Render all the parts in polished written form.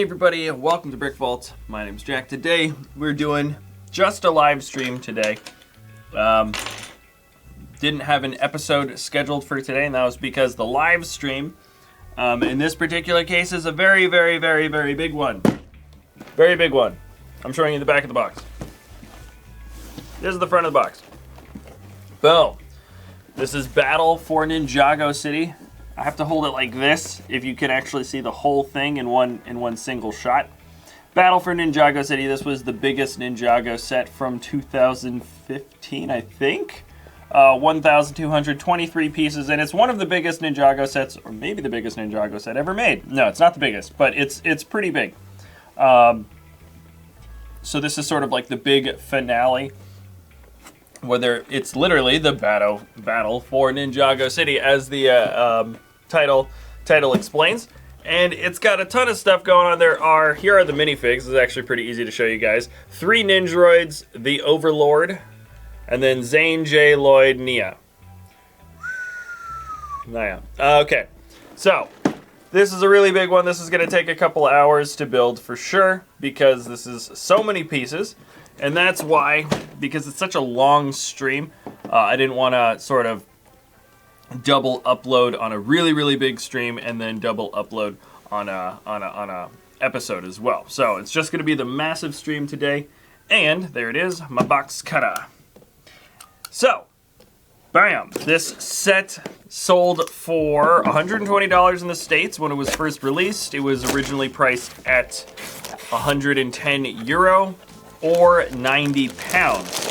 Hey everybody, welcome to BrickVault. My name's Jack. Today we're doing just a live stream today. Didn't have an episode scheduled for today, and that was because the live stream in this particular case is a very big one. Very big one. I'm showing you the back of the box. This is the front of the box. Boom. This is Battle for Ninjago City. I have to hold it like this if you can actually see the whole thing in one single shot. Battle for Ninjago City. This was the biggest Ninjago set from 2015, I think. 1,223 pieces, and it's one of the biggest Ninjago sets, or maybe the biggest Ninjago set ever made. No, it's not the biggest, but it's pretty big. So this is sort of like the big finale, whether it's literally the battle for Ninjago City, as the title explains. And it's got a ton of stuff going on. Here are the minifigs. This is actually pretty easy to show you guys. 3 Ninjroids, the Overlord, and then Zane, Jay, Lloyd, Nia. Okay, so this is a really big one. This is going to take a couple hours to build for sure, because this is so many pieces. And that's why, because it's such a long stream, I didn't want to sort of double upload on a really big stream and then double upload on a episode as well. So it's just going to be the massive stream today. And there it is, my box cutter. So, bam! This set sold for $120 in the States when it was first released. It was originally priced at 110 euro or 90 pounds.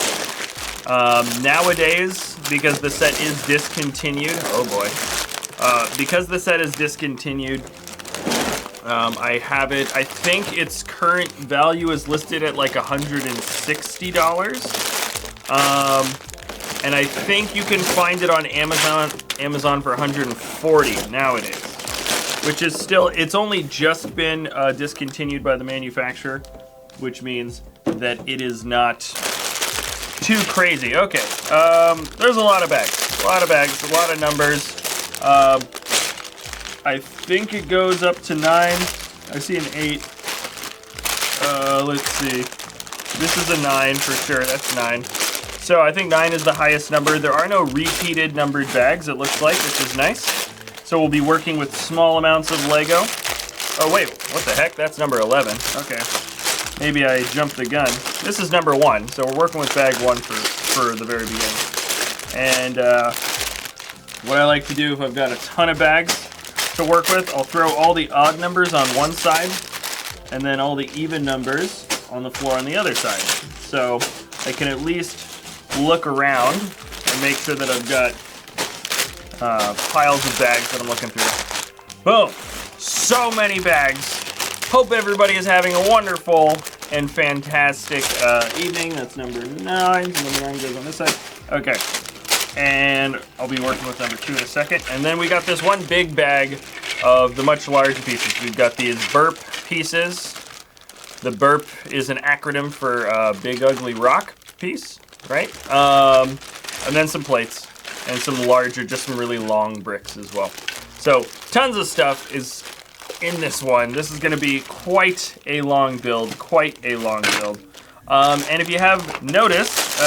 Nowadays, because the set is discontinued, oh boy, because the set is discontinued, I have it, I think its current value is listed at like $160. And I think you can find it on Amazon for $140 nowadays, which is still, it's only just been discontinued by the manufacturer, which means that it is not too crazy. Okay, there's a lot of bags, a lot of numbers. I think it goes up to 9. I see an 8. Let's see. This is a 9 for sure, that's 9. So I think 9 is the highest number. There are no repeated numbered bags, it looks like, which is nice. So we'll be working with small amounts of Lego. Oh wait, what the heck? That's number 11. Okay. Maybe I jumped the gun. This is number 1, so we're working with bag 1 for the very beginning. And what I like to do, if I've got a ton of bags to work with, I'll throw all the odd numbers on one side, and then all the even numbers on the floor on the other side. So I can at least look around and make sure that I've got piles of bags that I'm looking through. Boom! So many bags. Hope everybody is having a wonderful and fantastic evening. That's number 9. Number 9 goes on this side. Okay. And I'll be working with number 2 in a second. And then we got this one big bag of the much larger pieces. We've got these burp pieces. The burp is an acronym for Big Ugly Rock piece, right? And then some plates and some larger, just some really long bricks as well. So tons of stuff is in this one. This is going to be quite a long build, and if you have noticed,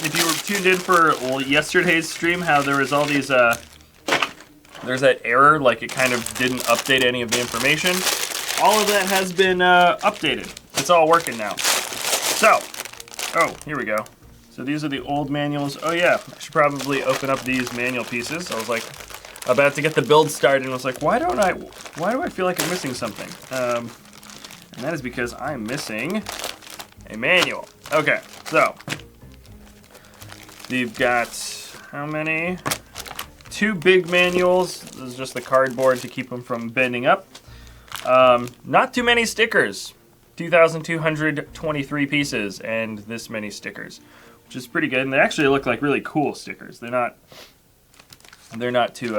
if you were tuned in for yesterday's stream, how there was all these, there's that error, like it kind of didn't update any of the information. All of that has been updated. It's all working now. So, oh, here we go. So these are the old manuals. Oh yeah, I should probably open up these manual pieces. I was like, about to get the build started, and I was like, why do I feel like I'm missing something? And that is because I'm missing a manual. Okay, so we've got how many? 2 big manuals. This is just the cardboard to keep them from bending up. Not too many stickers. 2,223 pieces and this many stickers, which is pretty good. And they actually look like really cool stickers. They're not too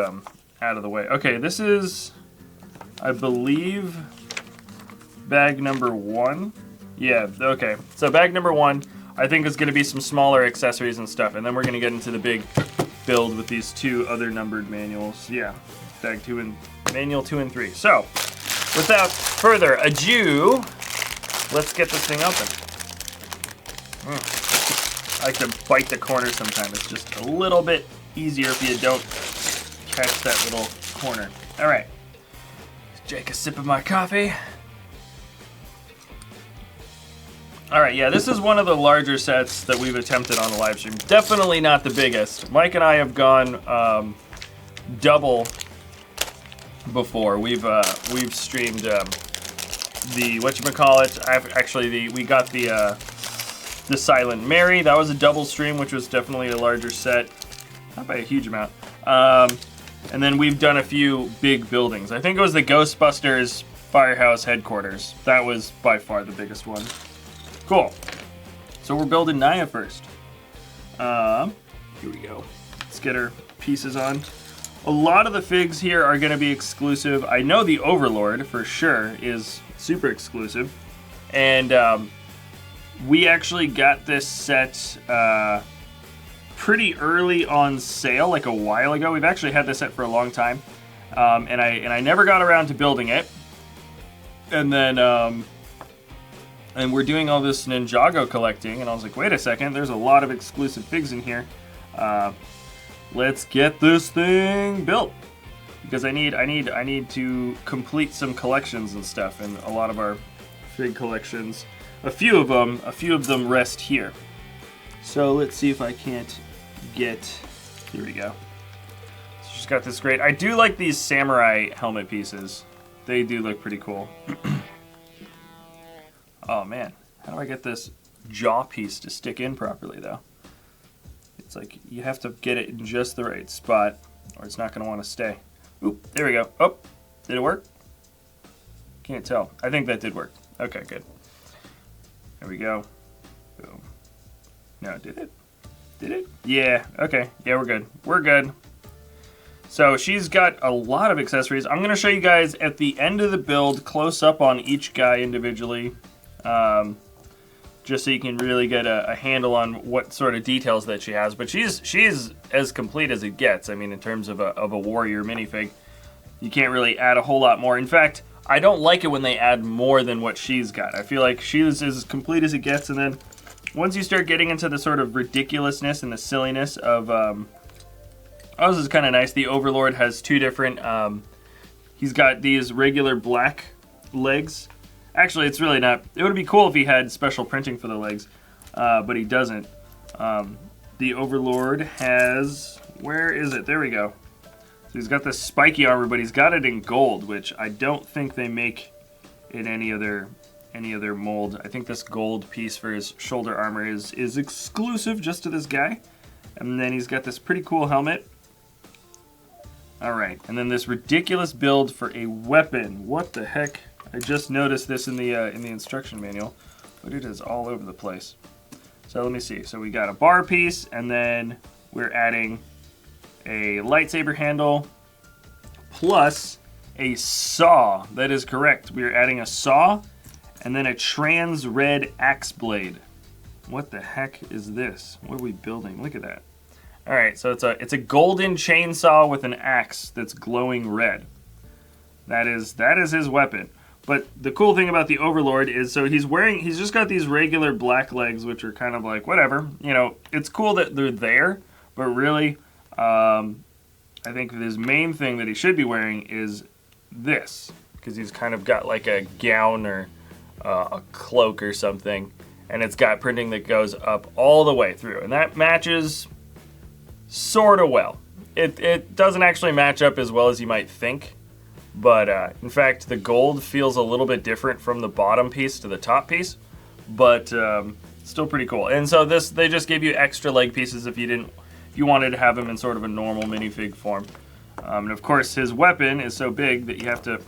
out of the way. Okay, this is, I believe, bag number 1. Yeah, okay. So bag number 1, I think is going to be some smaller accessories and stuff, and then we're going to get into the big build with these 2 other numbered manuals. Yeah, bag 2 and manual 2 and 3. So without further ado, let's get this thing open. I like to bite the corner sometimes. It's just a little bit easier if you don't catch that little corner. All right, take a sip of my coffee. All right, yeah, this is one of the larger sets that we've attempted on the live stream. Definitely not the biggest. Mike and I have gone double before. We've streamed the whatchamacallit. We got the Silent Mary. That was a double stream, which was definitely a larger set, not by a huge amount. And then we've done a few big buildings. I think it was the Ghostbusters Firehouse headquarters. That was by far the biggest one. Cool. So we're building Naya first. Here we go. Let's get her pieces on. A lot of the figs here are going to be exclusive. I know the Overlord for sure is super exclusive. And we actually got this set pretty early on sale, like a while ago. We've actually had this set for a long time. And I never got around to building it. And then and we're doing all this Ninjago collecting, and I was like, wait a second, there's a lot of exclusive figs in here. Let's get this thing built, because I need to complete some collections and stuff, and a lot of our fig collections, a few of them rest here. So let's see if I can't get. Here we go. So she's got this great. I do like these samurai helmet pieces. They do look pretty cool. Oh man, how do I get this jaw piece to stick in properly though? It's like you have to get it in just the right spot or it's not gonna wanna stay. Oop, there we go. Oh, did it work? Can't tell. I think that did work. Okay, good. There we go. Boom. No, did it? Did it? Yeah, okay. Yeah, we're good. We're good. So she's got a lot of accessories. I'm gonna show you guys at the end of the build, close up on each guy individually. Just so you can really get a handle on what sort of details that she has. But she's as complete as it gets. I mean, in terms of a warrior minifig, you can't really add a whole lot more. In fact, I don't like it when they add more than what she's got. I feel like she's as complete as it gets, and then once you start getting into the sort of ridiculousness and the silliness of, oh, this is kind of nice. The Overlord has two different, he's got these regular black legs. Actually, it's really not. It would be cool if he had special printing for the legs, but he doesn't. The Overlord has, where is it? There we go. So he's got this spiky armor, but he's got it in gold, which I don't think they make in any other mold. I think this gold piece for his shoulder armor is exclusive just to this guy. And then he's got this pretty cool helmet. All right, and then this ridiculous build for a weapon. What the heck? I just noticed this in the instruction manual, but it is all over the place. So let me see. So we got a bar piece, and then we're adding a lightsaber handle plus a saw. That is correct. We are adding a saw and then a trans red axe blade. What the heck is this? What are we building? Look at that. All right, so it's a golden chainsaw with an axe that's glowing red. That is his weapon. But the cool thing about the Overlord is, so he's just got these regular black legs, which are kind of like, whatever. You know, it's cool that they're there, but really, I think his main thing that he should be wearing is this, because he's kind of got like a gown or a cloak or something, and it's got printing that goes up all the way through, and that matches sort of well. It doesn't actually match up as well as you might think. But in fact, the gold feels a little bit different from the bottom piece to the top piece, but still pretty cool. And so they just gave you extra leg pieces if you wanted to have him in sort of a normal minifig form. And of course, his weapon is so big that you have to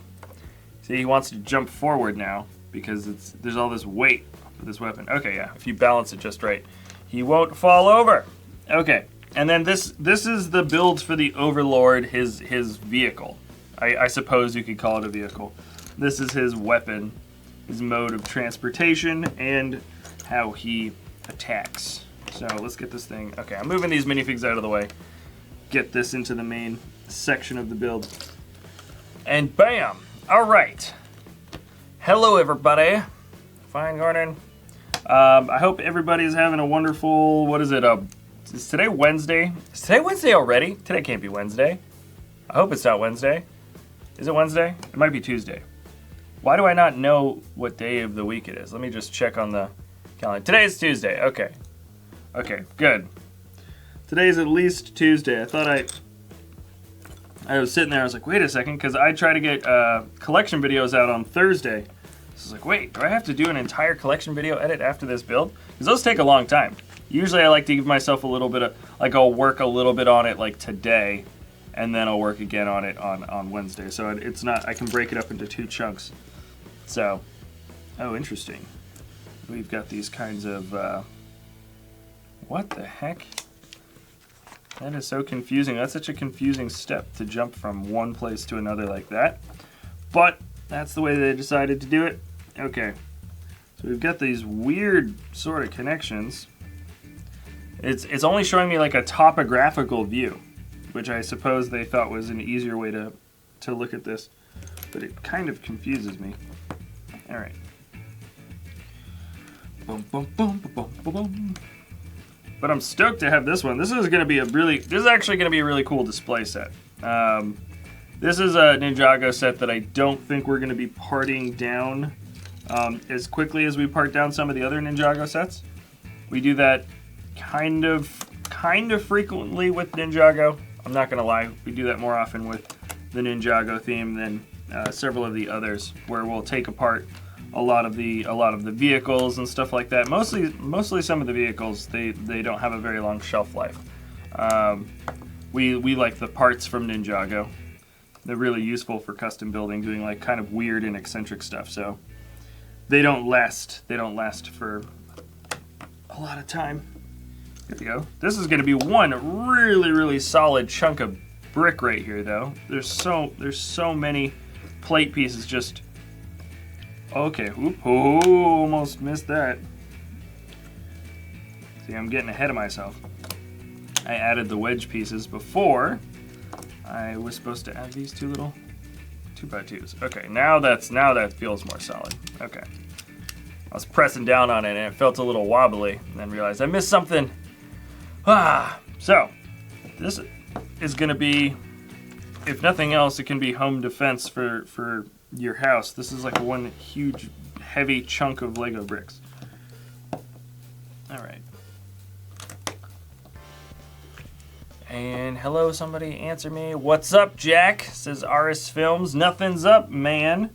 see. He wants to jump forward now because there's all this weight for this weapon. Okay, yeah, if you balance it just right, he won't fall over. Okay, and then this is the build for the Overlord, his vehicle. I suppose you could call it a vehicle. This is his weapon, his mode of transportation, and how he attacks. So let's get this thing. Okay, I'm moving these minifigs out of the way. Get this into the main section of the build. And bam! All right. Hello, everybody. Fine, Gordon. I hope everybody's having a wonderful, what is it? Is today Wednesday? Is today Wednesday already? Today can't be Wednesday. I hope it's not Wednesday. Is it Wednesday? It might be Tuesday. Why do I not know what day of the week it is? Let me just check on the calendar. Today is Tuesday. Okay. Okay, good. Today's at least Tuesday. I thought I was sitting there, I was like, wait a second, because I try to get collection videos out on Thursday. So I was like, wait, do I have to do an entire collection video edit after this build? Because those take a long time. Usually I like to give myself a little bit of, like I'll work a little bit on it like today, and then I'll work again on it on Wednesday. So it's not, I can break it up into 2 chunks. So, oh, interesting. We've got these kinds of, what the heck? That is so confusing. That's such a confusing step to jump from one place to another like that. But that's the way they decided to do it. Okay, so we've got these weird sort of connections. It's only showing me like a topographical view, which I suppose they thought was an easier way to look at this, but it kind of confuses me. All right. Boom, boom, boom, boom, boom, boom. But I'm stoked to have this one. This is actually going to be a really cool display set. This is a Ninjago set that I don't think we're going to be parting down as quickly as we part down some of the other Ninjago sets. We do that kind of frequently with Ninjago. I'm not going to lie, we do that more often with the Ninjago theme than several of the others, where we'll take apart a lot of the vehicles and stuff like that. Mostly some of the vehicles, they don't have a very long shelf life. We like the parts from Ninjago. They're really useful for custom building, doing like kind of weird and eccentric stuff. So they don't last for a lot of time. Here we go. This is going to be one really solid chunk of brick right here, though. There's so many plate pieces just. Okay, almost missed that. See, I'm getting ahead of myself. I added the wedge pieces before I was supposed to add these 2 little 2x2s. Okay, now that feels more solid. Okay. I was pressing down on it and it felt a little wobbly, and then realized I missed something. So this is gonna be, if nothing else, it can be home defense for your house. This is like one huge heavy chunk of Lego bricks. All right. And hello, somebody answer me. What's up, Jack? Says Aris Films. Nothing's up, man.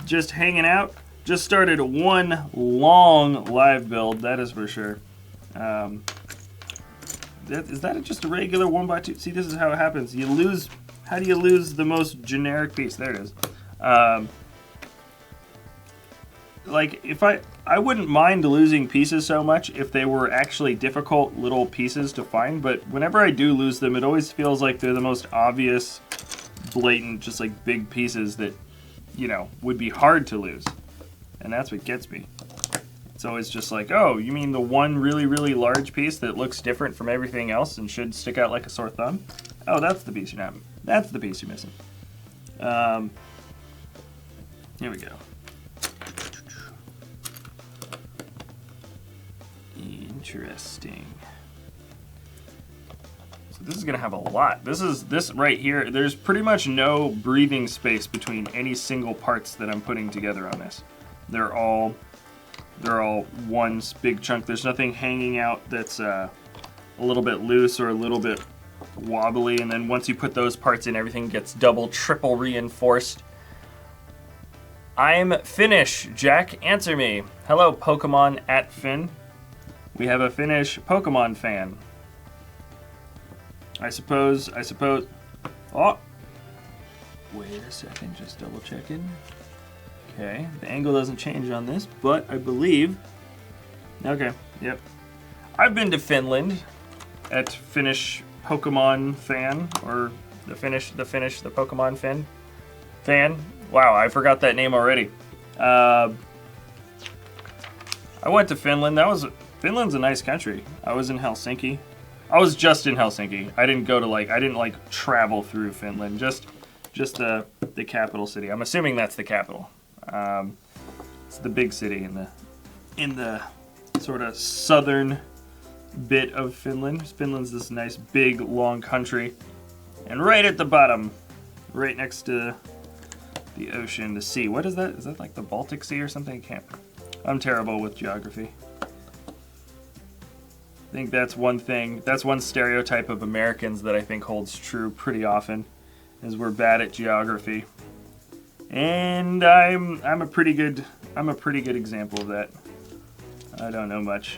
Just hanging out. Just started one long live build, that is for sure. Is that just a regular 1x2? See, this is how it happens. You lose. How do you lose the most generic piece? There it is. Like, if I wouldn't mind losing pieces so much if they were actually difficult little pieces to find, but whenever I do lose them, it always feels like they're the most obvious, blatant, just like big pieces that, you know, would be hard to lose. And that's what gets me. It's always just like, oh, you mean the one really large piece that looks different from everything else and should stick out like a sore thumb? Oh, that's the piece you're not. That's the piece you're missing. Here we go. Interesting. So this is gonna have a lot. This right here, there's pretty much no breathing space between any single parts that I'm putting together on this. They're all one big chunk. There's nothing hanging out that's a little bit loose or a little bit wobbly, and then once you put those parts in, everything gets double, triple reinforced. I'm Finnish. Jack, answer me. Hello, Pokemon at Finn. We have a Finnish Pokemon fan. I suppose. Oh! Wait a second, just double checking. Okay, the angle doesn't change on this, but I believe. Okay, yep. I've been to Finland at Finnish Pokemon fan, or the Pokemon fan. Wow, I forgot that name already. I went to Finland. Finland's a nice country. I was in Helsinki. I was just in Helsinki. I didn't travel through Finland. Just the capital city. I'm assuming that's the capital. It's the big city in the sort of southern bit of Finland. Finland's this nice big long country, and right at the bottom, right next to the ocean, the sea. What is that? Is that like the Baltic Sea or something? I'm terrible with geography. I think that's one thing, that's one stereotype of Americans that I think holds true pretty often, is we're bad at geography. And I'm a pretty good example of that. I don't know much.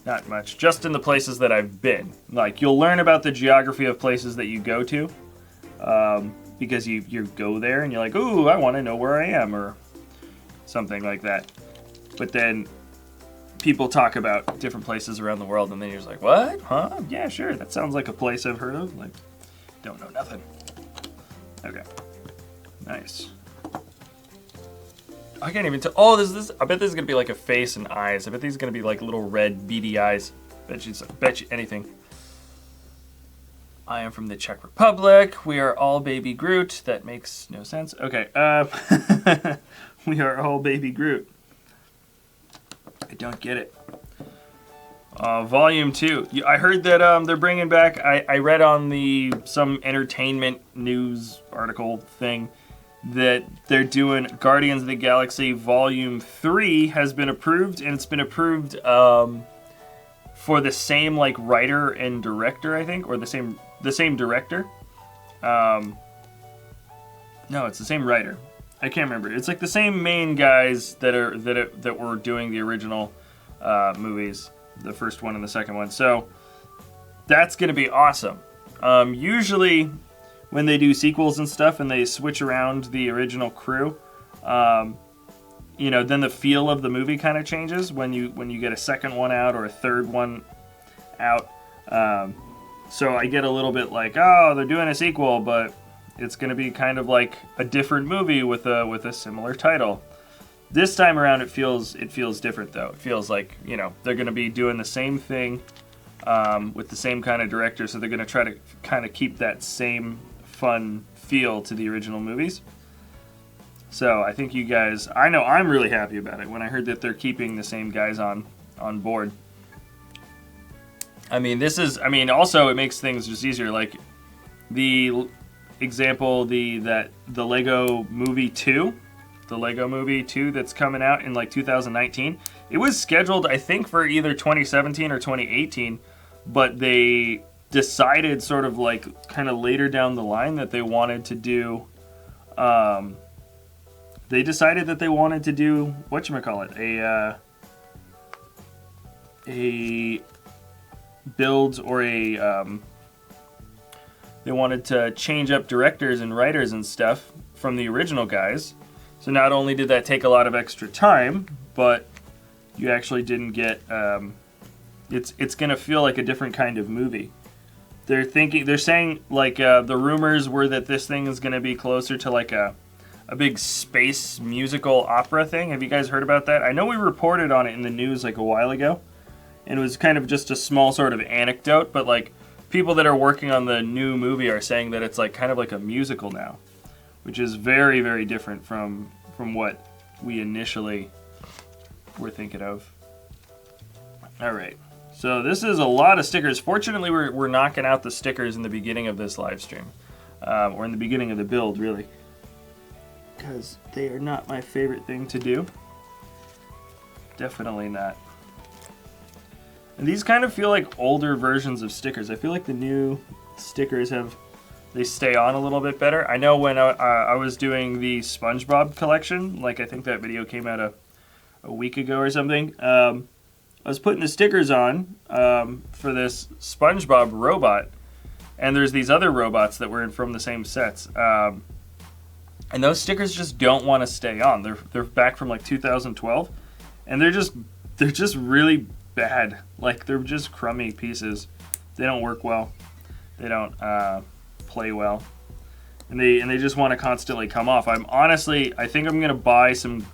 Not much. Just in the places that I've been. Like, you'll learn about the geography of places that you go to, because you go there and you're like, ooh, I want to know where I am, or something like that. But then people talk about different places around the world, and then you're just like, what? Huh? Yeah, sure. That sounds like a place I've heard of. Like, don't know nothing. Okay. Nice. I can't even tell. Oh, I bet this is gonna be like a face and eyes. I bet these are gonna be like little red beady eyes. Bet you anything. I am from the Czech Republic. We are all baby Groot. That makes no sense. Okay. We are all baby Groot. I don't get it. Volume 2. I heard that they're bringing back. I read on some entertainment news article thing that they're doing Guardians of the Galaxy Volume 3 has been approved, and it's been approved for the same like writer and director, I think, or the same director. No, it's the same writer. I can't remember. It's like the same main guys that were doing the original movies, the first one and the second one. So that's gonna be awesome. Usually, when they do sequels and stuff and they switch around the original crew, you know, then the feel of the movie kind of changes when you get a second one out or a third one out. So I get a little bit like, oh, they're doing a sequel, but it's going to be kind of like a different movie with a similar title. This time around, it feels different though. It feels like, you know, they're going to be doing the same thing with the same kind of director, so they're going to try to kind of keep that same fun feel to the original movies. So I think you guys, I know I'm really happy about it when I heard that they're keeping the same guys on board. I mean, also it makes things just easier. Like the example, the Lego Movie 2, the Lego Movie 2 that's coming out in like 2019. It was scheduled, I think, for either 2017 or 2018, but they decided sort of like kind of later down the line that they wanted to do, whatchamacallit, a build or they wanted to change up directors and writers and stuff from the original guys. So not only did that take a lot of extra time, but you actually didn't get, it's gonna feel like a different kind of movie. They're saying like the rumors were that this thing is gonna be closer to like a big space musical opera thing. Have you guys heard about that? I know we reported on it in the news like a while ago, and it was kind of just a small sort of anecdote, but like people that are working on the new movie are saying that it's like kind of like a musical now, which is very, very different from what we initially were thinking of. All right, so this is a lot of stickers. Fortunately, we're knocking out the stickers in the beginning of this live stream, or in the beginning of the build, really, because they are not my favorite thing to do. Definitely not. And these kind of feel like older versions of stickers. I feel like the new stickers they stay on a little bit better. I know when I was doing the SpongeBob collection, like I think that video came out a week ago or something, I was putting the stickers on for this SpongeBob robot, and there's these other robots that were from the same sets, and those stickers just don't want to stay on. They're back from like 2012, and they're just really bad. Like, they're just crummy pieces. They don't work well. They don't play well, and they just want to constantly come off. I think I'm gonna buy some,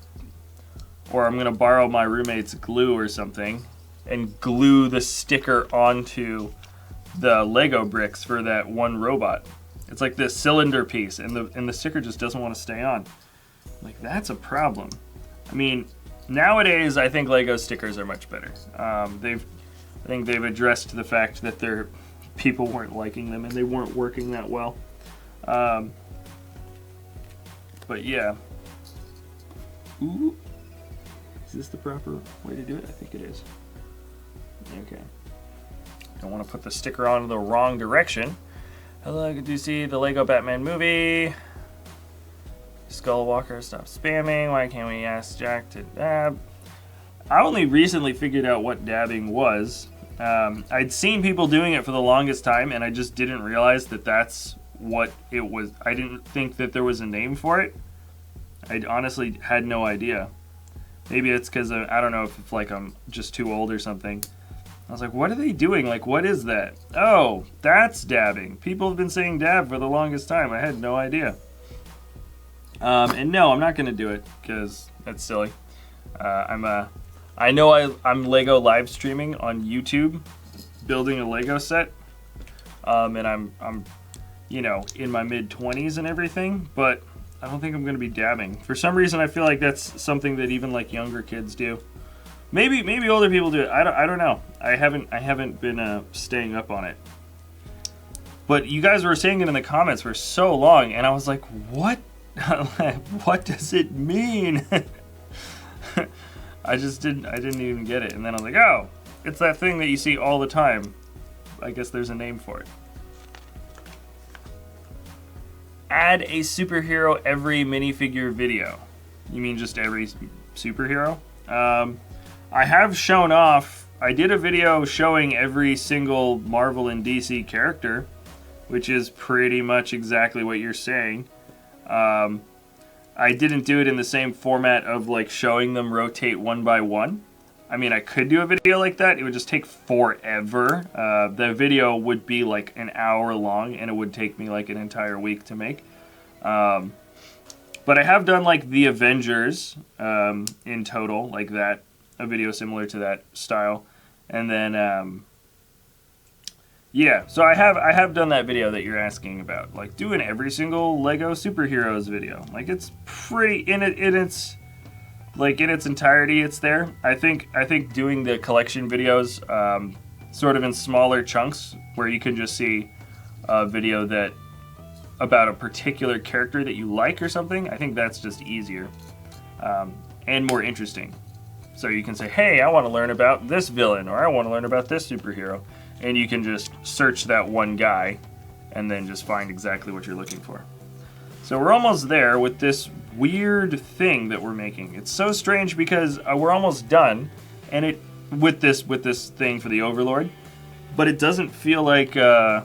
or I'm gonna borrow my roommate's glue or something, and glue the sticker onto the Lego bricks for that one robot. It's like this cylinder piece, and the sticker just doesn't want to stay on. Like, that's a problem. I mean, nowadays I think Lego stickers are much better. I think they've addressed the fact that people weren't liking them and they weren't working that well. But yeah. Ooh. Is this the proper way to do it? I think it is. Okay. Don't want to put the sticker on the wrong direction. Hello, do you see the Lego Batman movie? Skullwalker, stop spamming. Why can't we ask Jack to dab? I only recently figured out what dabbing was. I'd seen people doing it for the longest time, and I just didn't realize that that's what it was. I didn't think that there was a name for it. I honestly had no idea. Maybe it's because I don't know if it's like I'm just too old or something. I was like, what are they doing? Like, what is that? Oh, that's dabbing. People have been saying dab for the longest time. I had no idea. And no, I'm not going to do it because that's silly. I know I'm Lego live streaming on YouTube, building a Lego set, and I'm, you know, in my mid-20s and everything, but I don't think I'm going to be dabbing. For some reason, I feel like that's something that even like younger kids do. Maybe older people do it. I don't know. I haven't been staying up on it. But you guys were saying it in the comments for so long, and I was like, what? What does it mean? I didn't even get it. And then I was like, oh, it's that thing that you see all the time. I guess there's a name for it. Add a superhero every minifigure video. You mean just every superhero? I have shown off, I did a video showing every single Marvel and DC character, which is pretty much exactly what you're saying. I didn't do it in the same format of like showing them rotate one by one. I mean, I could do a video like that. It would just take forever. The video would be like an hour long and it would take me like an entire week to make. But I have done like the Avengers in total, like that, a video similar to that style. And then, yeah, so I have done that video that you're asking about, like doing every single Lego superheroes video. Like it's pretty in its entirety, it's there. I think doing the collection videos, sort of in smaller chunks, where you can just see a video that about a particular character that you like or something. I think that's just easier and more interesting. So you can say, hey, I want to learn about this villain, or I want to learn about this superhero. And you can just search that one guy and then just find exactly what you're looking for. So we're almost there with this weird thing that we're making. It's so strange because we're almost done, and with this thing for the Overlord, but it doesn't feel like it's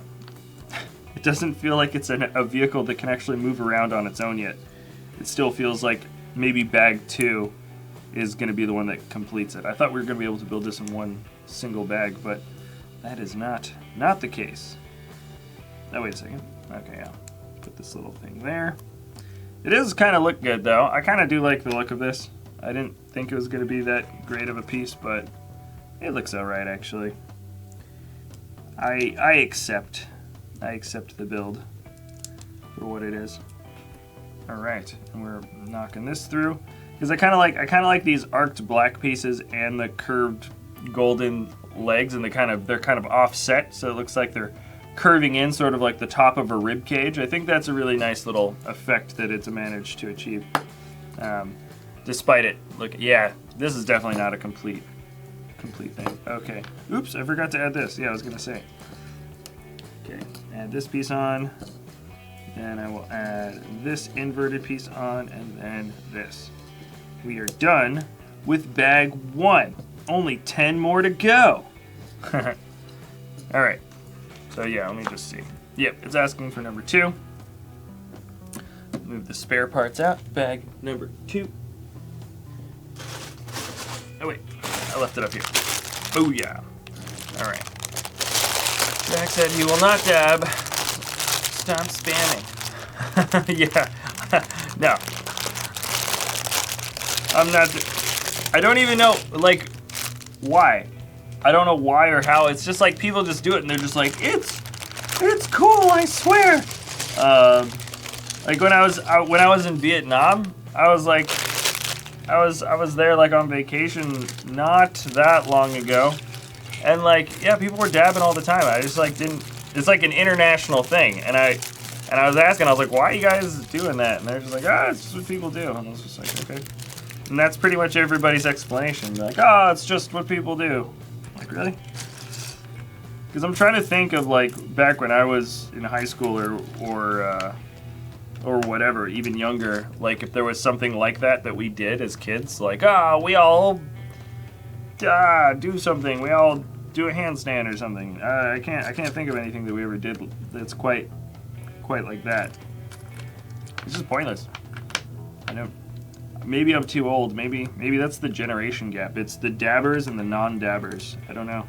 a vehicle that can actually move around on its own yet. It still feels like maybe bag 2 is going to be the one that completes it. I thought we were going to be able to build this in one single bag, but that is not the case. Oh, wait a second. Okay, yeah. Put this little thing there. It does kind of look good, though. I kind of do like the look of this. I didn't think it was going to be that great of a piece, but it looks alright, actually. I accept the build for what it is. Alright, and we're knocking this through. Because I kind of like these arced black pieces and the curved golden legs, and they're kind of offset, so it looks like they're curving in, sort of like the top of a rib cage. I think that's a really nice little effect that it's managed to achieve. Despite it, look, yeah, this is definitely not a complete thing. Okay, oops, I forgot to add this. Yeah, I was gonna say. Okay, add this piece on, then I will add this inverted piece on, and then this. We are done with bag 1. Only 10 more to go. Alright. So yeah, let me just see. Yep, it's asking for number 2. Move the spare parts out. Bag number 2. Oh wait, I left it up here. Oh yeah. Alright. Jack said he will not dab. Stop spamming. Yeah. No. I'm not. I don't even know, like, why. I don't know why or how. It's just like people just do it and they're just like, it's cool, I swear. Like when I was in Vietnam, I was like, I was there like on vacation not that long ago, and like yeah, people were dabbing all the time. I just like didn't. It's like an international thing, and I was asking, I was like, why are you guys doing that? And they're just like, it's just what people do. And I was just like, okay. And that's pretty much everybody's explanation. They're like, it's just what people do. I'm like, really? Because I'm trying to think of like back when I was in high school or whatever, even younger, like if there was something like that we did as kids, like, we all do something, we all do a handstand or something. I can't think of anything that we ever did that's quite like that. It's just pointless. I know. Maybe I'm too old. Maybe that's the generation gap. It's the dabbers and the non-dabbers. I don't know.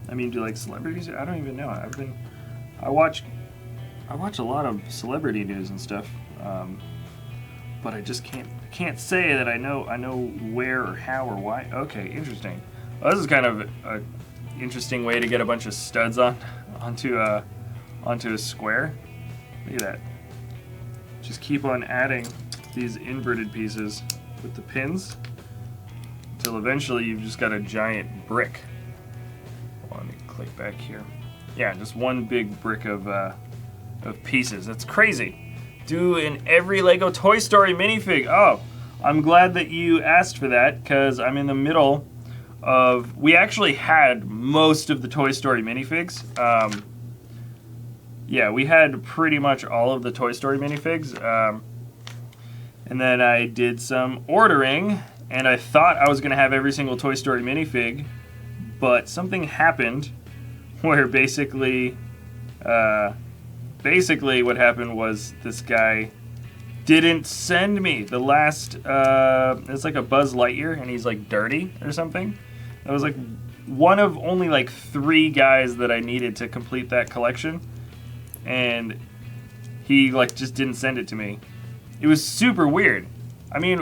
I mean, do like celebrities? I don't even know. I watch a lot of celebrity news and stuff, but I just can't say that I know where or how or why. Okay, interesting. Well, this is kind of an interesting way to get a bunch of studs onto a square. Look at that. Just keep on adding these inverted pieces with the pins until eventually you've just got a giant brick. Let me click back here. Yeah, just one big brick of pieces. That's crazy. Do in every LEGO Toy Story minifig. Oh, I'm glad that you asked for that because I'm in the middle of. We actually had most of the Toy Story minifigs. Yeah, we had pretty much all of the Toy Story minifigs. And then I did some ordering, and I thought I was going to have every single Toy Story minifig, but something happened where basically what happened was this guy didn't send me the last, it's like a Buzz Lightyear, and he's like dirty or something. That was like one of only like 3 guys that I needed to complete that collection, and he like just didn't send it to me. It was super weird. I mean,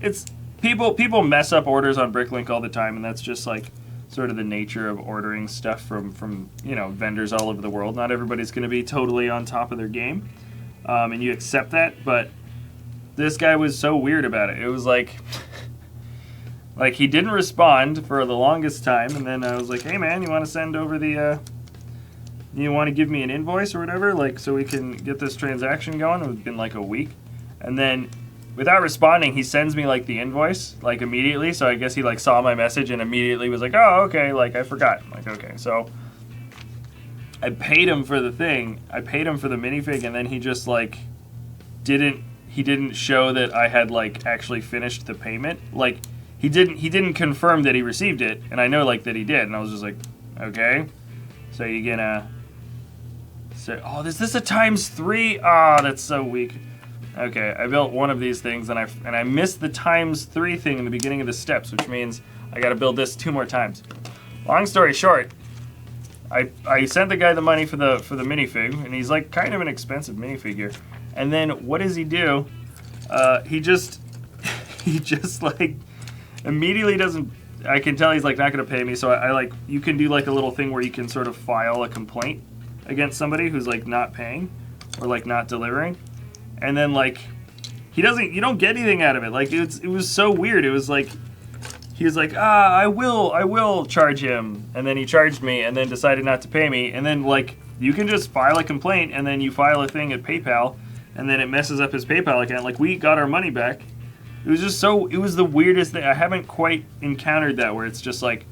it's people mess up orders on BrickLink all the time, and that's just like sort of the nature of ordering stuff from vendors all over the world. Not everybody's going to be totally on top of their game, and you accept that. But this guy was so weird about it. It was like he didn't respond for the longest time, and then I was like, "Hey man, you want to send over the you want to give me an invoice or whatever, like so we can get this transaction going?" It had been like a week, and then without responding, he sends me like the invoice like immediately. So I guess he like saw my message and immediately was like, "Oh, okay." Like I forgot. I'm like, okay. So I paid him for the thing. I paid him for the minifig, and then he just like didn't show that I had like actually finished the payment. Like he didn't confirm that he received it, and I know like that he did, and I was just like, okay. So you gonna say, "Oh, is this a ×3? Ah, that's so weak." Okay, I built one of these things, and I missed the ×3 thing in the beginning of the steps, which means I got to build this 2 more times. Long story short, I sent the guy the money for the minifig, and he's like kind of an expensive minifigure. And then what does he do? He just like immediately doesn't. I can tell he's like not going to pay me. So I like, you can do like a little thing where you can sort of file a complaint against somebody who's like not paying or like not delivering. And then like you don't get anything out of it. Like it was so weird. It was like he was like, I will charge him, and then he charged me and then decided not to pay me. And then like you can just file a complaint, and then you file a thing at PayPal, and then it messes up his PayPal account. Like we got our money back. It was just it was the weirdest thing. I haven't quite encountered that where it's just like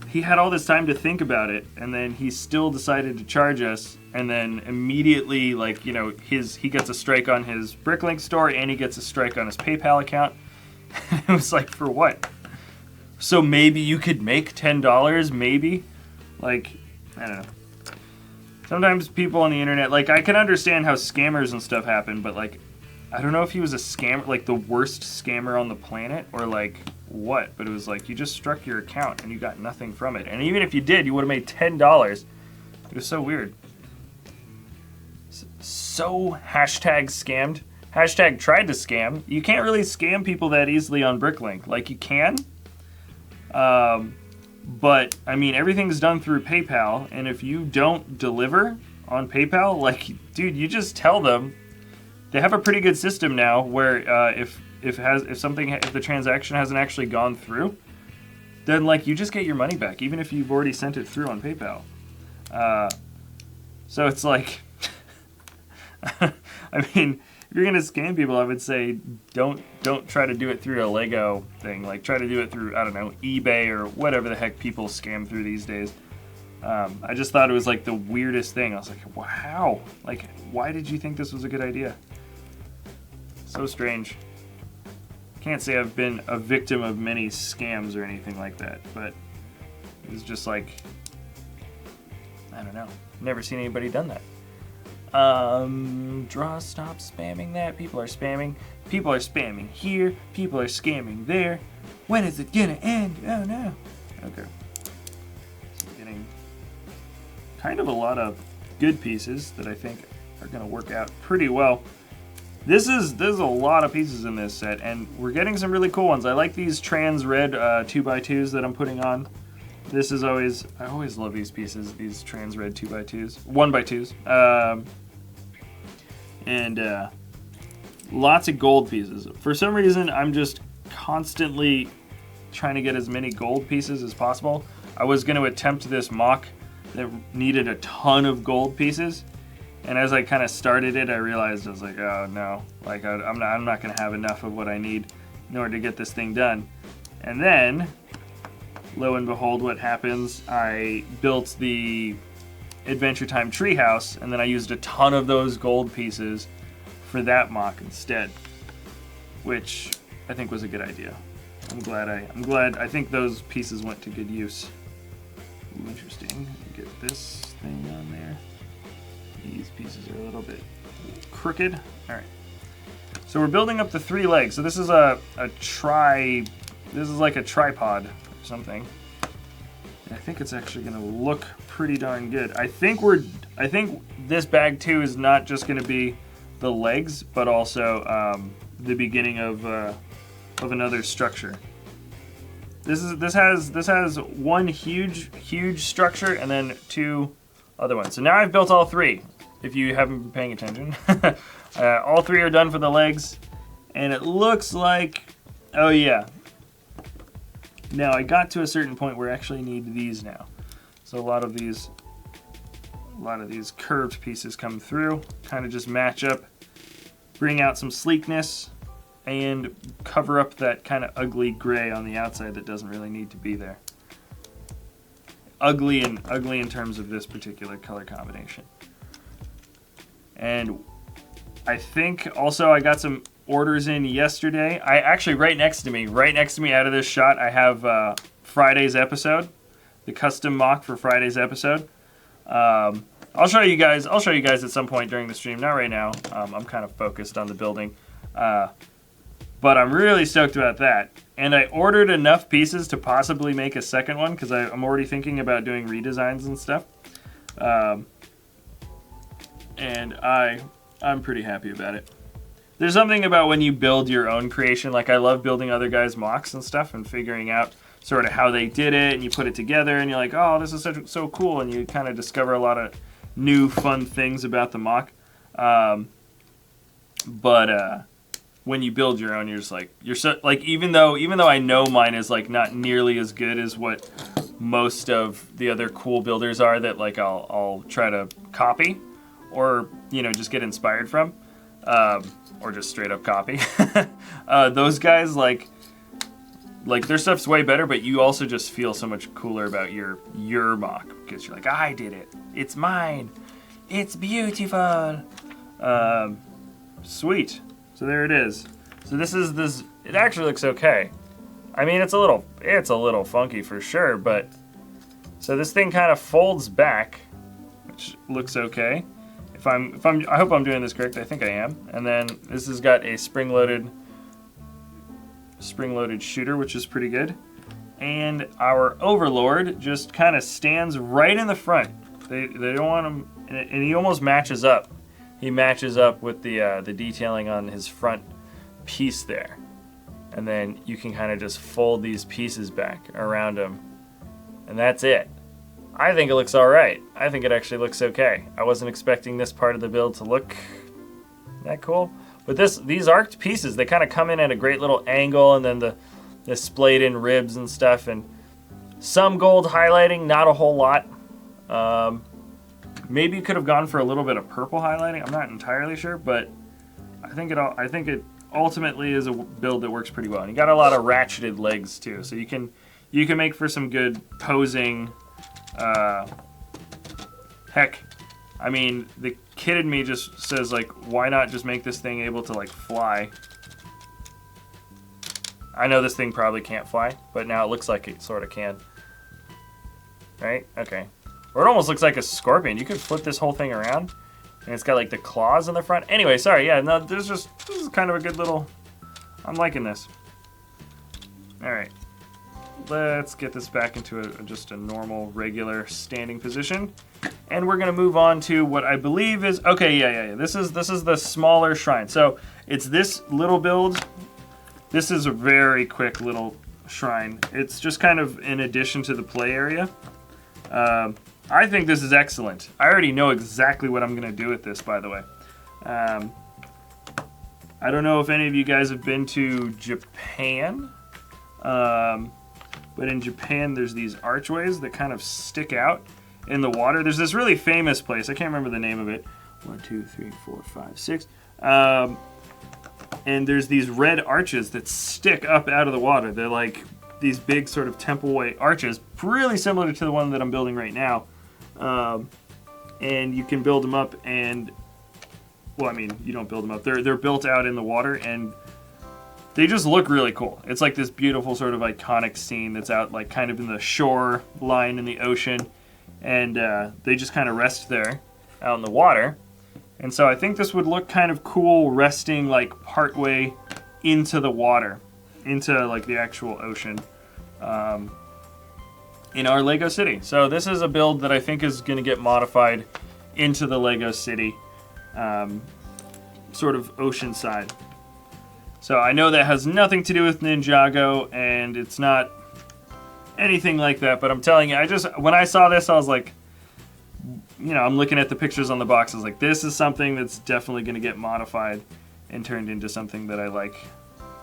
he had all this time to think about it, and then he still decided to charge us, and then immediately, like, he gets a strike on his BrickLink store, and he gets a strike on his PayPal account. It was like, for what? So maybe you could make $10, maybe? Like, I don't know. Sometimes people on the internet, like, I can understand how scammers and stuff happen, but, like, I don't know if he was a scammer, like, the worst scammer on the planet, or, like, what, but it was like you just struck your account and you got nothing from it, and even if you did, you would have made $10. It was so weird. So #scammed. #tried to scam. You can't really scam people that easily on BrickLink. Like you can, but I mean everything's done through PayPal, and if you don't deliver on PayPal, like dude, you just tell them they have a pretty good system now where if the transaction hasn't actually gone through, then like you just get your money back, even if you've already sent it through on PayPal. So it's like, I mean, if you're gonna scam people, I would say don't try to do it through a Lego thing. Like try to do it through, I don't know, eBay or whatever the heck people scam through these days. I just thought it was like the weirdest thing. I was like, wow, like why did you think this was a good idea? So strange. Can't say I've been a victim of many scams or anything like that, but it was just like, I don't know. Never seen anybody done that. Stop spamming that. People are spamming. People are spamming here. People are scamming there. When is it gonna end? Oh no. Okay. So we're getting kind of a lot of good pieces that I think are gonna work out pretty well. There's a lot of pieces in this set, and we're getting some really cool ones. I like these trans red 2x2s that I'm putting on. This is always, I always love these pieces, these trans red 2x2s, 1x2s. And lots of gold pieces. For some reason, I'm just constantly trying to get as many gold pieces as possible. I was going to attempt this mock that needed a ton of gold pieces. And as I kind of started it, I realized I was like, oh no, like I'm not going to have enough of what I need in order to get this thing done. And then, lo and behold, what happens? I built the Adventure Time treehouse, and then I used a ton of those gold pieces for that mock instead, which I think was a good idea. I'm glad. I think those pieces went to good use. Ooh, interesting. Get this thing on there. These pieces are a little bit crooked. All right. So we're building up the 3 legs. So this is this is like a tripod or something. And I think it's actually going to look pretty darn good. I think this bag too is not just going to be the legs, but also the beginning of another structure. This has one huge structure and then 2 other ones. So now I've built all 3. If you haven't been paying attention, all 3 are done for the legs, and it looks like, oh yeah. Now I got to a certain point where I actually need these now. So a lot of these curved pieces come through, kind of just match up, bring out some sleekness, and cover up that kind of ugly gray on the outside that doesn't really need to be there. Ugly in terms of this particular color combination. And I think also I got some orders in yesterday. I actually right next to me out of this shot, I have Friday's episode, the custom mock for Friday's episode. I'll show you guys at some point during the stream. Not right now. I'm kind of focused on the building, but I'm really stoked about that. And I ordered enough pieces to possibly make a second one because I'm already thinking about doing redesigns and stuff. And I'm pretty happy about it. There's something about when you build your own creation. Like I love building other guys' mocks and stuff and figuring out sort of how they did it, and you put it together and you're like, oh, this is so cool, and you kind of discover a lot of new fun things about the mock. But when you build your own, you're just like, even though I know mine is like not nearly as good as what most of the other cool builders are that like I'll try to copy or just get inspired from, or just straight up copy. Those guys like their stuff's way better, but you also just feel so much cooler about your mock because you're like, I did it, it's mine, it's beautiful. Sweet. So there it is. So this. It actually looks okay. I mean, it's a little funky for sure, but so this thing kind of folds back, which looks okay. I hope I'm doing this correct. I think I am. And then this has got a spring-loaded shooter, which is pretty good. And our Overlord just kind of stands right in the front. They don't want him, and he almost matches up. He matches up with the detailing on his front piece there. And then you can kind of just fold these pieces back around him. And that's it. I think it looks all right. I think it actually looks okay. I wasn't expecting this part of the build to look that cool? But these arced pieces, they kind of come in at a great little angle, and then the splayed in ribs and stuff, and some gold highlighting, not a whole lot. Maybe you could have gone for a little bit of purple highlighting. I'm not entirely sure, but I think it ultimately is a build that works pretty well. And you got a lot of ratcheted legs too, so you can make for some good posing. Heck, I mean, the kid in me just says, like, why not just make this thing able to, like, fly? I know this thing probably can't fly, but now it looks like it sort of can. Right? Okay. Or it almost looks like a scorpion. You could flip this whole thing around, and it's got, like, the claws on the front. Anyway, sorry, yeah, no, this is kind of a good little... I'm liking this. Alright. Let's get this back into just a normal, regular standing position. And we're going to move on to what I believe is... Okay, yeah. This is the smaller shrine. So it's this little build. This is a very quick little shrine. It's just kind of in addition to the play area. I think this is excellent. I already know exactly what I'm going to do with this, by the way. I don't know if any of you guys have been to Japan. But in Japan, there's these archways that kind of stick out in the water. There's this really famous place. I can't remember the name of it. 1, 2, 3, 4, 5, 6. And there's these red arches that stick up out of the water. They're like these big sort of temple-way arches, really similar to the one that I'm building right now. And you can build them up and... Well, I mean, you don't build them up. They're built out in the water, and they just look really cool. It's like this beautiful sort of iconic scene that's out like kind of in the shore line in the ocean. And they just kind of rest there out in the water. And so I think this would look kind of cool resting like partway into the water, into like the actual ocean in our LEGO city. So this is a build that I think is going to get modified into the LEGO city sort of ocean side. So I know that has nothing to do with Ninjago, and it's not anything like that, but I'm telling you, when I saw this, I was like, you know, I'm looking at the pictures on the box, I was like, this is something that's definitely going to get modified and turned into something that I like.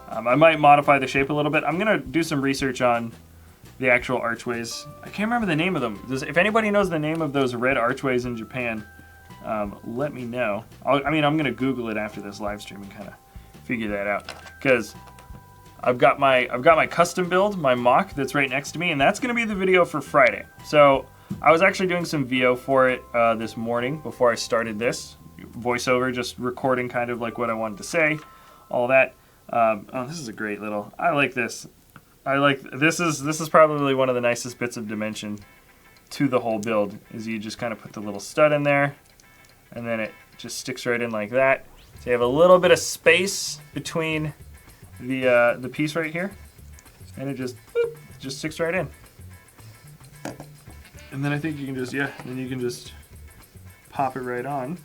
I might modify the shape a little bit. I'm going to do some research on the actual archways. I can't remember the name of them. If anybody knows the name of those red archways in Japan, let me know. I'm going to Google it after this live stream and kind of figure that out, because I've got my custom build, my mock that's right next to me, and that's going to be the video for Friday. So I was actually doing some VO for it this morning before I started this voiceover, just recording kind of like what I wanted to say, all that. Oh, this is a great little. I like this. This is probably one of the nicest bits of dimension to the whole build. Is you just kind of put the little stud in there, and then it just sticks right in like that. So you have a little bit of space between the piece right here, and it just sticks right in. And then I think you can just pop it right on,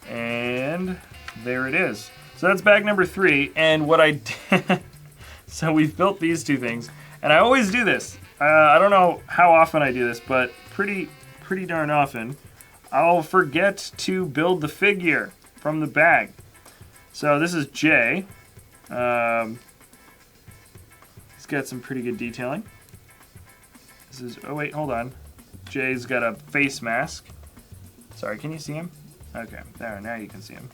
and there it is. So that's bag number 3. And what I did, so we've built these two things, and I always do this. I don't know how often I do this, but pretty darn often. I'll forget to build the figure from the bag. So this is Jay. He's got some pretty good detailing. This is, oh wait, hold on. Jay's got a face mask. Sorry, can you see him? Okay, there, now you can see him.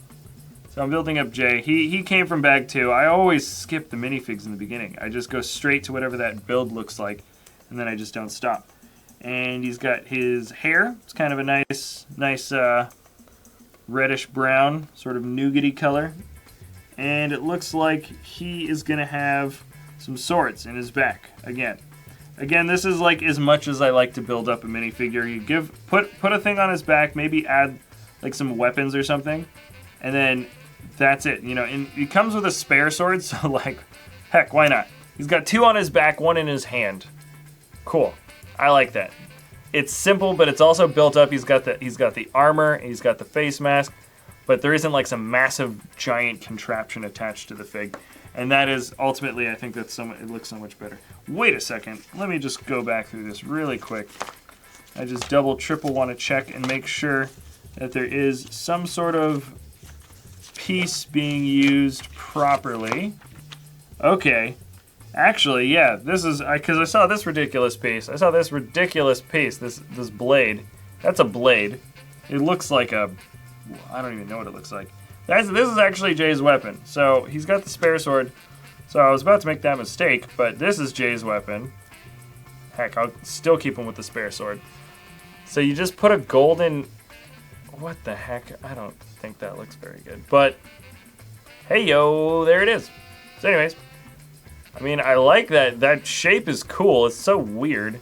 So I'm building up Jay. He came from bag 2. I always skip the minifigs in the beginning. I just go straight to whatever that build looks like, and then I just don't stop. And he's got his hair. It's kind of a nice reddish brown, sort of nougaty color. And it looks like he is going to have some swords in his back again. Again, this is like as much as I like to build up a minifigure. You put a thing on his back, maybe add like some weapons or something, and then that's it. You know, and he comes with a spare sword, so like, heck, why not? He's got 2 on his back, 1 in his hand. Cool. I like that. It's simple, but it's also built up. He's got the armor, and he's got the face mask, but there isn't like some massive giant contraption attached to the fig. And that is ultimately, I think it looks so much better. Wait a second. Let me just go back through this really quick. I just double, triple want to check and make sure that there is some sort of piece being used properly. Okay. Actually, yeah, this is, because I saw this ridiculous piece. I saw this ridiculous piece, this blade. That's a blade. It looks like a, I don't even know what it looks like. This is actually Jay's weapon. So he's got the spare sword. So I was about to make that mistake, but this is Jay's weapon. Heck, I'll still keep him with the spare sword. So you just put a golden, what the heck? I don't think that looks very good. But, hey yo, there it is. So anyways, I mean, I like that. That shape is cool. It's so weird.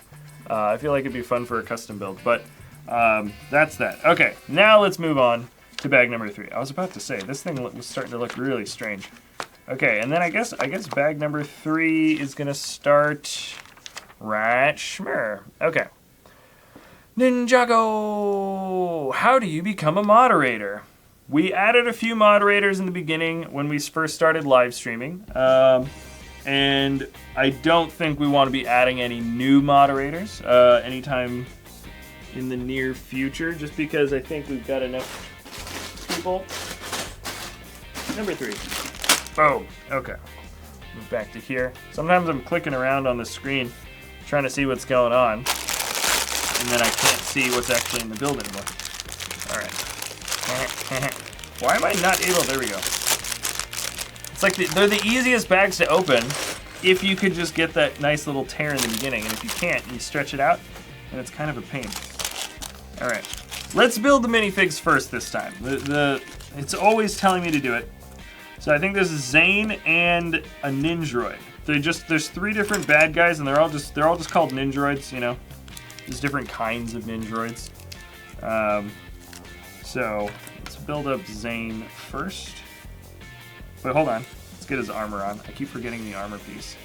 I feel like it'd be fun for a custom build, but that's that. Okay, now let's move on to bag number 3. I was about to say, this thing was starting to look really strange. Okay, and then I guess bag number 3 is gonna start right schmer. Okay. Ninjago! How do you become a moderator? We added a few moderators in the beginning when we first started live streaming. And I don't think we want to be adding any new moderators anytime in the near future, just because I think we've got enough people. Number 3. Boom. Okay. Move back to here. Sometimes I'm clicking around on the screen trying to see what's going on, and then I can't see what's actually in the build anymore. Alright. Why am I not able? There we go. It's like they're the easiest bags to open if you could just get that nice little tear in the beginning, and if you can't, and you stretch it out, then it's kind of a pain. Alright. Let's build the minifigs first this time. It's always telling me to do it. So I think this is Zane and a Ninjroid. There's 3 different bad guys, and they're all just called Ninjroids, you know. There's different kinds of Ninjroids. So let's build up Zane first. But hold on, let's get his armor on. I keep forgetting the armor piece.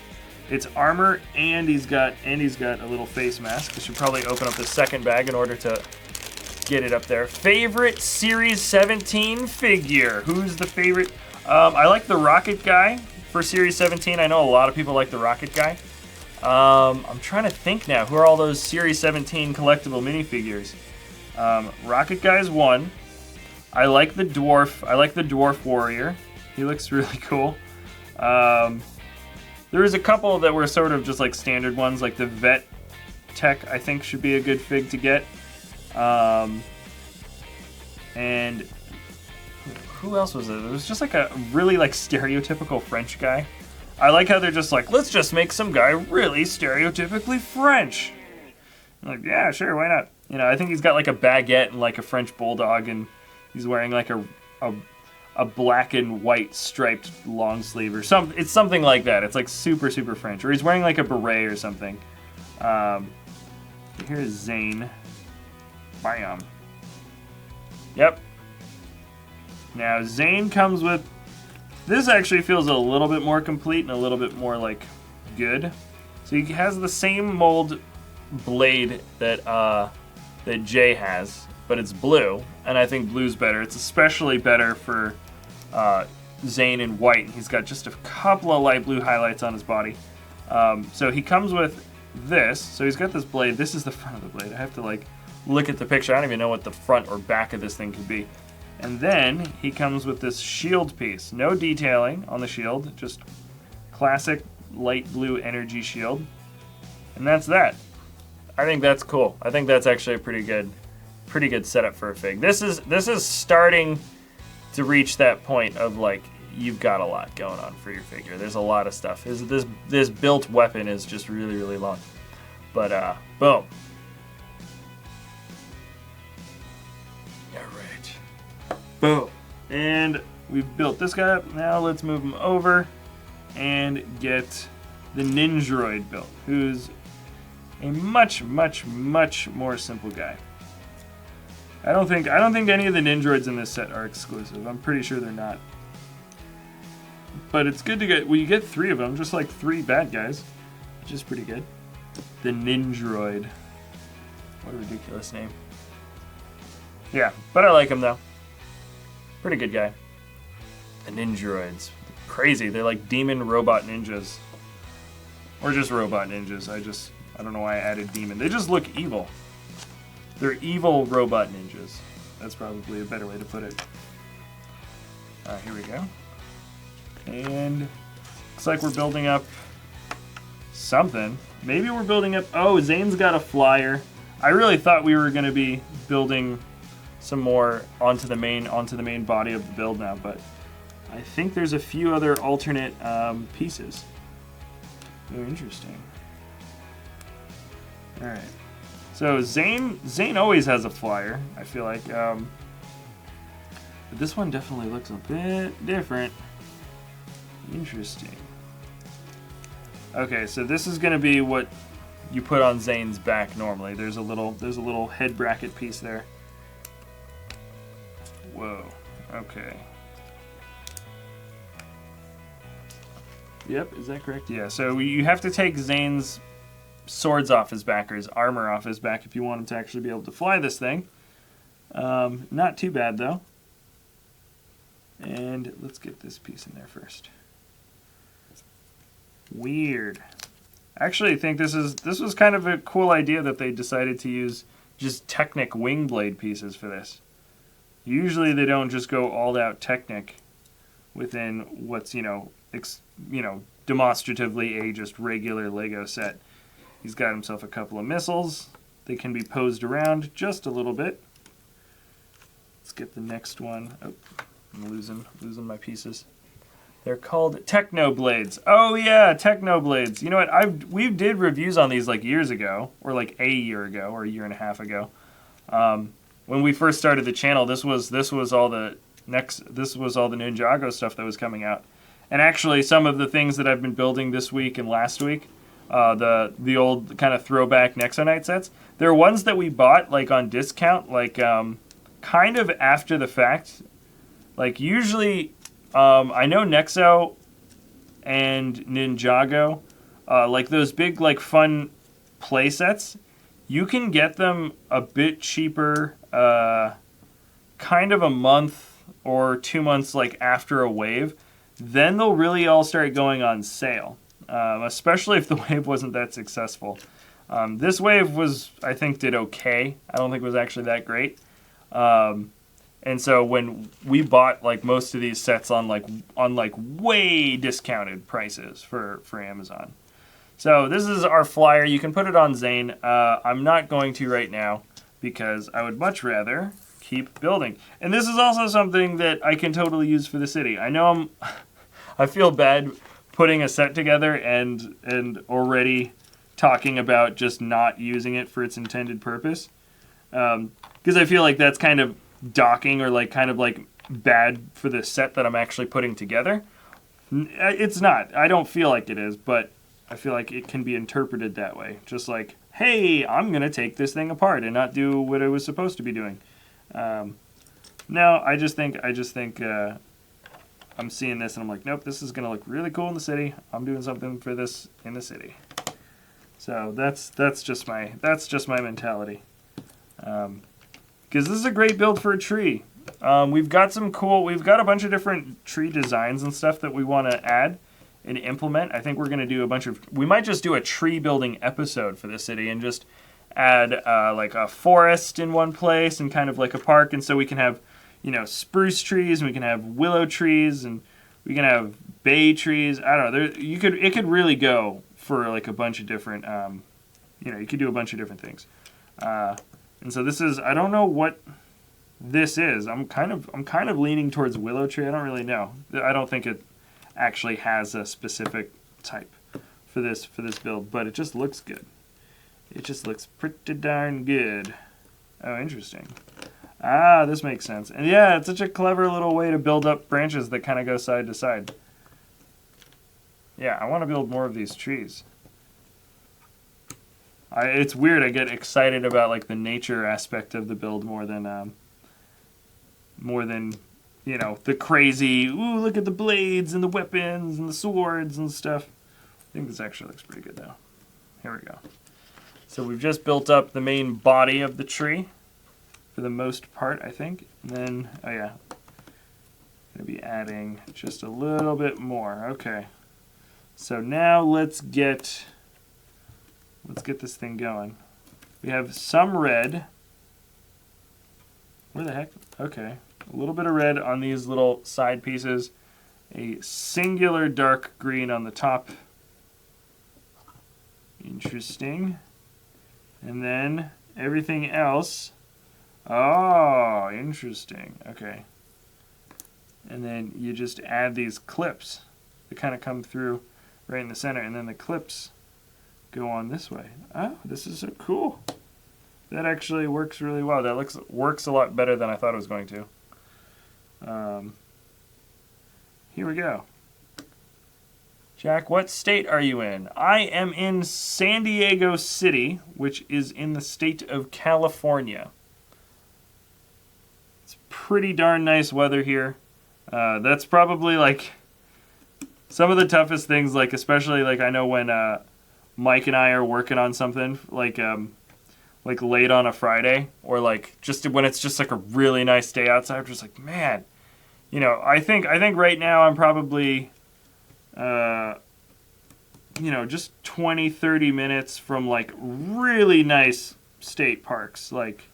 It's armor, and he's got a little face mask. I should probably open up the second bag in order to get it up there. Favorite Series 17 figure. Who's the favorite? I like the Rocket guy for Series 17. I know a lot of people like the Rocket guy. I'm trying to think now. Who are all those Series 17 collectible minifigures? Rocket guy's one. I like the dwarf. I like the dwarf warrior. He looks really cool. There was a couple that were sort of just like standard ones, like the vet tech. I think should be a good fig to get. And who else was it? It was just like a really like stereotypical French guy. I like how they're just like, let's just make some guy really stereotypically French. I'm like, yeah, sure, why not? You know, I think he's got like a baguette and like a French bulldog, and he's wearing like a black and white striped long sleeve or something. It's something like that. It's like super, super French. Or he's wearing like a beret or something. Here's Zane. Bam. Yep. Now Zane comes with, this actually feels a little bit more complete and a little bit more like good. So he has the same mold blade that Jay has, but it's blue, and I think blue's better. It's especially better for Zane in white. He's got just a couple of light blue highlights on his body. So he comes with this. So he's got this blade. This is the front of the blade. I have to like look at the picture. I don't even know what the front or back of this thing could be. And then he comes with this shield piece. No detailing on the shield, just classic light blue energy shield. And that's that. I think that's cool. I think that's actually a pretty good setup for a fig. This is starting to reach that point of like, you've got a lot going on for your figure. There's a lot of stuff. This built weapon is just really, really long. But boom. Alright. Boom. And we've built this guy up. Now let's move him over and get the Ninjroid built, who's a much, much, much more simple guy. I don't think any of the Ninjroids in this set are exclusive. I'm pretty sure they're not. But it's good to get, well, you get 3 of them, just like 3 bad guys, which is pretty good. The Ninjroid. What a ridiculous name. Yeah, but I like him though. Pretty good guy. The Ninjroids. Crazy, they're like demon robot ninjas. Or just robot ninjas. I don't know why I added demon. They just look evil. They're evil robot ninjas. That's probably a better way to put it. Here we go. And looks like we're building up something. Maybe we're building up... Oh, Zane's got a flyer. I really thought we were going to be building some more onto the main body of the build now, but I think there's a few other alternate pieces. Oh, interesting. All right. So Zane always has a flyer, I feel like. But this one definitely looks a bit different. Interesting. Okay, so this is going to be what you put on Zane's back normally. There's a little head bracket piece there. Whoa. Okay. Yep, is that correct? Yeah, so you have to take Zane's swords off his back, or his armor off his back, if you want him to actually be able to fly this thing. Not too bad, though. And let's get this piece in there first. Weird. Actually, I think this was kind of a cool idea that they decided to use just Technic wing blade pieces for this. Usually they don't just go all out Technic within what's, demonstratively a just regular LEGO set. He's got himself a couple of missiles. They can be posed around just a little bit. Let's get the next one. Oh, I'm losing my pieces. They're called Techno Blades. Oh yeah, Techno Blades. You know what? We did reviews on these like years ago, or like a year ago, or a year and a half ago. When we first started the channel, this was all the Ninjago stuff that was coming out. And actually, some of the things that I've been building this week and last week, the old kind of throwback Nexonite sets, they're ones that we bought like on discount, like kind of after the fact. Like usually, I know Nexo and Ninjago, like those big like fun play sets, you can get them a bit cheaper, kind of a month or 2 months like after a wave. Then they'll really all start going on sale, especially if the wave wasn't that successful. This wave I think did okay. I don't think it was actually that great. And so when we bought like most of these sets on way discounted prices for Amazon. So this is our flyer. You can put it on Zane. I'm not going to right now because I would much rather keep building. And this is also something that I can totally use for the city. I know I feel bad putting a set together and already talking about just not using it for its intended purpose. Because I feel like that's kind of docking or like kind of like bad for the set that I'm actually putting together. It's not. I don't feel like it is, but I feel like it can be interpreted that way. Just like, hey, I'm going to take this thing apart and not do what it was supposed to be doing. No, I just think I'm seeing this and I'm like, nope, this is going to look really cool in the city. I'm doing something for this in the city. So that's just my mentality. Because this is a great build for a tree. We've got a bunch of different tree designs and stuff that we want to add and implement. I think we're going to do we might just do a tree building episode for the city and just add like a forest in one place and kind of like a park. And so we can have, spruce trees, and we can have willow trees, and we can have bay trees. I don't know. It could really go for like a bunch of different, you could do a bunch of different things. And so this is, I don't know what this is. I'm kind of leaning towards willow tree. I don't really know. I don't think it actually has a specific type for this build, but it just looks good. It just looks pretty darn good. Oh, interesting. Ah, this makes sense. And yeah, it's such a clever little way to build up branches that kind of go side to side. Yeah, I want to build more of these trees. It's weird. I get excited about like the nature aspect of the build more than the crazy. Ooh, look at the blades and the weapons and the swords and stuff. I think this actually looks pretty good though. Here we go. So we've just built up the main body of the tree for the most part, I think. And then, oh yeah, gonna be adding just a little bit more. Okay. So now let's get this thing going. We have some red. Where the heck? Okay. A little bit of red on these little side pieces. A singular dark green on the top. Interesting. And then everything else. Oh, interesting. Okay. And then you just add these clips that kind of come through right in the center, and then the clips go on this way. Oh, this is so cool. That actually works really well. That works a lot better than I thought it was going to. Here we go. Jack, what state are you in? I am in San Diego City, which is in the state of California. It's pretty darn nice weather here. That's probably like some of the toughest things, like especially like I know when Mike and I are working on something like late on a Friday, or like just when it's just like a really nice day outside, we're just like, man, you know, I think right now I'm probably you know, just 20-30 minutes from like really nice state parks, like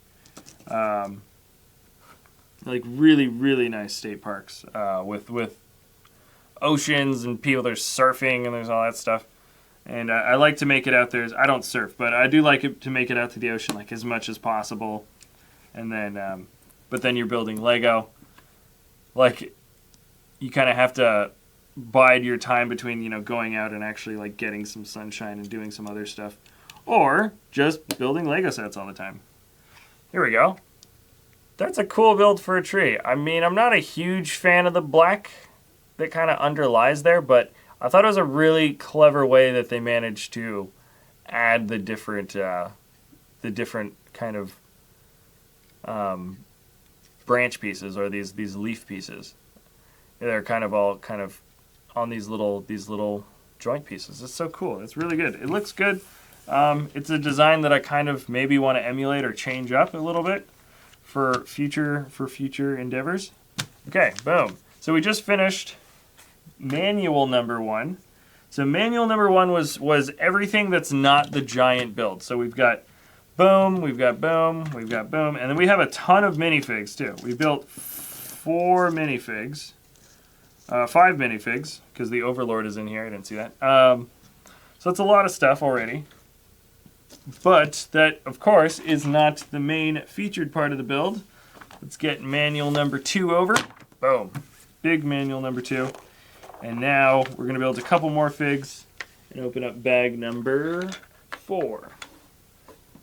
really nice state parks with oceans and people. There's surfing and there's all that stuff. And I like to make it out there. I don't surf, but I do like it to make it out to the ocean like as much as possible. And then, but then you're building Lego. Like, you kind of have to bide your time between, you know, going out and actually like getting some sunshine and doing some other stuff, or just building Lego sets all the time. Here we go. That's a cool build for a tree. I mean, I'm not a huge fan of the black that kind of underlies there, but I thought it was a really clever way that they managed to add the different kind of branch pieces, or these leaf pieces. They're kind of all kind of on these little joint pieces. It's so cool. It's really good. It looks good. It's a design that I kind of maybe want to emulate or change up a little bit for future endeavors. Okay, boom. So we just finished manual number 1. So manual number 1 was everything that's not the giant build. So we've got boom, we've got boom, we've got boom, and then we have a ton of minifigs too. We built 4 minifigs. 5 minifigs, because the Overlord is in here. I didn't see that. So that's a lot of stuff already. But that, of course, is not the main featured part of the build. Let's get manual number 2 over. Boom. Big manual number 2. And now we're going to build a couple more figs and open up bag number 4.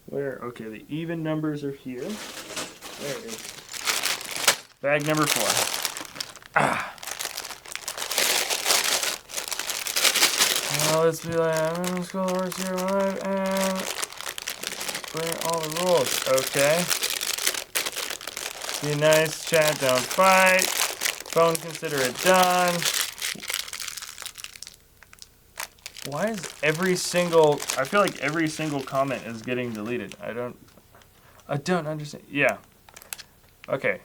Where? Okay, the even numbers are here. There it is. Bag number 4. Ah. Now let's be like, I'm just going to work here and bring all the rules. Okay. Be nice, chat, don't fight. Phone, consider it done. Why is every single, I feel like every single comment is getting deleted. I don't understand. Yeah. Okay.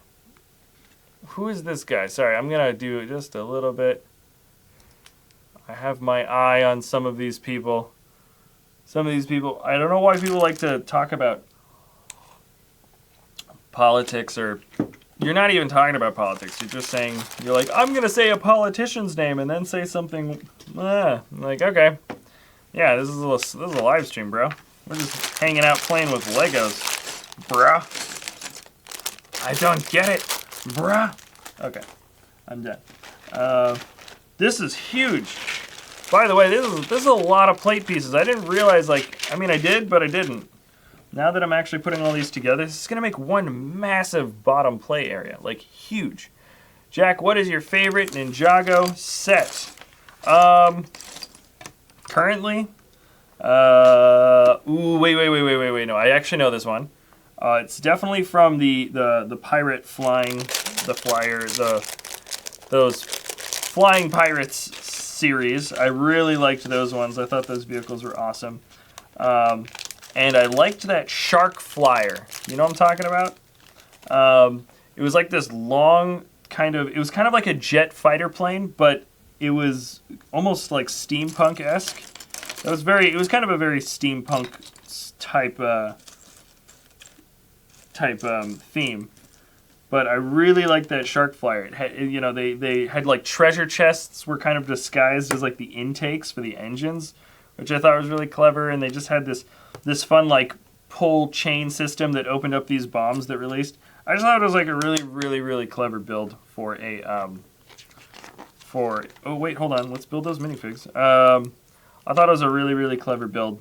Who is this guy? Sorry, I'm going to do just a little bit. I have my eye on some of these people. Some of these people, I don't know why people like to talk about politics, or you're not even talking about politics. You're just saying, you're like, I'm going to say a politician's name and then say something. I'm like, okay. Yeah, this is a live stream, bro. We're just hanging out playing with Legos, bruh. I don't get it, bruh. Okay, I'm done. This is huge. By the way, this is a lot of plate pieces. I didn't realize, like, I mean, I did, but I didn't. Now that I'm actually putting all these together, this is going to make one massive bottom plate area, like huge. Jack, what is your favorite Ninjago set? Currently, ooh, wait, no, I actually know this one. It's definitely from the pirate flying, those Flying Pirates series. I really liked those ones. I thought those vehicles were awesome. And I liked that shark flyer. You know what I'm talking about? It was like this long it was kind of like a jet fighter plane, but it was almost like steampunk-esque. It was kind of a very steampunk type theme. But I really like that shark flyer. It had, you know, they had like treasure chests were kind of disguised as like the intakes for the engines, which I thought was really clever. And they just had this fun like pull chain system that opened up these bombs that released. I just thought it was like a really clever build for a oh wait, hold on, let's build those minifigs. I thought it was a really clever build,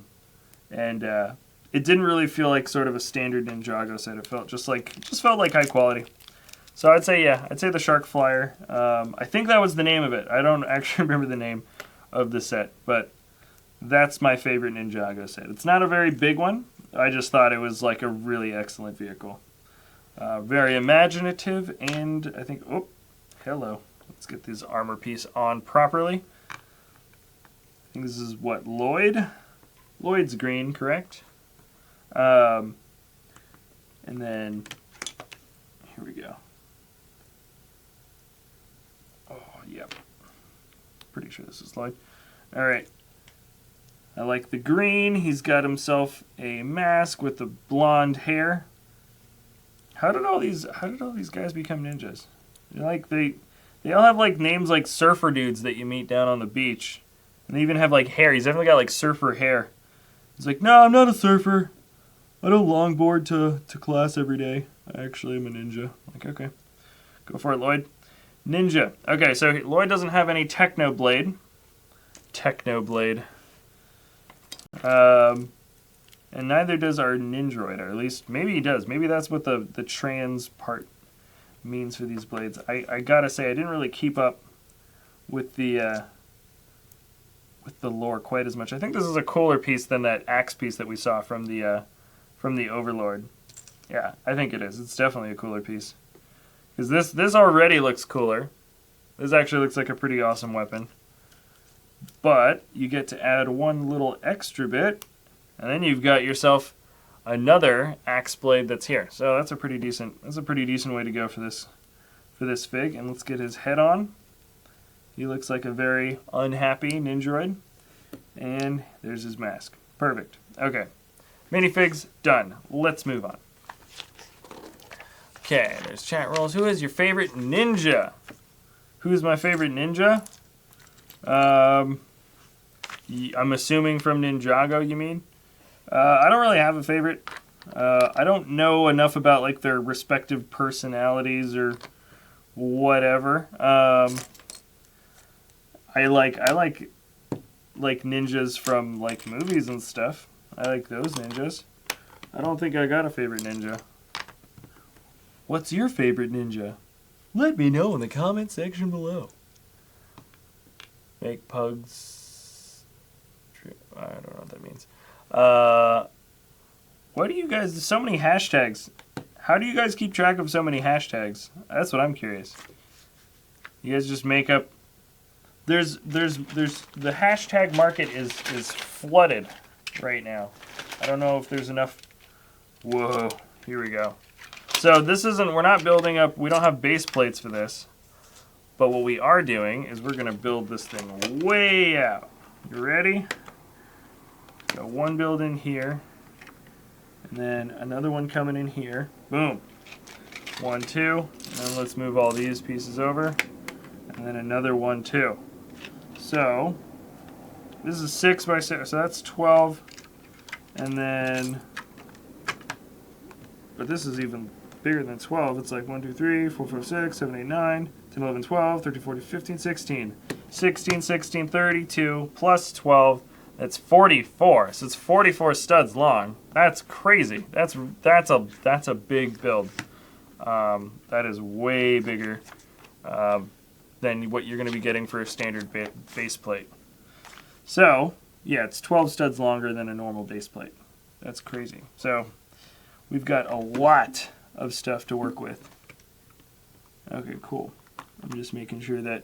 and it didn't really feel like sort of a standard Ninjago set. It felt like high quality. So I'd say the shark flyer. I think that was the name of it. I don't actually remember the name of the set, but that's my favorite Ninjago set. It's not a very big one. I just thought it was like a really excellent vehicle. Very imaginative, and I think, oh, hello. Let's get this armor piece on properly. I think this is what, Lloyd? Lloyd's green, correct? And then, here we go. Oh, yep. Pretty sure this is Lloyd. All right. I like the green. He's got himself a mask with the blonde hair. How did all these guys become ninjas? They all have like names like surfer dudes that you meet down on the beach. And they even have like hair. He's definitely got like surfer hair. He's like, no, I'm not a surfer. I don't longboard to class every day. I actually am a ninja. Like, okay. Go for it, Lloyd. Ninja. Okay, so Lloyd doesn't have any Technoblade. Technoblade. And neither does our Ninjroid, or at least maybe he does. Maybe that's what the trans part means for these blades. I gotta say, I didn't really keep up with the lore quite as much. I think this is a cooler piece than that axe piece that we saw from the Overlord. Yeah, I think it is. It's definitely a cooler piece. Because this already looks cooler. This actually looks like a pretty awesome weapon. But you get to add one little extra bit, and then you've got yourself another axe blade that's here. So that's a pretty decent way to go for this fig. And let's get his head on. He looks like a very unhappy Ninjroid. And there's his mask. Perfect. Okay. Minifigs done. Let's move on. Okay, there's chat rolls. Who is your favorite ninja? Who's my favorite ninja? I'm assuming from Ninjago, you mean? I don't really have a favorite. I don't know enough about like their respective personalities or whatever. I like ninjas from like movies and stuff. I like those ninjas. I don't think I got a favorite ninja. What's your favorite ninja? Let me know in the comment section below. Make pugs. I don't know what that means. What do you guys? There's so many hashtags. How do you guys keep track of so many hashtags? That's what I'm curious. You guys just make up. There's the hashtag market is flooded right now. I don't know if there's enough. Whoa, here we go. So this isn't. We're not building up. We don't have base plates for this. But what we are doing is we're gonna build this thing way out. You ready? Got one build in here, and then another one coming in here. Boom. 1, 2, and then let's move all these pieces over, and then another 1, 2. So this is 6 by 6, so that's 12, and then, but this is even bigger than 12. It's like 1, 2, 3, 4, 5, 6, 7, 8, 9, 10, 11, 12, 13, 14, 15, 16. 16, 16, 32, plus 12. That's 44. So it's 44 studs long. That's crazy. That's a big build. That is way bigger than what you're going to be getting for a standard base plate. So yeah, it's 12 studs longer than a normal base plate. That's crazy. So we've got a lot of stuff to work with. Okay, cool. I'm just making sure that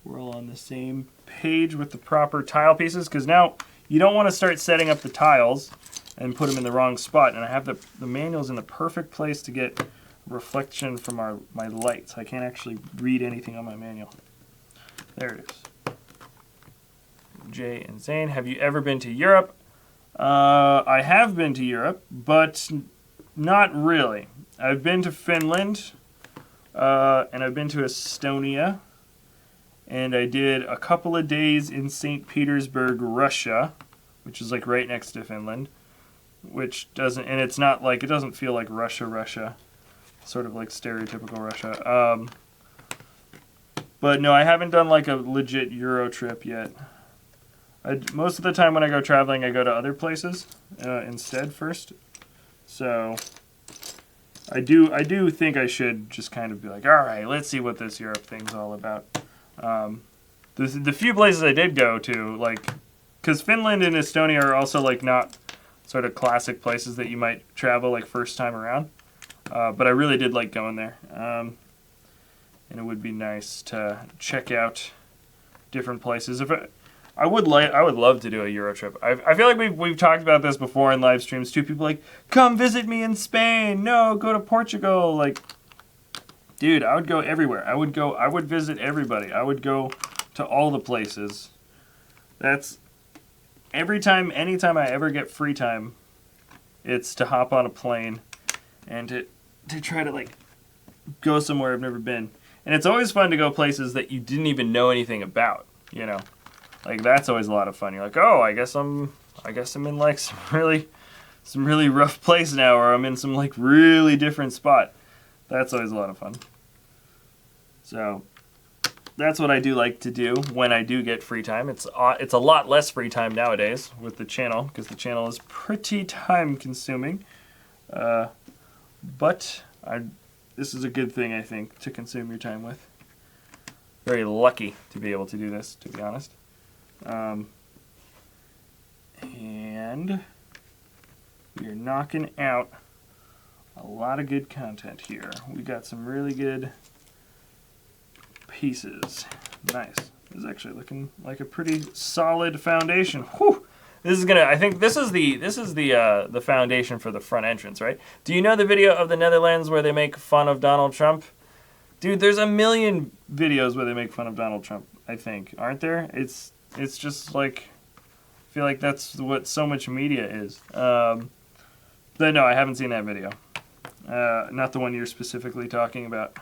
we're all on the same page with the proper tile pieces, because now you don't want to start setting up the tiles and put them in the wrong spot. And I have the manual's in the perfect place to get reflection from my lights. I can't actually read anything on my manual. There it is. Jay and Zane, have you ever been to Europe? I have been to Europe, but not really. I've been to Finland. And I've been to Estonia, and I did a couple of days in St. Petersburg, Russia, which is like right next to Finland, which doesn't, and it's not like, it doesn't feel like Russia, sort of like stereotypical Russia. But no, I haven't done like a legit Euro trip yet. Most of the time when I go traveling, I go to other places instead first. So I do think I should just kind of be like, all right, let's see what this Europe thing's all about. The few places I did go to, like, because Finland and Estonia are also like not sort of classic places that you might travel like first time around. But I really did like going there. And it would be nice to check out different places. I would love to do a Euro trip. I feel like we've talked about this before in live streams too. People like, come visit me in Spain. No, go to Portugal. Like, dude, I would go everywhere. I would visit everybody. I would go to all the places. That's anytime I ever get free time, it's to hop on a plane and to try to like go somewhere I've never been. And it's always fun to go places that you didn't even know anything about, you know. Like, that's always a lot of fun. You're like, oh, I guess I'm in like some really rough place now, or I'm in some like really different spot. That's always a lot of fun. So that's what I do like to do when I do get free time. It's a lot less free time nowadays with the channel, because the channel is pretty time consuming. But this is a good thing, I think, to consume your time with. Very lucky to be able to do this, to be honest. And we are knocking out a lot of good content here. We got some really good pieces. Nice. This is actually looking like a pretty solid foundation. Whew. I think this is the foundation for the front entrance, right? Do you know the video of the Netherlands where they make fun of Donald Trump? Dude, there's a million videos where they make fun of Donald Trump, I think. Aren't there? It's just like, I feel like that's what so much media is. But no, I haven't seen that video. Not the one you're specifically talking about.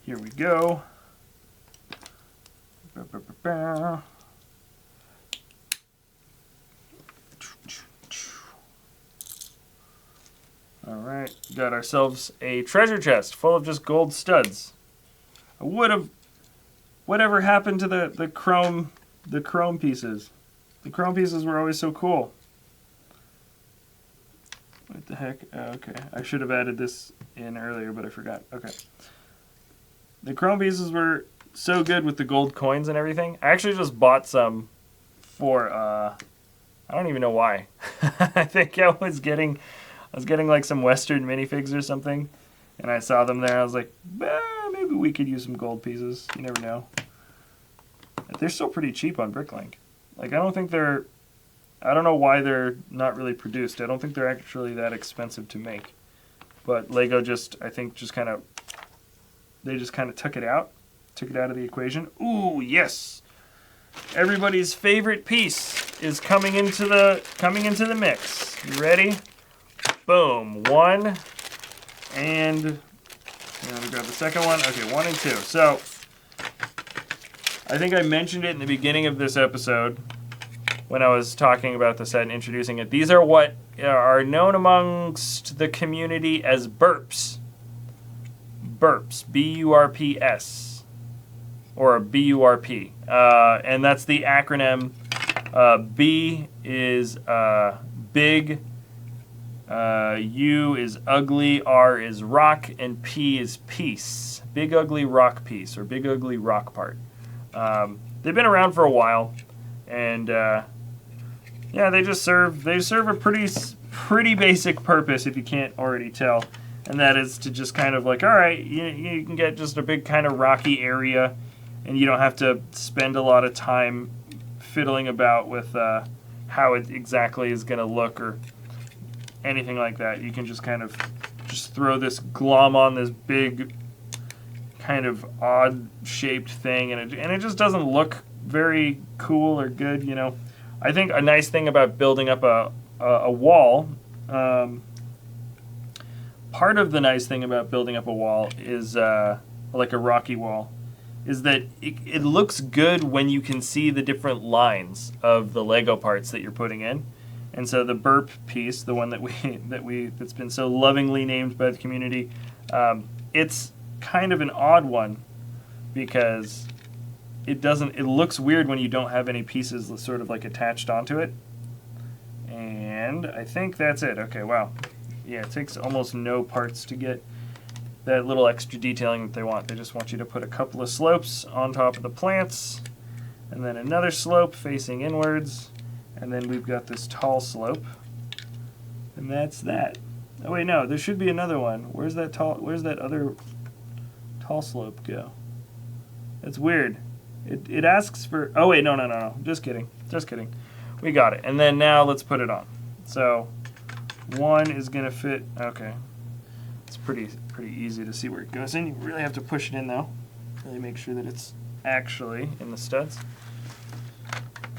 Here we go. Alright, got ourselves a treasure chest full of just gold studs. Whatever happened to the chrome pieces? The chrome pieces were always so cool. What the heck? Oh, okay, I should have added this in earlier, but I forgot. Okay. The chrome pieces were so good with the gold coins and everything. I actually just bought some for, I don't even know why. I think I was getting like some Western minifigs or something, and I saw them there. I was like, maybe we could use some gold pieces. You never know. They're still pretty cheap on BrickLink. Like, I don't know why they're not really produced. I don't think they're actually that expensive to make. But LEGO I think just kind of took it out of the equation. Ooh, yes! Everybody's favorite piece is coming into the mix. You ready? Boom. One. And let me grab the second one. Okay, 1 and 2. So I think I mentioned it in the beginning of this episode when I was talking about the set and introducing it. These are what are known amongst the community as burps. Burps. B-U-R-P-S. Or B-U-R-P. And that's the acronym. B is big. U is ugly. R is rock. And P is piece. Big ugly rock piece, or big ugly rock part. They've been around for a while. And yeah, they serve a pretty basic purpose, if you can't already tell. And that is to just kind of like, all right, you can get just a big kind of rocky area, and you don't have to spend a lot of time fiddling about with how it exactly is going to look or anything like that. You can just kind of just throw this glom on this big kind of odd-shaped thing, and it just doesn't look very cool or good, you know. I think a nice thing about building up a wall part of the nice thing about building up a wall is like a rocky wall, is that it looks good when you can see the different lines of the Lego parts that you're putting in. And so the burp piece, the one that's been so lovingly named by the community, it's kind of an odd one because it looks weird when you don't have any pieces sort of like attached onto it. And I think that's it. Okay, wow. Yeah, it takes almost no parts to get that little extra detailing that they want. They just want you to put a couple of slopes on top of the plants, and then another slope facing inwards, and then we've got this tall slope, and that's that. Oh wait, no, there should be another one. Where's that other tall slope go? That's weird. It asks for, oh wait, no. Just kidding. We got it. And then now let's put it on. So one is gonna fit, okay. It's pretty easy to see where it goes in. You really have to push it in though. Really make sure that it's actually in the studs.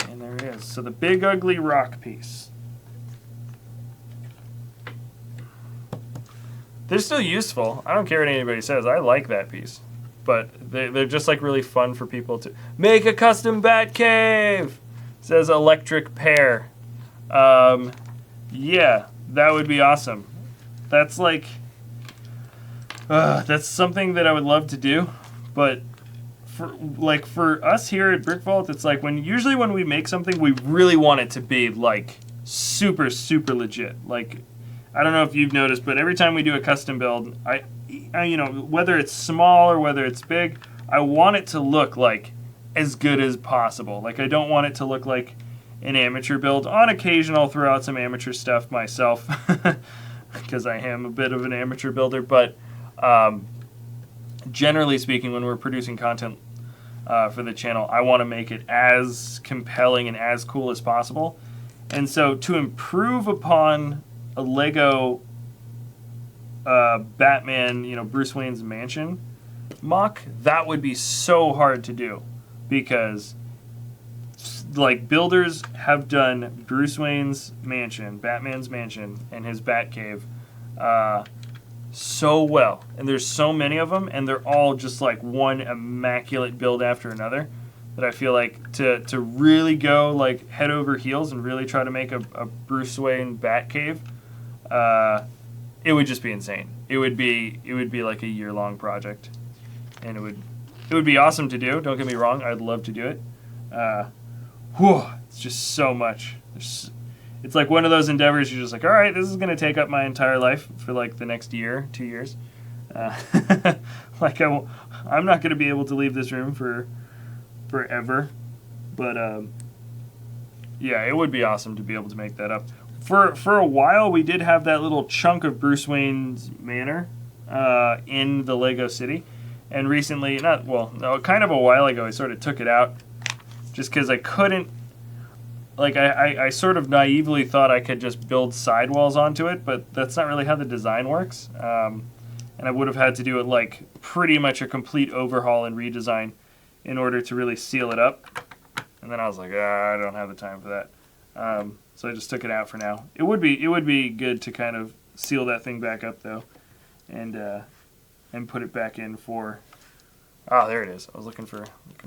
And there it is. So the big ugly rock piece. They're still useful. I don't care what anybody says. I like that piece. But they're just like really fun for people to make a custom bat cave. It says electric pear. Yeah, that would be awesome. That's like, that's something that I would love to do. But for us here at BrickVault, it's like usually when we make something, we really want it to be like super legit. Like, I don't know if you've noticed, but every time we do a custom build, I whether it's small or whether it's big, I want it to look like as good as possible. Like, I don't want it to look like an amateur build. On occasion, I'll throw out some amateur stuff myself because I am a bit of an amateur builder. But generally speaking, when we're producing content for the channel, I want to make it as compelling and as cool as possible. And so to improve upon a Lego Batman, Bruce Wayne's mansion mock, that would be so hard to do because like builders have done Bruce Wayne's mansion, Batman's mansion, and his Batcave so well, and there's so many of them, and they're all just like one immaculate build after another, that I feel like to really go like head over heels and really try to make a Bruce Wayne Batcave, it would just be insane. It would be like a year-long project, and it would be awesome to do. Don't get me wrong, I'd love to do it. It's just so much. It's like one of those endeavors you're just like, all right, this is going to take up my entire life for like the next year, 2 years. Like I'm not going to be able to leave this room for forever. But yeah, it would be awesome to be able to make that up. For a while, we did have that little chunk of Bruce Wayne's manor in the Lego City. And recently, kind of a while ago, I sort of took it out just because I couldn't. Like, I sort of naively thought I could just build sidewalls onto it, but that's not really how the design works. And I would have had to do it like pretty much a complete overhaul and redesign in order to really seal it up. And then I was like, I don't have the time for that. So I just took it out for now. It would be good to kind of seal that thing back up though, and put it back in for. Oh, there it is. I was looking for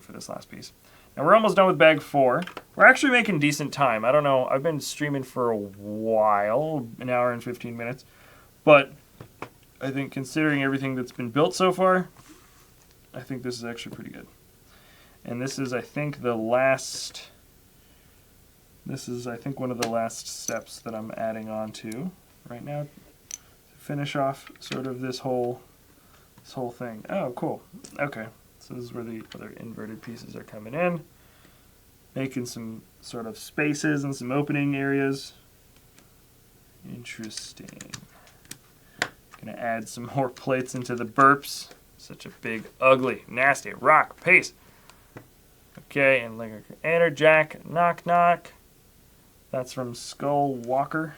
this last piece. And we're almost done with bag 4. We're actually making decent time. I don't know. I've been streaming for a while, an hour and 15 minutes. But I think considering everything that's been built so far, I think this is actually pretty good. And this is, I think, one of the last steps that I'm adding on to right now to finish off sort of this whole thing. Oh, cool. Okay. So this is where the other inverted pieces are coming in, making some sort of spaces and some opening areas. Interesting. Gonna add some more plates into the burps. Such a big, ugly, nasty rock piece. Okay, and like enter Jack, knock knock. That's from Skull Walker.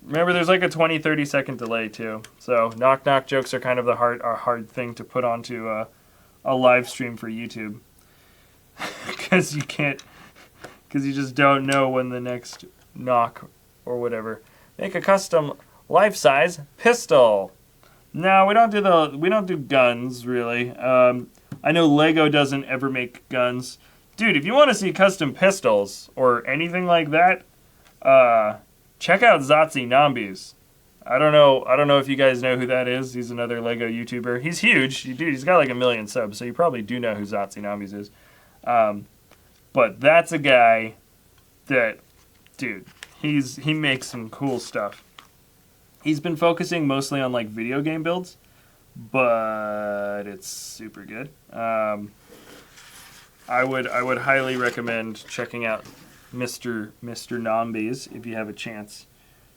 Remember, there's like a 20-30 second delay too. So knock knock jokes are kind of a hard thing to put onto a live stream for YouTube, because you just don't know when the next knock or whatever Make a custom life-size pistol. No, we don't do guns really. I know Lego doesn't ever make guns. Dude, if you want to see custom pistols or anything like that, check out Zazi Nambies. I don't know if you guys know who that is. He's another Lego YouTuber. He's huge. Dude, he's got like 1 million subs, so you probably do know who Zazi Nambies is. But that's a guy that, dude, he makes some cool stuff. He's been focusing mostly on like video game builds, but it's super good. I would highly recommend checking out Mr. Nambies if you have a chance,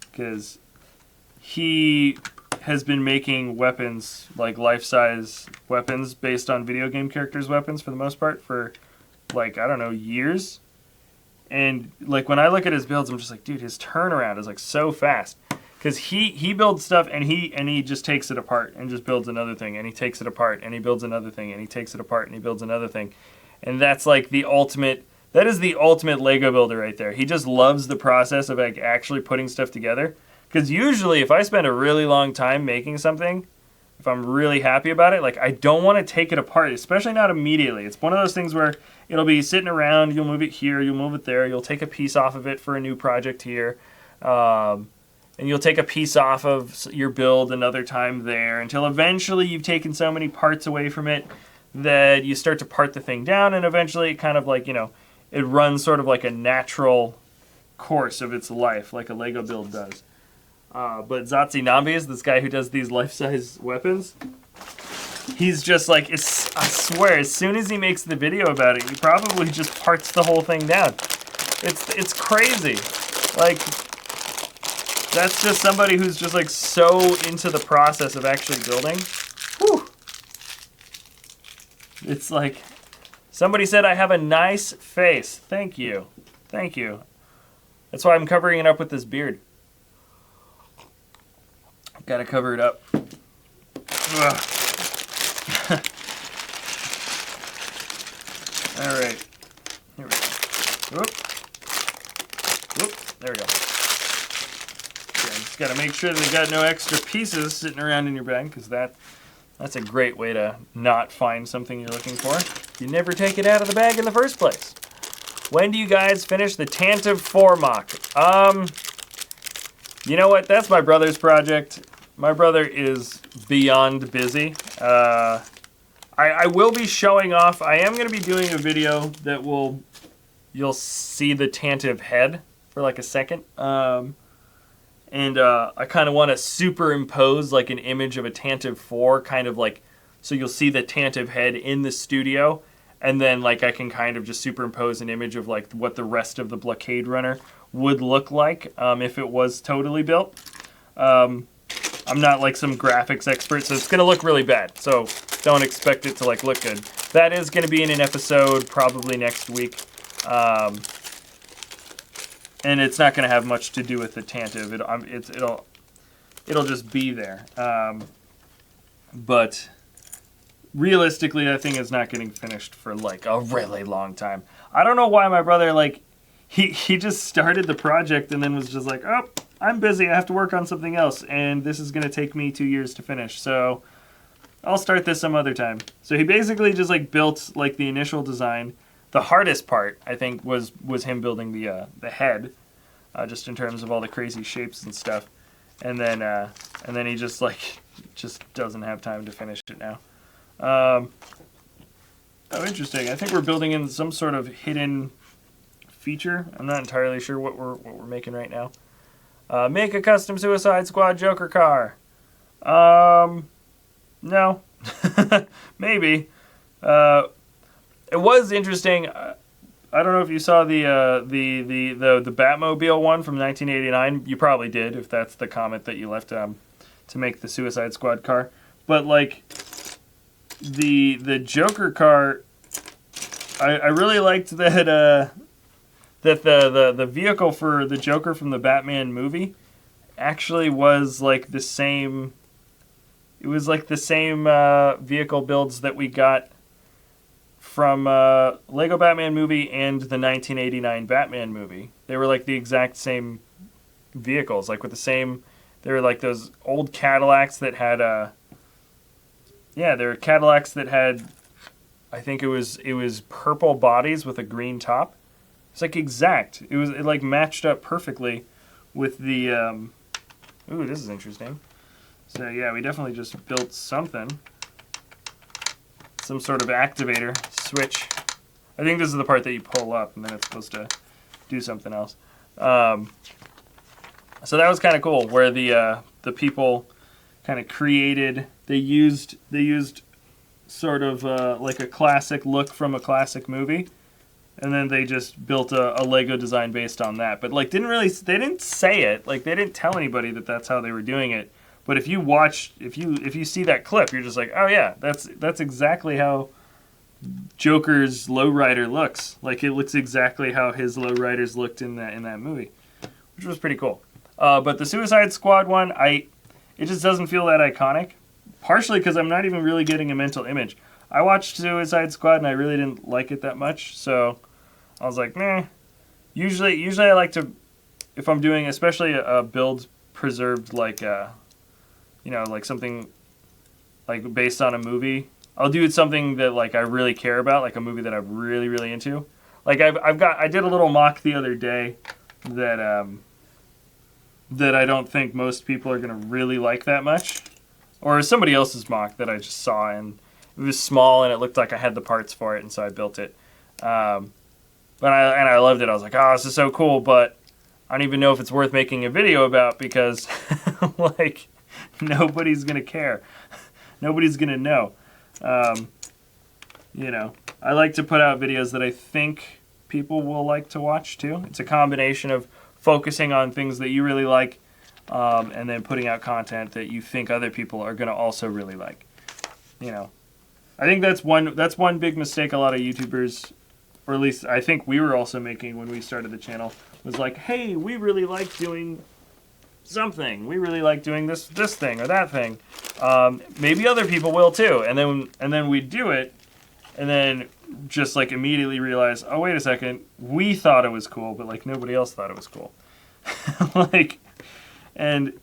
because he has been making weapons, like life-size weapons based on video game characters' weapons for the most part for like, I don't know, years. And like when I look at his builds, I'm just like, dude, his turnaround is like so fast. Because he builds stuff and he just takes it apart and just builds another thing, and he takes it apart and he builds another thing and he takes it apart and he builds another thing. And that's like the ultimate, that is the ultimate Lego builder right there. He just loves the process of like actually putting stuff together. Because usually if I spend a really long time making something, if I'm really happy about it, like I don't want to take it apart, especially not immediately. It's one of those things where it'll be sitting around, you'll move it here, you'll move it there, you'll take a piece off of it for a new project here. And you'll take a piece off of your build another time there until eventually you've taken so many parts away from it that you start to part the thing down, and eventually it kind of like, you know, it runs sort of like a natural course of its life, like a Lego build does. But Zazi Nambies, this guy who does these life-size weapons, he's just like, I swear, as soon as he makes the video about it, he probably just parts the whole thing down. It's crazy. Like, that's just somebody who's just like so into the process of actually building. Whew. It's like, somebody said I have a nice face. Thank you. Thank you. That's why I'm covering it up with this beard. Gotta cover it up. Alright. Here we go. Whoop. Whoop. There we go. Okay, just gotta make sure that you got no extra pieces sitting around in your bag, because that's a great way to not find something you're looking for. You never take it out of the bag in the first place. When do you guys finish the Tantive 4 mock? You know what? That's my brother's project. My brother is beyond busy. I will be showing off. I am going to be doing a video that you'll see the Tantive head for like a second. I kind of want to superimpose like an image of a Tantive 4, kind of like, so you'll see the Tantive head in the studio, and then like I can kind of just superimpose an image of like what the rest of the Blockade Runner would look like if it was totally built. I'm not like some graphics expert, so it's going to look really bad. So don't expect it to like look good. That is going to be in an episode probably next week. And it's not going to have much to do with the Tantive. It'll just be there. But realistically, that thing is not getting finished for like a really long time. I don't know why my brother, like, he just started the project and then was just like, oh, I'm busy, I have to work on something else, and this is going to take me 2 years to finish, so I'll start this some other time. So he basically just like built like the initial design. The hardest part, I think, was him building the head, just in terms of all the crazy shapes and stuff. And then he just doesn't have time to finish it now. Oh, interesting. I think we're building in some sort of hidden feature. I'm not entirely sure what we're making right now. Make a custom Suicide Squad Joker car. No. Maybe. It was interesting. I don't know if you saw the Batmobile one from 1989. You probably did, if that's the comment that you left to make the Suicide Squad car. But like the Joker car, I really liked that that the vehicle for the Joker from the Batman movie actually was like the same. It was like the same vehicle builds that we got from Lego Batman movie and the 1989 Batman movie. They were like the exact same vehicles, like with the same. They were like those old Cadillacs that had yeah, there were Cadillacs that had, I think it was purple bodies with a green top. It's like exact. It like matched up perfectly with the. Ooh, this is interesting. So yeah, we definitely just built something. Some sort of activator switch. I think this is the part that you pull up, and then it's supposed to do something else. So that was kind of cool, where the people kind of created. They used sort of like a classic look from a classic movie, and then they just built a Lego design based on that. But like, they didn't say it. Like, they didn't tell anybody that that's how they were doing it. But if you watch, if you see that clip, you're just like, oh yeah, that's exactly how Joker's lowrider looks. Like, it looks exactly how his lowriders looked in that movie, which was pretty cool. But the Suicide Squad one, it just doesn't feel that iconic. Partially because I'm not even really getting a mental image. I watched Suicide Squad and I really didn't like it that much, so I was like, meh. Usually I like to, if I'm doing especially a build preserved like, you know, like something like based on a movie, I'll do something that like I really care about, like a movie that I'm really, really into. Like I did a little mock the other day that that I don't think most people are gonna really like that much. Or somebody else's mock that I just saw, and it was small, and it looked like I had the parts for it, and so I built it. But I loved it. I was like, oh, this is so cool, but I don't even know if it's worth making a video about because, like, nobody's going to care. Nobody's going to know. You know, I like to put out videos that I think people will like to watch, too. It's a combination of focusing on things that you really like, and then putting out content that you think other people are going to also really like. You know, I think that's one big mistake a lot of YouTubers, or at least I think we were also making when we started the channel, was like, hey, we really like doing something. We really like doing this thing or that thing. Maybe other people will too. And then we do it, and then just like immediately realize, oh, wait a second, we thought it was cool, but like nobody else thought it was cool. Like, and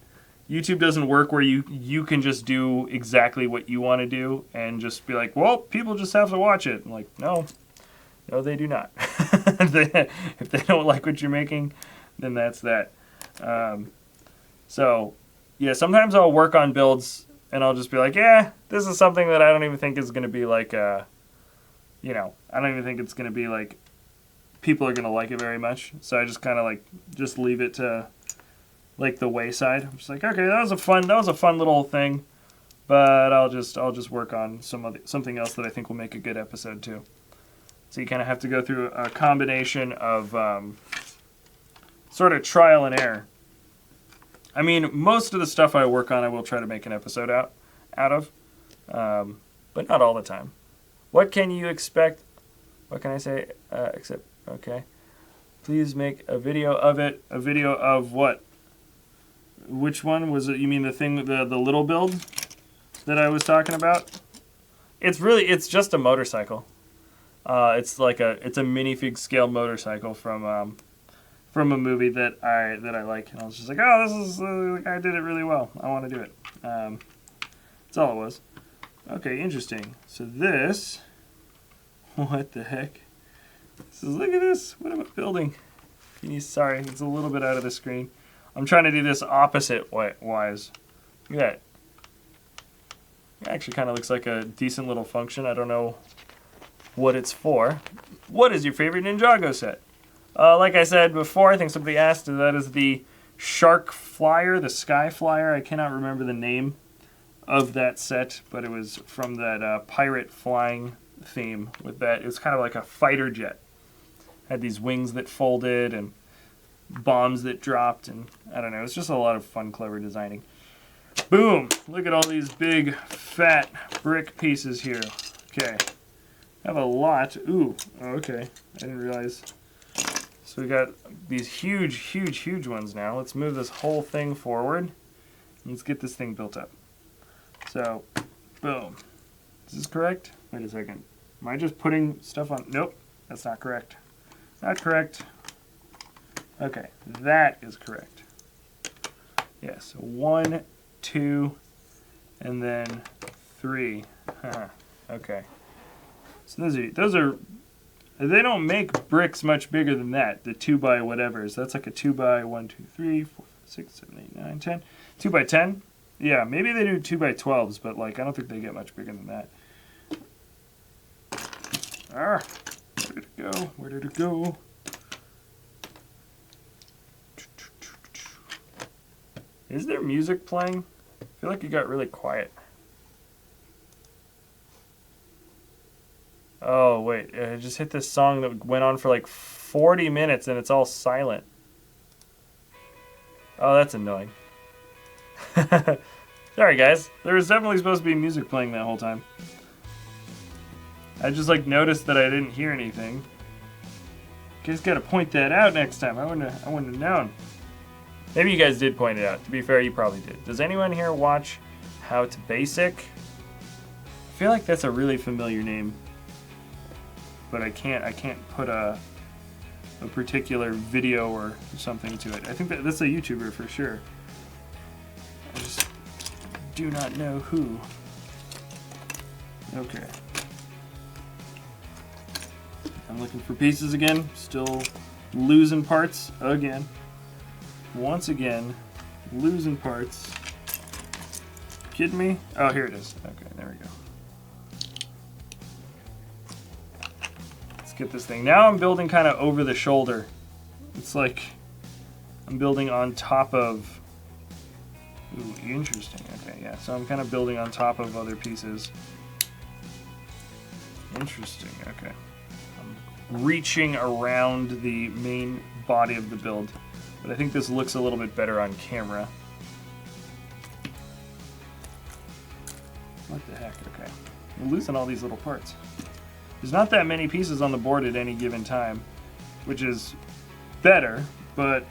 YouTube doesn't work where you can just do exactly what you want to do and just be like, well, people just have to watch it. I'm like, no, they do not. If they don't like what you're making, then that's that. So, yeah, sometimes I'll work on builds and I'll just be like, yeah, this is something that I don't even think is going to be like, you know, I don't even think it's going to be like, people are going to like it very much. So I just kind of like, just leave it to like the wayside. I'm just like, okay, that was a fun little thing, but I'll just work on something else that I think will make a good episode too. So you kind of have to go through a combination of sort of trial and error. I mean, most of the stuff I work on, I will try to make an episode out of, but not all the time. What can you expect? What can I say? Except, okay. Please make a video of it. A video of what? Which one was it? You mean the thing, the little build that I was talking about? It's just a motorcycle. It's a minifig scale motorcycle from a movie that I like, and I was just like, oh, this is the guy did it really well. I want to do it. That's all it was. Okay, interesting. So this, what the heck? So look at this. What am I building? Sorry, it's a little bit out of the screen. I'm trying to do this opposite wise. Look at that. It actually kind of looks like a decent little function. I don't know what it's for. What is your favorite Ninjago set? Like I said before, I think somebody asked, that is the Shark Flyer, the Sky Flyer. I cannot remember the name of that set, but it was from that pirate flying theme with that. It was kind of like a fighter jet. Had these wings that folded and bombs that dropped, and I don't know, it's just a lot of fun, clever designing. Boom! Look at all these big, fat brick pieces here. Okay. I have a lot. Ooh, okay. I didn't realize. So we got these huge, huge, huge ones now. Let's move this whole thing forward. Let's get this thing built up. So, boom. Is this correct? Wait a second. Am I just putting stuff on? Nope, that's not correct. Not correct. Okay, that is correct. Yeah, so 1, 2, and then 3. Okay. So those are. They don't make bricks much bigger than that. The 2 by whatever. So that's like a 2 by 1, 2, 3, 4, 5, 6, 7, 8, 9, 10. 2 by 10. Yeah, maybe they do 2 by 12s, but like I don't think they get much bigger than that. Where did it go? Where did it go? Is there music playing? I feel like it got really quiet. Oh, wait. I just hit this song that went on for like 40 minutes and it's all silent. Oh, that's annoying. Sorry, guys. There was definitely supposed to be music playing that whole time. I just like noticed that I didn't hear anything. You guys gotta point that out next time. I wouldn't have known. Maybe you guys did point it out. To be fair, you probably did. Does anyone here watch How to Basic? I feel like that's a really familiar name, but I can't put a particular video or something to it. I think that's a YouTuber for sure. I just do not know who. Okay. I'm looking for pieces again. Still losing parts again. Once again, losing parts. Kidding me? Oh, here it is. Okay, there we go. Let's get this thing. Now I'm building kind of over the shoulder. It's like I'm building on top of... Ooh, interesting. Okay, yeah. So I'm kind of building on top of other pieces. Interesting. Okay. I'm reaching around the main body of the build. But I think this looks a little bit better on camera. What the heck? Okay. I'm losing all these little parts. There's not that many pieces on the board at any given time, which is better, but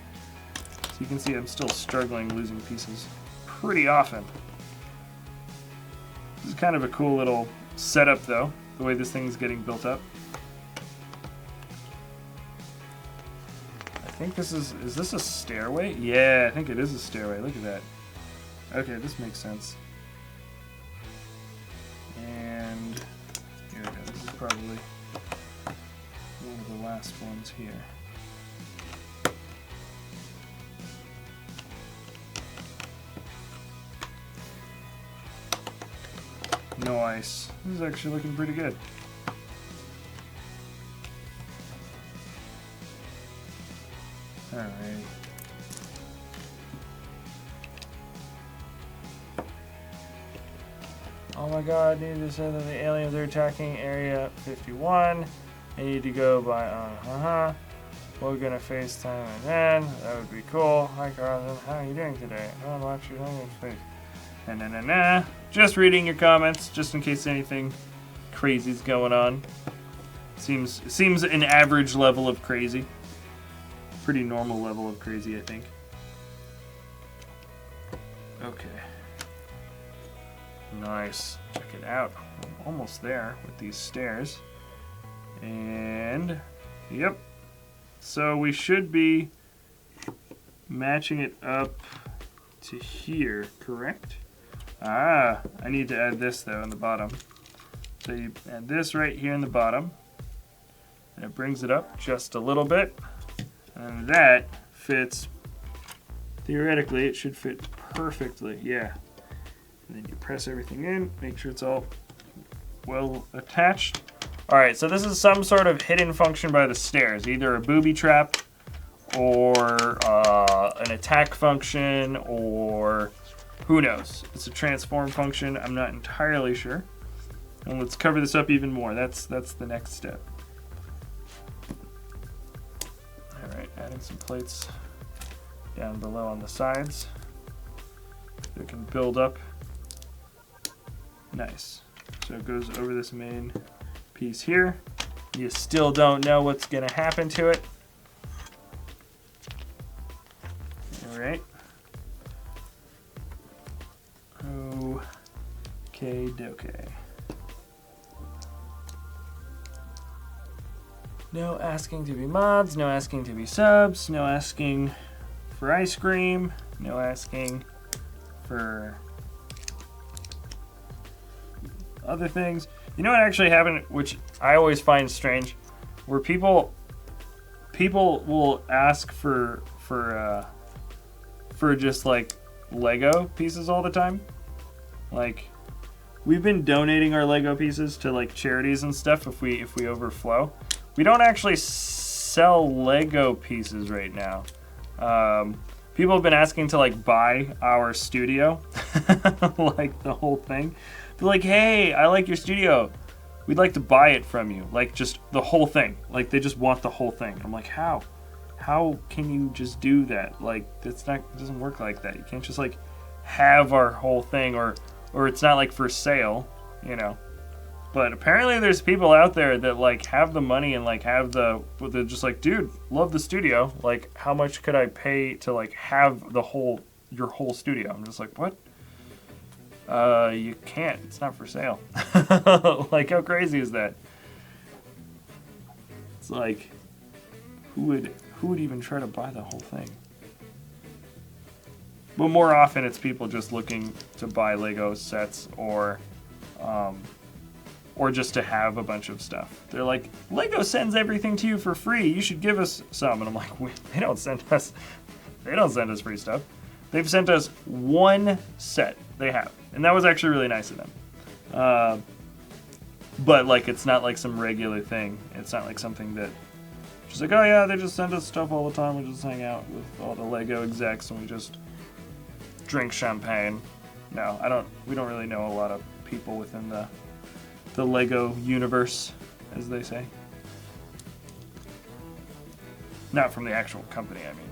as you can see, I'm still struggling losing pieces pretty often. This is kind of a cool little setup, though, the way this thing's getting built up. I think this is this a stairway? Yeah, I think it is a stairway. Look at that. Okay, this makes sense. And here we go. This is probably one of the last ones here. Nice. This is actually looking pretty good. Alright. Oh my god, I need to say that the aliens are attacking Area 51. I need to go by, We're gonna FaceTime and then. That would be cool. Hi Carlton, how are you doing today? Oh, watch your language, please. Just reading your comments, just in case anything crazy's going on. Seems an average level of crazy. Pretty normal level of crazy, I think. Okay. Nice. Check it out. I'm almost there with these stairs. And, yep. So we should be matching it up to here, correct? I need to add this, though, in the bottom. So you add this right here in the bottom. And it brings it up just a little bit. And that fits, theoretically, it should fit perfectly, yeah. And then you press everything in, make sure it's all well attached. All right, so this is some sort of hidden function by the stairs, either a booby trap or an attack function, or who knows. It's a transform function, I'm not entirely sure. And let's cover this up even more, that's the next step. Adding some plates down below on the sides. It can build up. Nice. So it goes over this main piece here. You still don't know what's going to happen to it. Alright. Okay, doke. No asking to be mods, no asking to be subs, no asking for ice cream. No asking for other things. You know what actually happened, which I always find strange, where people will ask for just like Lego pieces all the time. Like, we've been donating our Lego pieces to like charities and stuff if we overflow. We don't actually sell Lego pieces right now. People have been asking to like buy our studio, like the whole thing. They're like, hey, I like your studio. We'd like to buy it from you. Like, just the whole thing. Like, they just want the whole thing. I'm like, how? How can you just do that? Like, it doesn't work like that. You can't just like have our whole thing, or it's not like for sale, you know. But apparently there's people out there that like have the money and like have they're just like, dude, love the studio. Like, how much could I pay to like have your whole studio? I'm just like, what? You can't. It's not for sale. Like, how crazy is that? It's like, who would even try to buy the whole thing? But more often, it's people just looking to buy Lego sets or just to have a bunch of stuff. They're like, Lego sends everything to you for free. You should give us some. And I'm like, they don't send us free stuff. They've sent us one set. They have. And that was actually really nice of them. But like, it's not like some regular thing. It's not like something that just like, oh yeah, they just send us stuff all the time. We just hang out with all the Lego execs and we just drink champagne. No, we don't really know a lot of people within the Lego universe, as they say. Not from the actual company, I mean.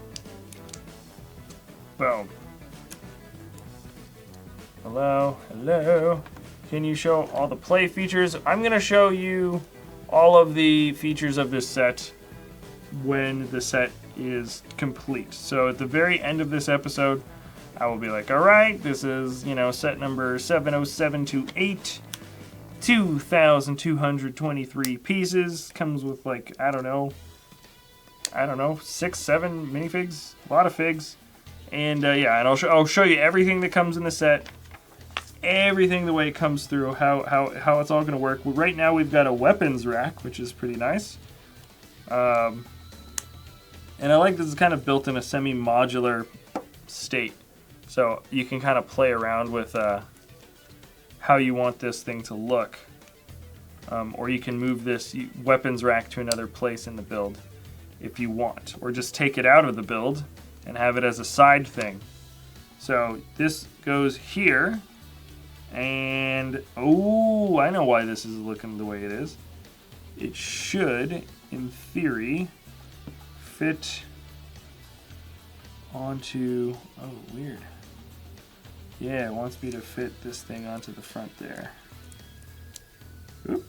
Boom. Hello, hello. Can you show all the play features? I'm gonna show you all of the features of this set when the set is complete. So at the very end of this episode, I will be like, all right, this is, set number 70728, 2,223 pieces. Comes with like, I don't know, 6, 7 minifigs, a lot of figs. And yeah, and I'll show you everything that comes in the set, everything the way it comes through, how it's all going to work. Well, right now we've got a weapons rack, which is pretty nice. And I like this is kind of built in a semi-modular state. So you can kind of play around with how you want this thing to look. Or you can move this weapons rack to another place in the build if you want. Or just take it out of the build and have it as a side thing. So this goes here. And, oh, I know why this is looking the way it is. It should, in theory, fit onto, oh, weird. Yeah, it wants me to fit this thing onto the front there. Oop.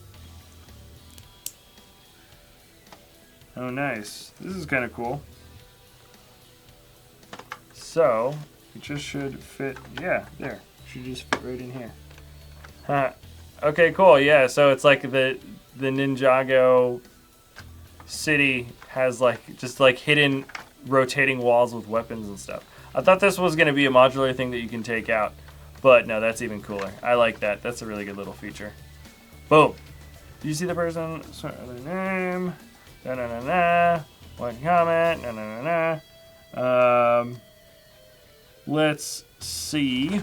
Oh, nice. This is kind of cool. So, it just should fit, yeah, there. Should just fit right in here. Huh. Okay, cool. Yeah, so it's like the Ninjago city has like just like hidden rotating walls with weapons and stuff. I thought this was going to be a modular thing that you can take out, but no, that's even cooler. I like that. That's a really good little feature. Boom. Do you see the person? Sorry, their name. Na na na na. One comment. Na na na na. Let's see.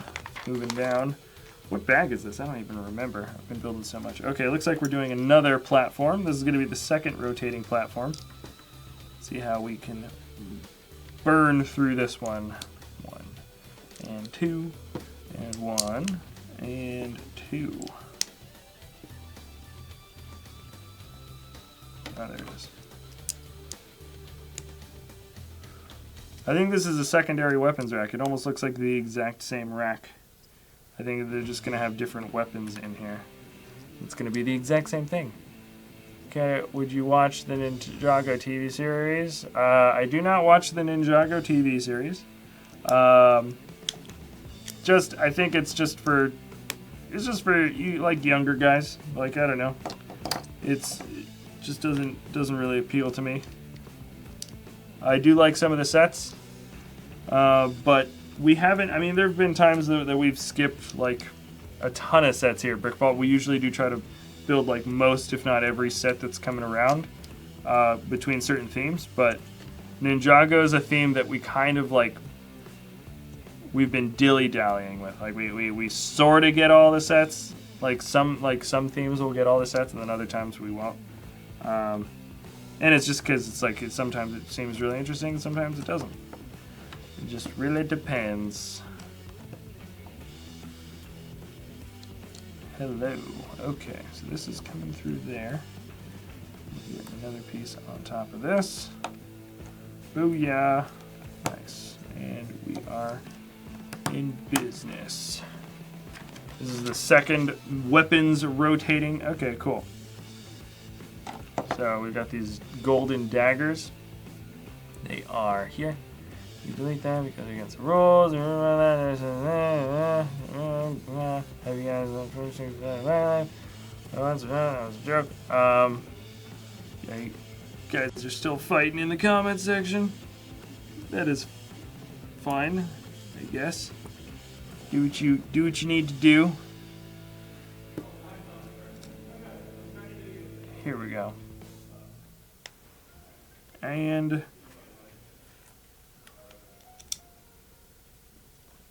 Moving down. What bag is this? I don't even remember. I've been building so much. Okay, looks like we're doing another platform. This is going to be the second rotating platform. See how we can burn through this one. 1 and 2 and 1 and 2. Oh, there it is. I think this is a secondary weapons rack. It almost looks like the exact same rack. I think they're just going to have different weapons in here. It's going to be the exact same thing. Okay, would you watch the Ninjago TV series? I do not watch the Ninjago TV series. I think it's just for you, like, younger guys. Like, I don't know. It just doesn't really appeal to me. I do like some of the sets. But we haven't, I mean, there have been times that we've skipped like a ton of sets here at BrickVault. We usually do try to build like most, if not every set that's coming around between certain themes, but Ninjago is a theme that we kind of like, we've been dilly-dallying with. Like we sort of get all the sets. Like some themes will get all the sets, and then other times we won't. And it's just because it's like sometimes it seems really interesting, and sometimes it doesn't. It just really depends. Hello. Okay, so this is coming through there. Get another piece on top of this. Booyah. Nice. And we are in business. This is the second weapons rotating. Okay, cool. So we've got these golden daggers. They are here. You delete them because they're against the rules. Have you guys done first things that was a joke. Yeah, you guys are still fighting in the comment section. That is fine, I guess. Do what you need to do. Here we go. And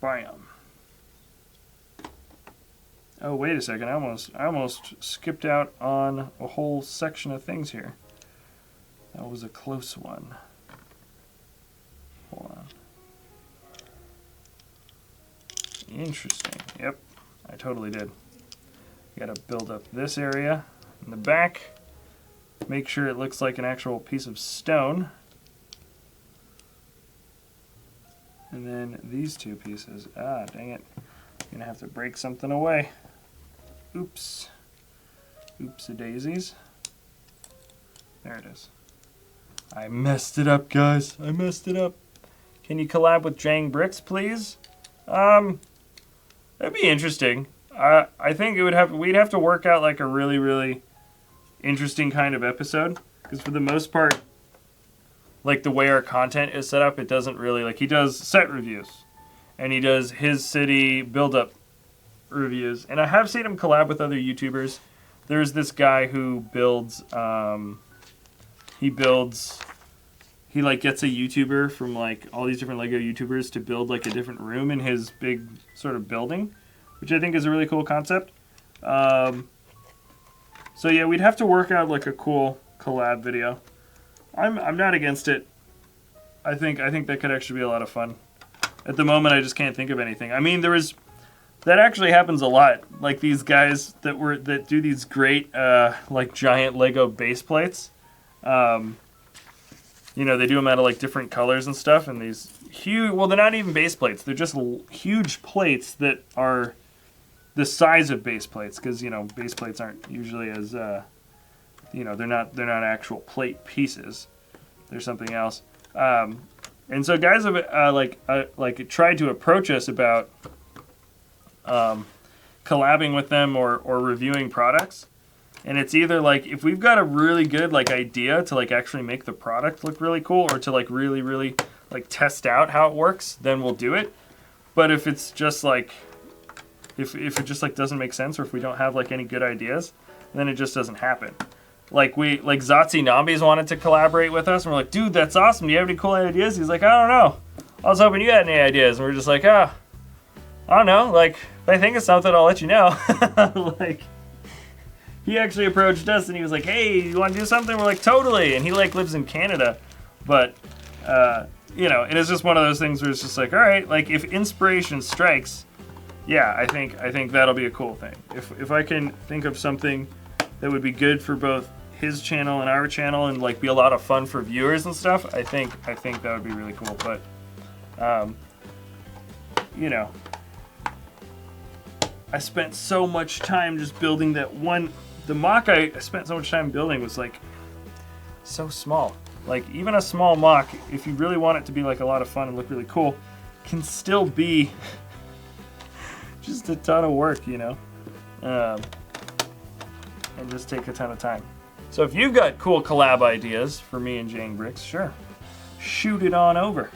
bam. Oh, wait a second. I almost skipped out on a whole section of things here. That was a close one. Hold on. Interesting. Yep, I totally did. Got to build up this area in the back. Make sure it looks like an actual piece of stone. And then these two pieces. Ah, dang it. I'm going to have to break something away. Oops. Oopsie-daisies. There it is. I messed it up, guys. I messed it up. Can you collab with Jang Bricks, please? That'd be interesting. I think we'd have to work out like a really, really interesting kind of episode. Because for the most part, like the way our content is set up, it doesn't really, like he does set reviews. And he does his city build-up reviews. And I have seen him collab with other YouTubers. There's this guy who builds, he like gets a YouTuber from like all these different LEGO YouTubers to build like a different room in his big sort of building, which I think is a really cool concept. So yeah, we'd have to work out like a cool collab video. I'm not against it. I think that could actually be a lot of fun. At the moment, I just can't think of anything. I mean, that actually happens a lot. Like these guys that do these great like giant Lego base plates. You know, they do them out of like different colors and stuff, and these huge, well, they're not even base plates. They're just huge plates that are the size of base plates, because, you know, base plates aren't usually as, you know, they're not actual plate pieces. They're something else. And so guys have like tried to approach us about collabing with them or reviewing products. And it's either like, if we've got a really good like idea to like actually make the product look really cool, or to like really, really like test out how it works, then we'll do it. But if it's just like, if it just like doesn't make sense, or if we don't have like any good ideas, then it just doesn't happen. Like Zotzi Nambi's wanted to collaborate with us, and we're like, dude, that's awesome. Do you have any cool ideas? He's like, I don't know. I was hoping you had any ideas. And we're just like, I don't know. Like, if I think of something, I'll let you know. Like, he actually approached us and he was like, hey, you want to do something? We're like, totally. And he like lives in Canada. But, you know, it is just one of those things where it's just like, all right, like if inspiration strikes, yeah, I think that'll be a cool thing. If I can think of something that would be good for both his channel and our channel and like be a lot of fun for viewers and stuff, I think that would be really cool. But, you know, I spent so much time just building that one. The mock I spent so much time building was like so small. Like even a small mock, if you really want it to be like a lot of fun and look really cool, can still be just a ton of work, you know, and just take a ton of time. So if you've got cool collab ideas for me and Jang Bricks, sure, shoot it on over.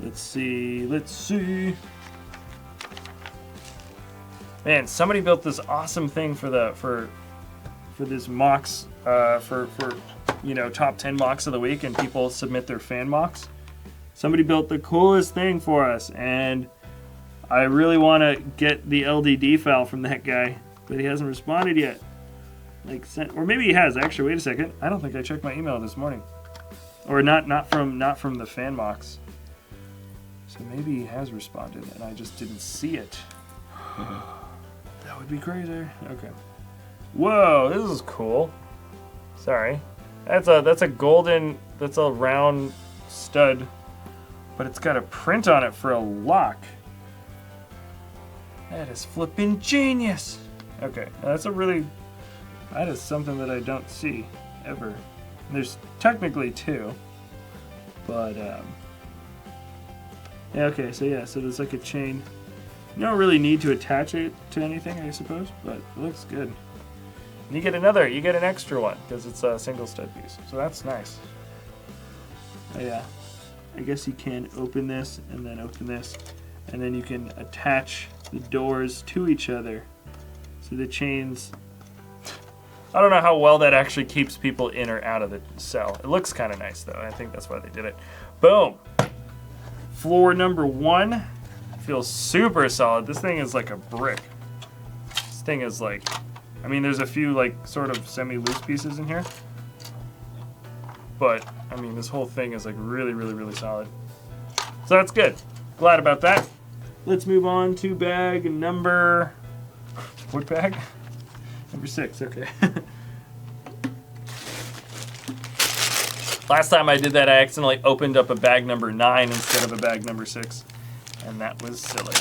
Let's see. Man, somebody built this awesome thing for this mocks, for you know, top 10 mocks of the week, and people submit their fan mocks. Somebody built the coolest thing for us, and I really want to get the LDD file from that guy, but he hasn't responded yet. Like, or maybe he has. Actually, wait a second. I don't think I checked my email this morning, or not from the fan mocks. So maybe he has responded, and I just didn't see it. That would be crazy. Okay. Whoa, this is cool. Sorry. That's a golden, that's a round stud, but it's got a print on it for a lock. That is flippin' genius. Okay, that is something that I don't see ever. There's technically two, but yeah, okay, so there's like a chain. You don't really need to attach it to anything, I suppose, but it looks good. And you get an extra one, because it's a single stud piece, so that's nice. Oh yeah, I guess you can open this, and then open this, and then you can attach the doors to each other. So the chains, I don't know how well that actually keeps people in or out of the cell. It looks kind of nice though, I think that's why they did it. Boom! Floor number 1. Feels super solid. This thing is like a brick. This thing is like, I mean, there's a few like sort of semi-loose pieces in here, but I mean, this whole thing is like really, really, really solid. So that's good. Glad about that. Let's move on to bag number, what bag? Number 6, okay. Last time I did that, I accidentally opened up a bag number 9 instead of a bag number 6. And that was silly.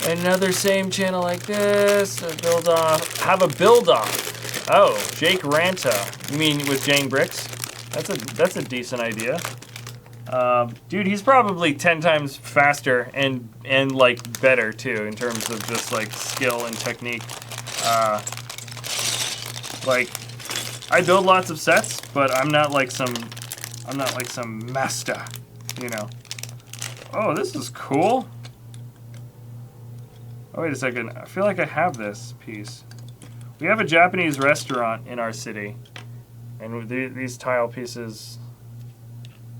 Another same channel like this. A build off. Have a build off. Oh, Jake Ranta. You mean with Jane Bricks? That's a decent idea. Dude, he's probably 10 times faster and like better too in terms of just like skill and technique. Like, I build lots of sets, but I'm not like some master, you know. Oh, this is cool. Oh, wait a second. I feel like I have this piece. We have a Japanese restaurant in our city, and these tile pieces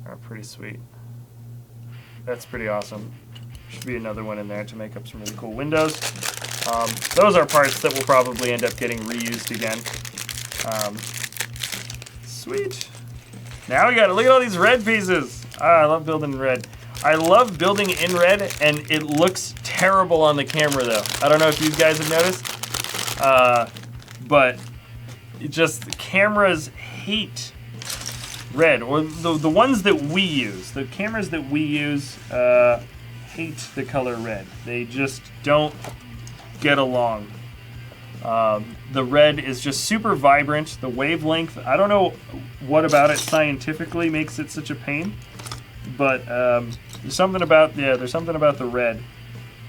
are pretty sweet. That's pretty awesome. Should be another one in there to make up some really cool windows. Those are parts that will probably end up getting reused again. Sweet. Now we gotta look at all these red pieces. I love building in red. I love building in red, and it looks terrible on the camera though. I don't know if you guys have noticed, but the cameras hate red, or the ones that we use. The cameras that we use hate the color red. They just don't get along. The red is just super vibrant. The wavelength, I don't know what about it scientifically makes it such a pain, but there's something about the red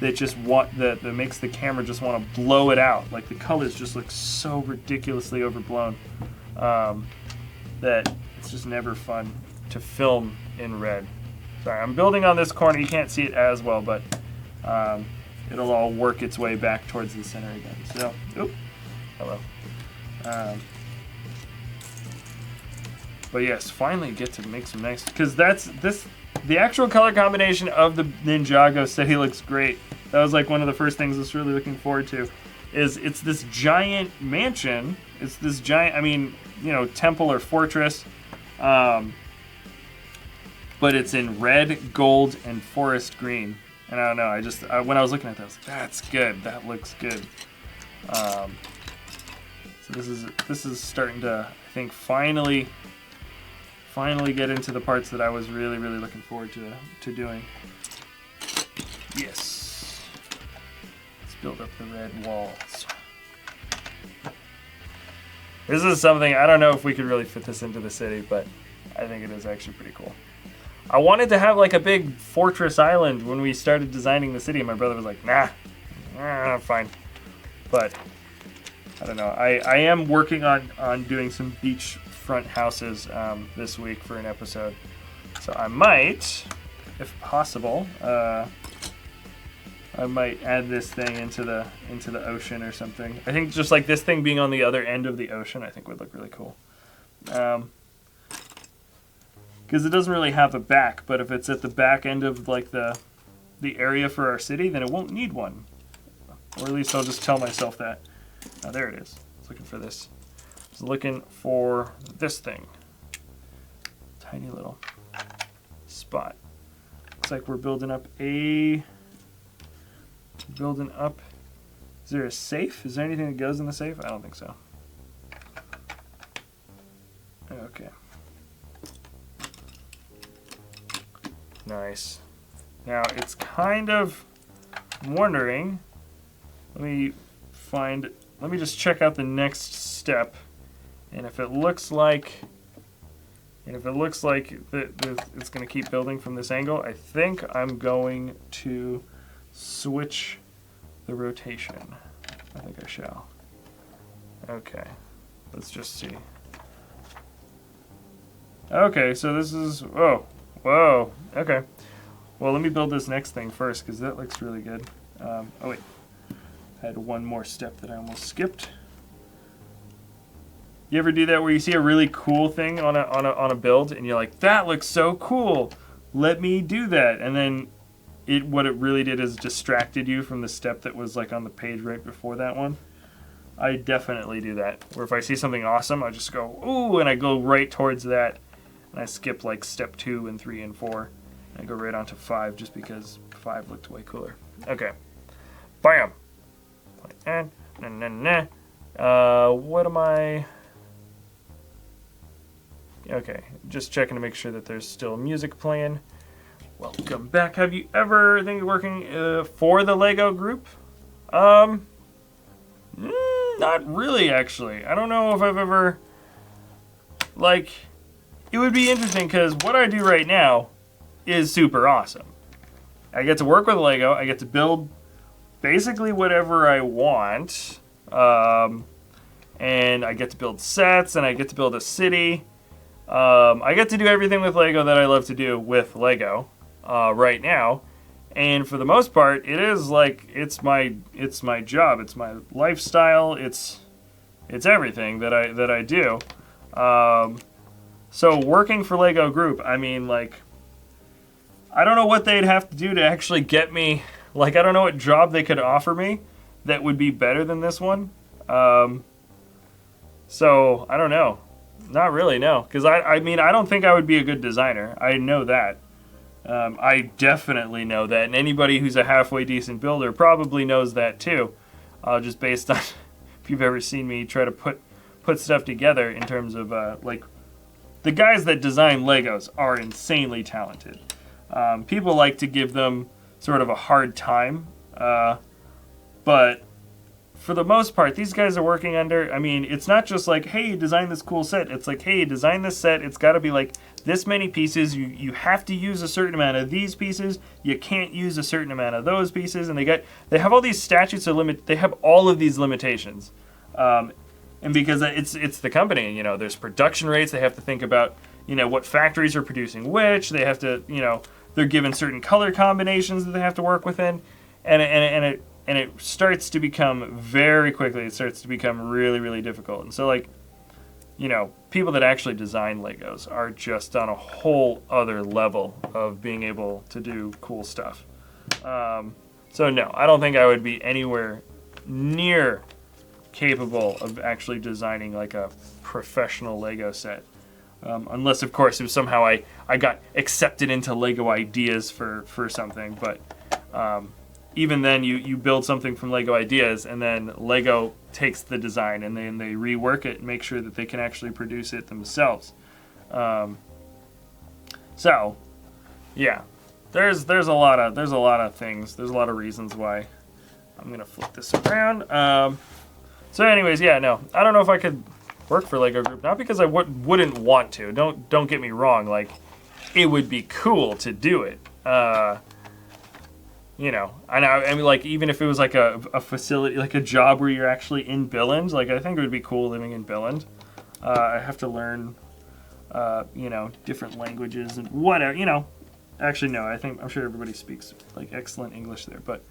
that just that makes the camera just want to blow it out. Like the colors just look so ridiculously overblown that it's just never fun to film in red. Sorry, I'm building on this corner. You can't see it as well, but it'll all work its way back towards the center again. So, oop, hello. But yes, finally get to make some nice, because the actual color combination of the Ninjago set, he looks great. That was like one of the first things I was really looking forward to. It's this giant mansion. It's this giant, I mean, you know, temple or fortress. But it's in red, gold, and forest green. And I don't know, when I was looking at that, I was like, that's good. That looks good. So this is starting to, I think, finally get into the parts that I was really, really looking forward to doing. Yes. Let's build up the red walls. This is something, I don't know if we could really fit this into the city, but I think it is actually pretty cool. I wanted to have like a big fortress island when we started designing the city. My brother was like, nah, fine. But I don't know. I am working on doing some beachfront houses this week for an episode. So I might, if possible, I might add this thing into the ocean or something. I think just like this thing being on the other end of the ocean, I think would look really cool. Because it doesn't really have a back, but if it's at the back end of like the area for our city, then it won't need one. Or at least I'll just tell myself that. Oh, there it is. I was looking for this. I was looking for this thing. Tiny little spot. Looks like we're building up a... Is there a safe? Is there anything that goes in the safe? I don't think so. Okay. Nice. Now, it's kind of... I'm wondering... Let me just check out the next step, and if it looks like it's going to keep building from this angle, I think I'm going to switch the rotation. I think I shall. Okay, let's just see. Okay, so this is, whoa, okay. Well, let me build this next thing first, because that looks really good. Oh wait. I had one more step that I almost skipped. You ever do that where you see a really cool thing on a build and you're like, that looks so cool, let me do that, and then what it really did is distracted you from the step that was like on the page right before that one? I definitely do that. Where if I see something awesome, I just go, ooh, and I go right towards that, and I skip like step 2 and 3 and 4, and I go right on to 5 just because 5 looked way cooler. Okay, bam. What am I? Okay, just checking to make sure that there's still music playing. Welcome back. Have you ever think of working for the LEGO group? Not really, actually. I don't know if I've ever, like, it would be interesting because what I do right now is super awesome. I get to work with LEGO. I get to build basically whatever I want, and I get to build sets, and I get to build a city. I get to do everything with LEGO that I love to do with LEGO right now, and for the most part, it is like it's my job, it's my lifestyle, it's everything that I do. So working for LEGO Group, I mean, like, I don't know what they'd have to do to actually get me. Like, I don't know what job they could offer me that would be better than this one. So, I don't know. Not really, no. Because, I mean, I don't think I would be a good designer. I know that. I definitely know that. And anybody who's a halfway decent builder probably knows that, too. Just based on if you've ever seen me try to put stuff together in terms of, like, the guys that design Legos are insanely talented. People like to give them sort of a hard time, but for the most part, these guys are working under, I mean, it's not just like, hey, design this cool set. It's like, hey, design this set. It's got to be like this many pieces. You have to use a certain amount of these pieces. You can't use a certain amount of those pieces. And they have all these statutes of limit. They have all of these limitations. And because it's the company, you know, there's production rates. They have to think about, you know, what factories are producing which. They have to, you know, they're given certain color combinations that they have to work within, and it starts to become very quickly. It starts to become really, really difficult. And so, like, you know, people that actually design Legos are just on a whole other level of being able to do cool stuff. So no, I don't think I would be anywhere near capable of actually designing like a professional Lego set. Unless, of course, if somehow I got accepted into LEGO Ideas for something. But even then, you build something from LEGO Ideas, and then LEGO takes the design, and then they rework it and make sure that they can actually produce it themselves. So, yeah, there's a lot of things. There's a lot of reasons why. I'm gonna flip this around. So, anyways, yeah, no, I don't know if I could work for LEGO Group, not because I wouldn't want to. Don't get me wrong. Like, it would be cool to do it. You you know, I mean, like, even if it was like a facility, like a job where you're actually in Billund, like, I think it would be cool living in Billund. I have to learn, you know, different languages and whatever, you know. Actually, no, I'm sure everybody speaks, like, excellent English there, but,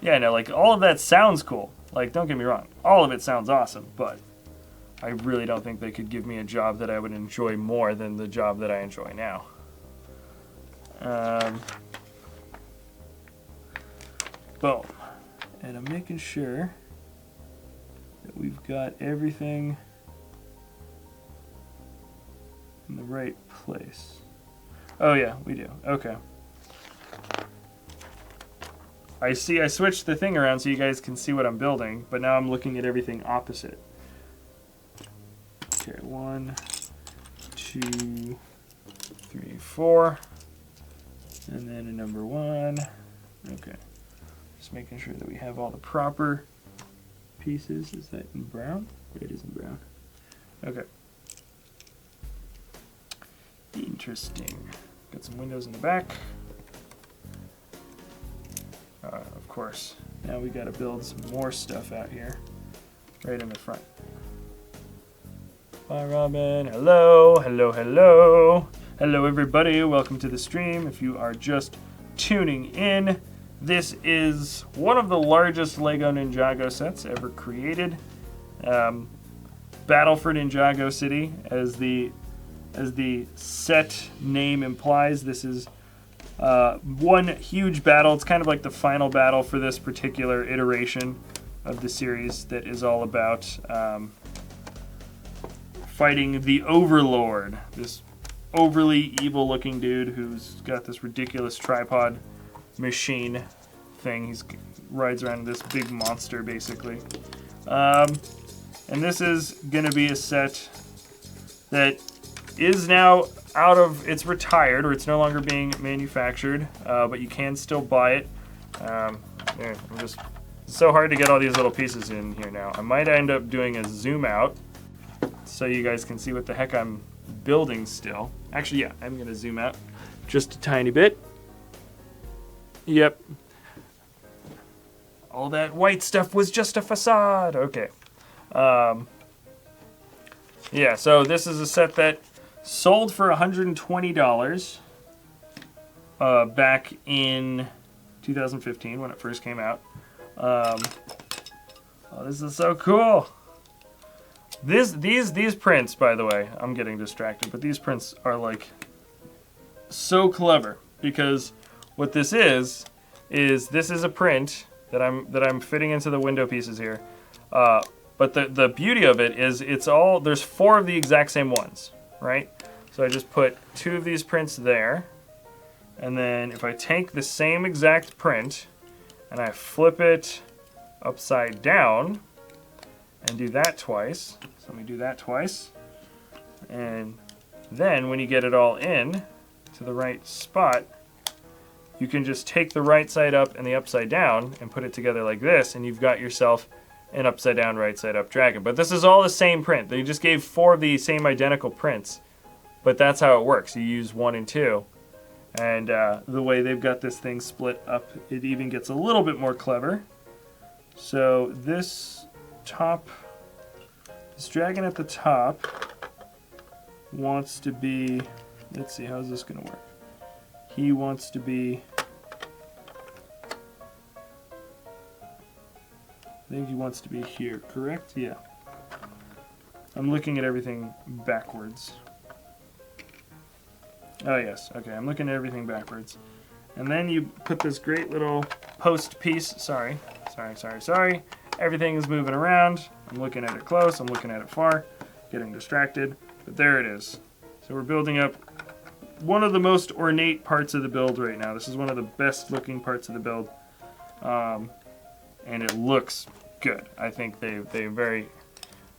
yeah, no, like, all of that sounds cool. Like, don't get me wrong, all of it sounds awesome, but I really don't think they could give me a job that I would enjoy more than the job that I enjoy now. Boom. And I'm making sure that we've got everything in the right place. Oh yeah, we do. Okay. I see I switched the thing around so you guys can see what I'm building, but now I'm looking at everything opposite. Okay, 1, 2, 3, 4. And then a number 1. Okay. Just making sure that we have all the proper pieces. Is that in brown? It is in brown. Okay. Interesting. Got some windows in the back. Of course. Now we gotta build some more stuff out here. Right in the front. Bye, Robin. Hello, hello, hello. Hello, everybody. Welcome to the stream. If you are just tuning in, this is one of the largest LEGO Ninjago sets ever created. Battle for Ninjago City, as the set name implies. This is one huge battle. It's kind of like the final battle for this particular iteration of the series that is all about fighting the Overlord, this overly evil looking dude who's got this ridiculous tripod machine thing. He rides around this big monster basically. And this is gonna be a set that is now it's retired, or it's no longer being manufactured, but you can still buy it. It's so hard to get all these little pieces in here now. I might end up doing a zoom out so you guys can see what the heck I'm building still. Actually, yeah, I'm gonna zoom out just a tiny bit. Yep. All that white stuff was just a facade. Okay. Yeah, so this is a set that sold for $120 back in 2015 when it first came out. Oh, this is so cool. These prints, by the way, I'm getting distracted, but these prints are like so clever, because what this is this is a print that I'm fitting into the window pieces here. But the beauty of it is there's 4 of the exact same ones, right? So I just put 2 of these prints there, and then if I take the same exact print and I flip it upside down and do that twice, so let me do that twice, and then when you get it all in to the right spot, you can just take the right side up and the upside down and put it together like this, and you've got yourself an upside down, right side up dragon. But this is all the same print. They just gave 4 of the same identical prints, but that's how it works. You use 1 and 2, and the way they've got this thing split up, it even gets a little bit more clever. So this dragon at the top wants to be, let's see, how's this gonna work? He wants to be, I think he wants to be here, correct? Yeah. I'm looking at everything backwards. Oh yes, okay, I'm looking at everything backwards. And then you put this great little post piece, sorry. Everything is moving around. I'm looking at it close, I'm looking at it far, getting distracted, but there it is. So we're building up one of the most ornate parts of the build right now. This is one of the best looking parts of the build. And it looks good. I think they very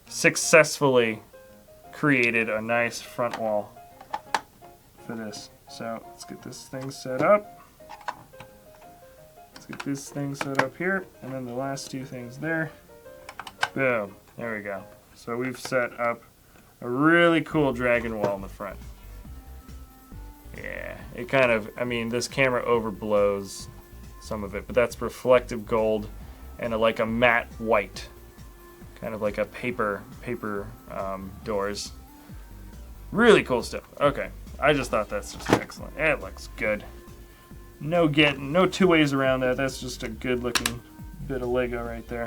successfully created a nice front wall for this. So let's get this thing set up. Let's get this thing set up here, and then the last 2 things there. Boom, there we go. So we've set up a really cool dragon wall in the front. Yeah, it kind of, I mean, this camera overblows some of it, but that's reflective gold and like a matte white, kind of like a paper doors. Really cool stuff. Okay, I just thought that's just excellent. It looks good. No two ways around that. That's just a good looking bit of Lego right there.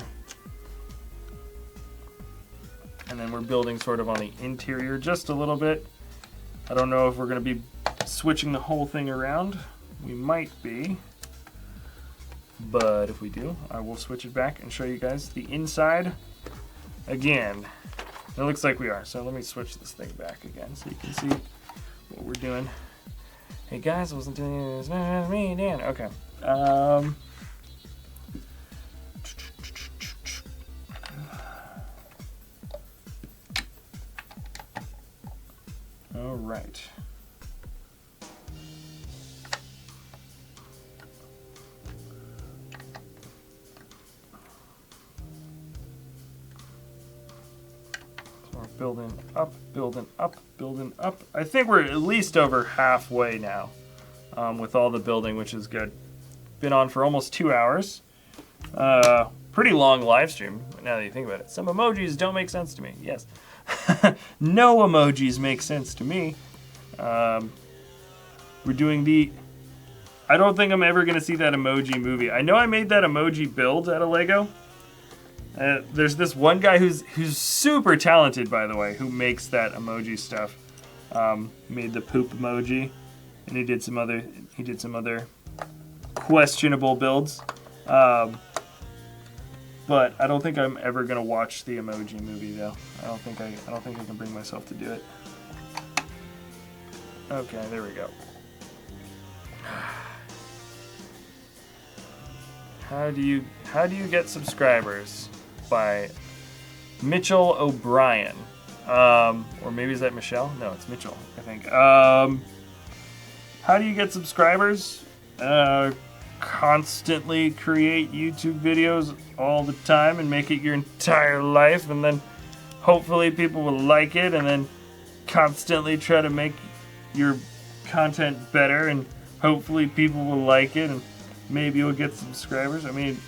And then we're building sort of on the interior just a little bit. I don't know if we're going to be switching the whole thing around. We might be. But if we do, I will switch it back and show you guys the inside again. It looks like we are. So let me switch this thing back again so you can see what we're doing. Hey guys, I wasn't doing this. Me, Dan. Okay. All right. So we're building up, building up, building up. I think we're at least over halfway now with all the building, which is good. Been on for almost 2 hours. Pretty long live stream, now that you think about it. Some emojis don't make sense to me, yes. No emojis make sense to me. We're doing the... I don't think I'm ever going to see that emoji movie. I know I made that emoji build out of Lego. There's this one guy who's super talented, by the way, who makes that emoji stuff. Made the poop emoji, and he did some other questionable builds. But I don't think I'm ever gonna watch the emoji movie though. I don't think I can bring myself to do it. Okay, there we go. How do you get subscribers? By Mitchell O'Brien. Or maybe is that Michelle? No, it's Mitchell, I think. How do you get subscribers? Constantly create YouTube videos all the time and make it your entire life, and then hopefully people will like it, and then constantly try to make your content better, and hopefully people will like it, and maybe you'll get subscribers. I mean,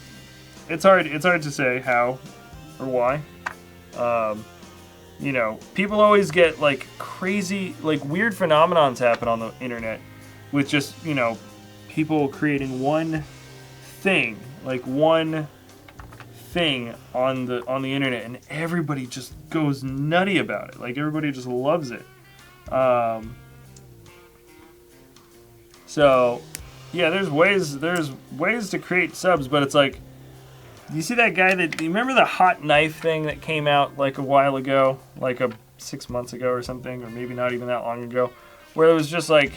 it's hard to say how or why. You know, people always get like crazy, like weird phenomenons happen on the internet with just, you know, people creating one thing on the internet, and everybody just goes nutty about it. Like everybody just loves it. So yeah, there's ways to create subs, but it's like, you see that guy you remember the hot knife thing that came out like a while ago, like 6 months ago or something, or maybe not even that long ago, where it was just like,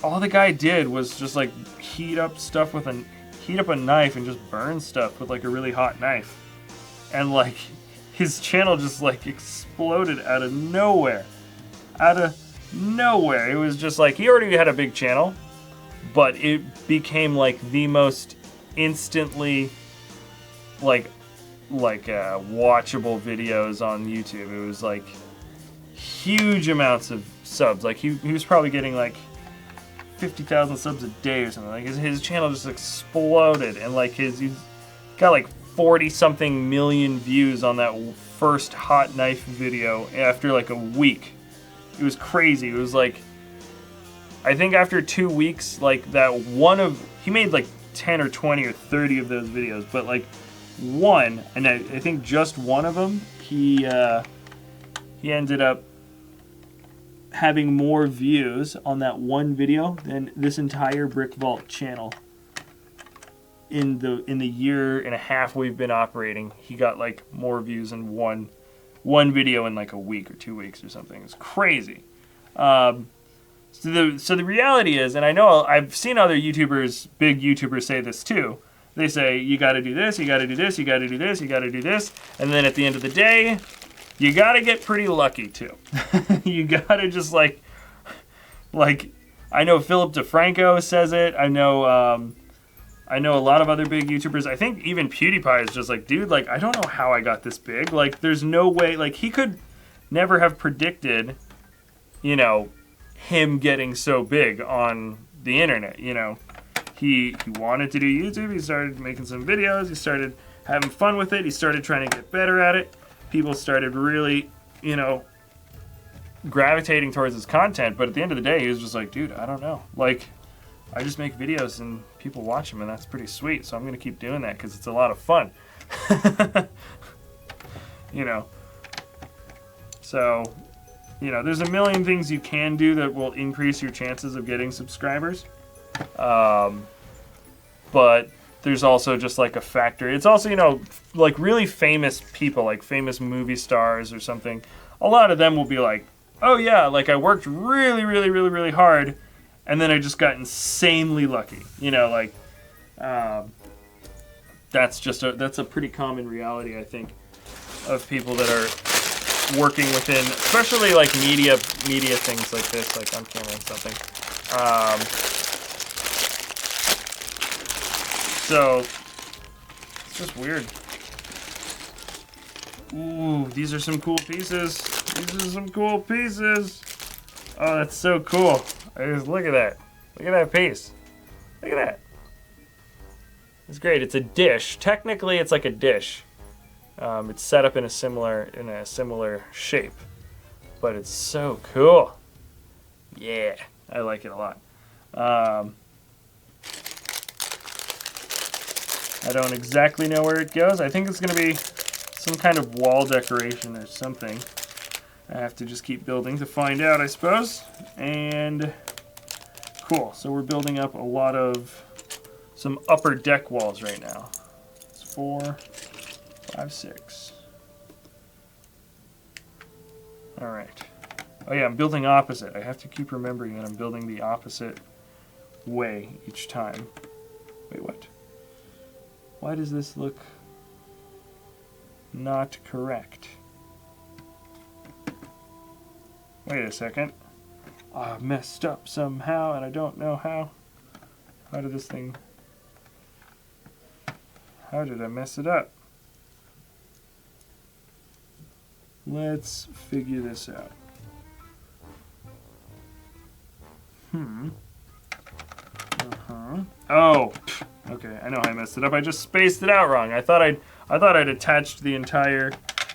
all the guy did was just like heat up a knife and just burn stuff with like a really hot knife. And like his channel just like exploded out of nowhere. It was just like, he already had a big channel, but it became like the most instantly like watchable videos on YouTube. It was like huge amounts of subs. Like he was probably getting like 50,000 subs a day or something. Like his channel just exploded, and like he's got like 40-something million views on that first hot knife video after like a week. It was crazy. It was like, I think after 2 weeks, like he made like 10 or 20 or 30 of those videos, but like one, and I think just one of them, he ended up having more views on that one video than this entire BrickVault channel. In the year and a half we've been operating, he got like more views in one video in like a week or 2 weeks or something. It's crazy. So the reality is, and I know I've seen other YouTubers, big YouTubers, say this too. They say, you got to do this, you got to do this, you got to do this, you got to do this, and then at the end of the day, you got to get pretty lucky too. You got to just like I know Philip DeFranco says it. I know a lot of other big YouTubers. I think even PewDiePie is just like, dude, like, I don't know how I got this big. Like, there's no way, like, he could never have predicted, you know, him getting so big on the internet, you know. He wanted to do YouTube. He started making some videos. He started having fun with it. He started trying to get better at it. People started really, you know, gravitating towards his content. But at the end of the day, he was just like, dude, I don't know. Like, I just make videos and people watch them, and that's pretty sweet. So I'm going to keep doing that because it's a lot of fun. You know. So, you know, there's a million things you can do that will increase your chances of getting subscribers. But there's also just like a factor. It's also, you know, like really famous people, like famous movie stars or something. A lot of them will be like, oh yeah, like I worked really, really, really, really hard, and then I just got insanely lucky. You know, like that's a pretty common reality, I think, of people that are working within, especially like media things like this, like on camera and something. So it's just weird. Ooh, these are some cool pieces. These are some cool pieces. Oh, that's so cool. Look at that. Look at that piece. Look at that. It's great. It's a dish. Technically, it's like a dish. It's set up in a similar shape, but it's so cool. Yeah, I like it a lot. I don't exactly know where it goes. I think it's going to be some kind of wall decoration or something. I have to just keep building to find out, I suppose. And cool. So we're building up a lot of some upper deck walls right now. It's 4, 5, 6. All right. Oh yeah, I'm building opposite. I have to keep remembering that I'm building the opposite way each time. Wait, what? Why does this look not correct? Wait a second. I messed up somehow and I don't know how. How did this thing... How did I mess it up? Let's figure this out. Oh, okay. I know how I messed it up. I just spaced it out wrong. I thought I'd attached the entire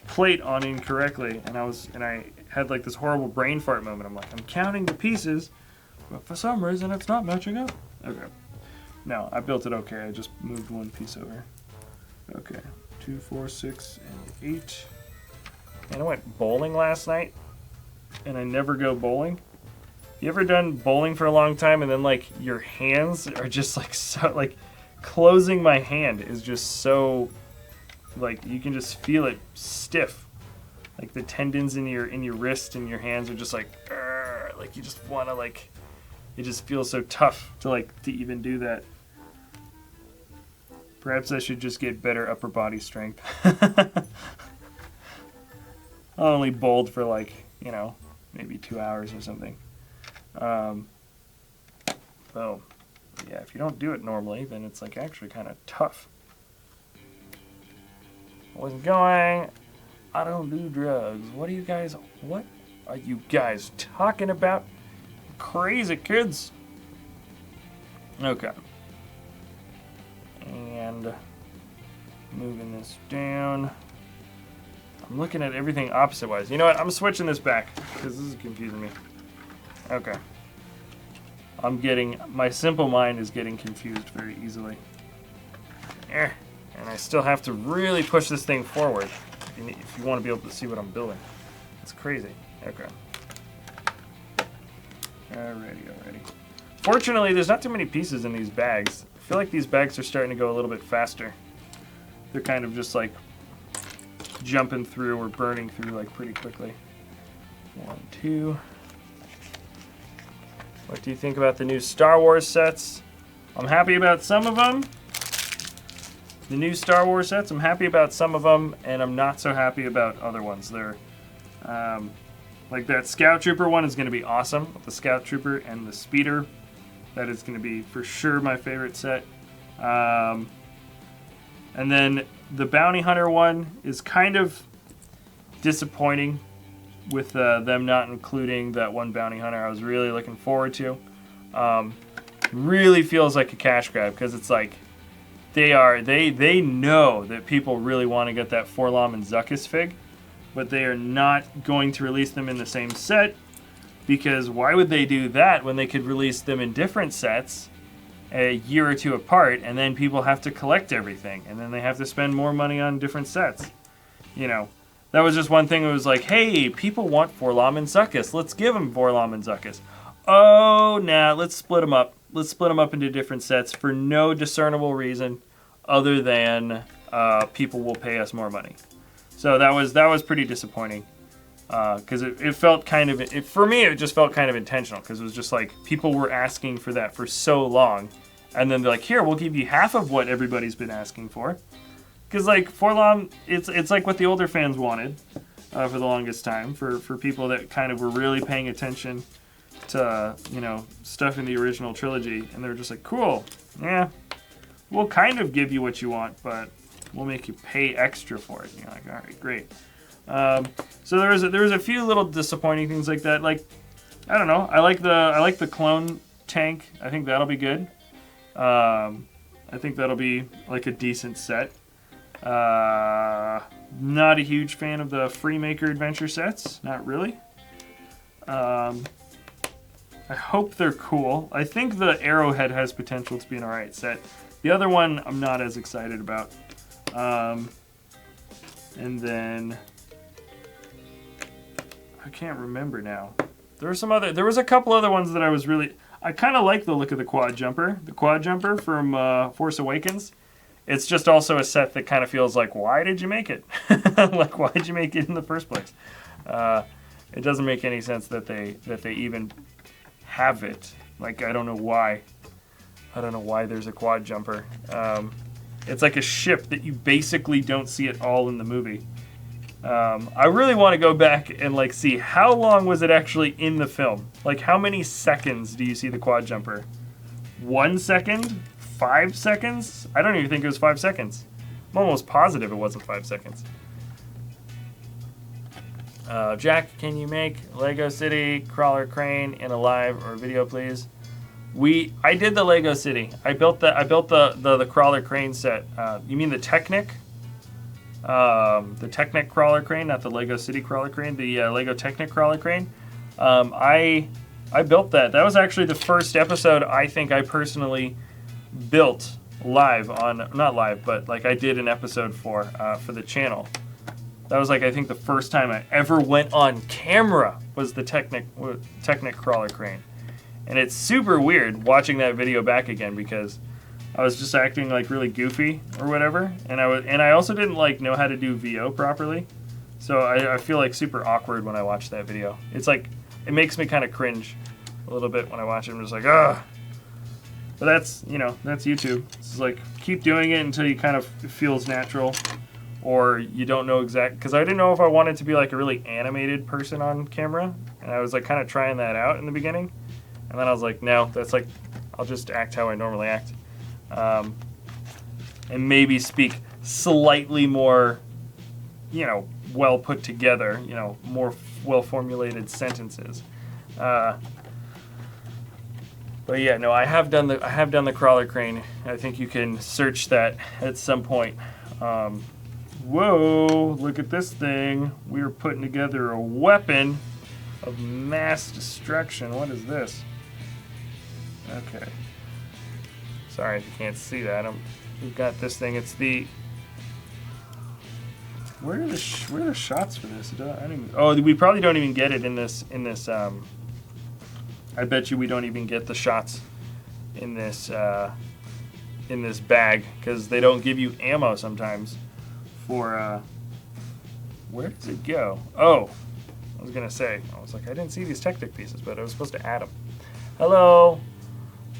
plate on incorrectly, and I had like this horrible brain fart moment. I'm like, I'm counting the pieces, but for some reason it's not matching up. Okay. No, I built it okay. I just moved one piece over. Okay. 2, 4, 6, and 8. And I went bowling last night, and I never go bowling. You ever done bowling for a long time and then like your hands are just like so, like closing my hand is just so, like you can just feel it stiff. Like the tendons in your wrist and your hands are just like you just want to like, it just feels so tough to even do that. Perhaps I should just get better upper body strength. I only bowled for like, you know, maybe 2 hours or something. So, yeah, if you don't do it normally, then it's like actually kind of tough. I wasn't going. I don't do drugs. What are you guys talking about? Crazy kids. Okay. And moving this down. I'm looking at everything opposite-wise. You know what? I'm switching this back because this is confusing me. Okay. My simple mind is getting confused very easily. And I still have to really push this thing forward if you want to be able to see what I'm building. It's crazy. Okay. Alrighty. Fortunately, there's not too many pieces in these bags. I feel like these bags are starting to go a little bit faster. They're kind of just like jumping through or burning through like pretty quickly. 1, 2. What do you think about the new Star Wars sets? I'm happy about some of them. The new Star Wars sets, I'm happy about some of them, and I'm not so happy about other ones. They're, like that Scout Trooper one is going to be awesome. The Scout Trooper and the Speeder. That is going to be for sure my favorite set. And then the Bounty Hunter one is kind of disappointing with them not including that one bounty hunter I was really looking forward to. Really feels like a cash grab because it's like they know that people really want to get that Forlom and Zuckuss fig, but they are not going to release them in the same set because why would they do that when they could release them in different sets a year or two apart, and then people have to collect everything, and then they have to spend more money on different sets. You know, that was just one thing. It was like, hey, people want Forlom and Zuckuss. Let's give them Forlom and Zuckuss. Oh, nah, let's split them up. Let's split them up into different sets for no discernible reason other than people will pay us more money. So that was pretty disappointing because it felt kind of, for me, it just felt kind of intentional because it was just like people were asking for that for so long. And then they're like, here, we'll give you half of what everybody's been asking for. Because, like, Forlom, it's like what the older fans wanted for the longest time. For people that kind of were really paying attention to, you know, stuff in the original trilogy. And they were just like, cool, yeah, we'll kind of give you what you want, but we'll make you pay extra for it. And you're like, all right, great. So there was a few little disappointing things like that. Like, I don't know, I like the clone tank. I think that'll be good. I think that'll be like a decent set. Not a huge fan of the Freemaker adventure sets. Not really. I hope they're cool. I think the Arrowhead has potential to be an alright set. The other one I'm not as excited about. And then I can't remember now. There was a couple other ones that I kind of like the look of the quad jumper. The quad jumper from Force Awakens. It's just also a set that kind of feels like, why did you make it? Like, why did you make it in the first place? It doesn't make any sense that they even have it. Like, I don't know why. I don't know why there's a quad jumper. It's like a ship that you basically don't see at all in the movie. I really want to go back and like see how long was it actually in the film. Like, how many seconds do you see the quad jumper? 1 second? 5 seconds? I don't even think it was 5 seconds. I'm almost positive it wasn't 5 seconds. Jack, can you make Lego City Crawler Crane in a live or video, please? I did the Lego City. I built the Crawler Crane set. You mean the Technic? The Technic Crawler Crane, not the Lego City Crawler Crane. The Lego Technic Crawler Crane. I built that. That was actually the first episode I think I personally built live on, not live, but like I did an episode for the channel. That was like I think the first time I ever went on camera was the Technic Crawler Crane. And it's super weird watching that video back again because I was just acting like really goofy or whatever, and I also didn't like know how to do VO properly, so I feel like super awkward when I watch that video. It's like it makes me kind of cringe a little bit when I watch it. I'm just like, ugh. But that's, you know, that's YouTube. It's like keep doing it until you kind of it feels natural, or you don't know exact. Because I didn't know if I wanted to be like a really animated person on camera, and I was like kind of trying that out in the beginning. And then I was like, no, that's like, I'll just act how I normally act. And maybe speak slightly more, you know, well put together, you know, more well formulated sentences. But yeah, no, I have done the Crawler Crane. I think you can search that at some point. Whoa, look at this thing. We are putting together a weapon of mass destruction. What is this? Okay. Sorry if you can't see that. We've got this thing. It's the. Where are the shots for this? We probably don't even get it in this. I bet you we don't even get the shots in this bag because they don't give you ammo sometimes. For where does it go? Oh, I was gonna say. I was like, I didn't see these Technic pieces, but I was supposed to add them. Hello.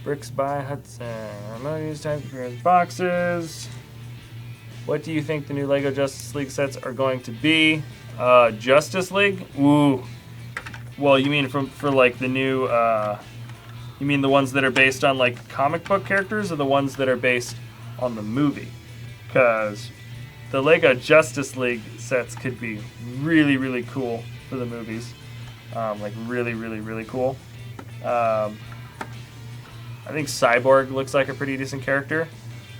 Bricks by Hudson. I'm not use time for boxes. What do you think the new LEGO Justice League sets are going to be? Justice League? Ooh. Well, you mean for like the new? You mean the ones that are based on like comic book characters, or the ones that are based on the movie? Because the LEGO Justice League sets could be really, really cool. for the movies. Like really, really, really cool. I think Cyborg looks like a pretty decent character.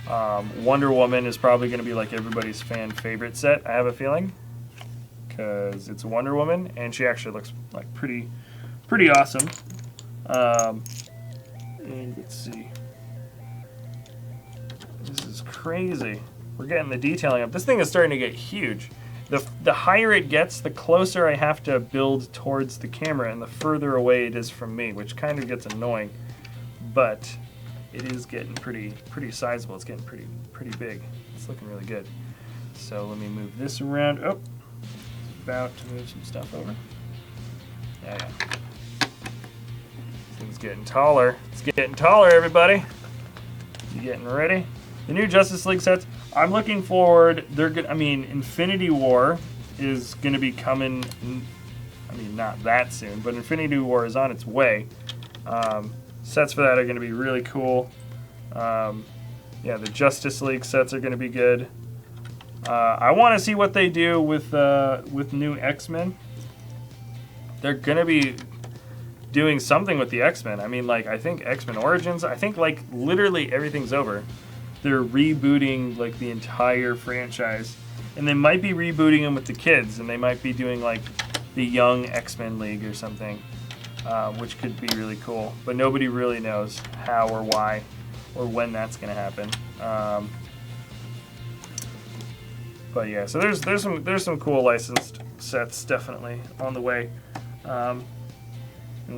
Wonder Woman is probably going to be like everybody's fan favorite set, I have a feeling, because it's Wonder Woman and she actually looks like pretty awesome. And let's see, this is crazy. We're getting the detailing up. This thing is starting to get huge. The higher it gets, the closer I have to build towards the camera and the further away it is from me, which kind of gets annoying. But it is getting pretty sizable. It's getting pretty big. It's looking really good. So let me move this around. Oh, it's about to move some stuff over. Yeah. This thing's getting taller. It's getting taller, everybody. You getting ready? The new Justice League sets. I'm looking forward. Infinity War is going to be coming. I mean, not that soon, but Infinity War is on its way. Sets for that are going to be really cool. Yeah, the Justice League sets are going to be good. I want to see what they do with new X-Men. They're going to be doing something with the X-Men. I mean, like, I think X-Men Origins, I think, like, literally everything's over. They're rebooting, like, the entire franchise. And they might be rebooting them with the kids, and they might be doing, like, the Young X-Men League or something, which could be really cool. But nobody really knows how or why or when that's going to happen. But yeah, so there's some cool licensed sets definitely on the way. And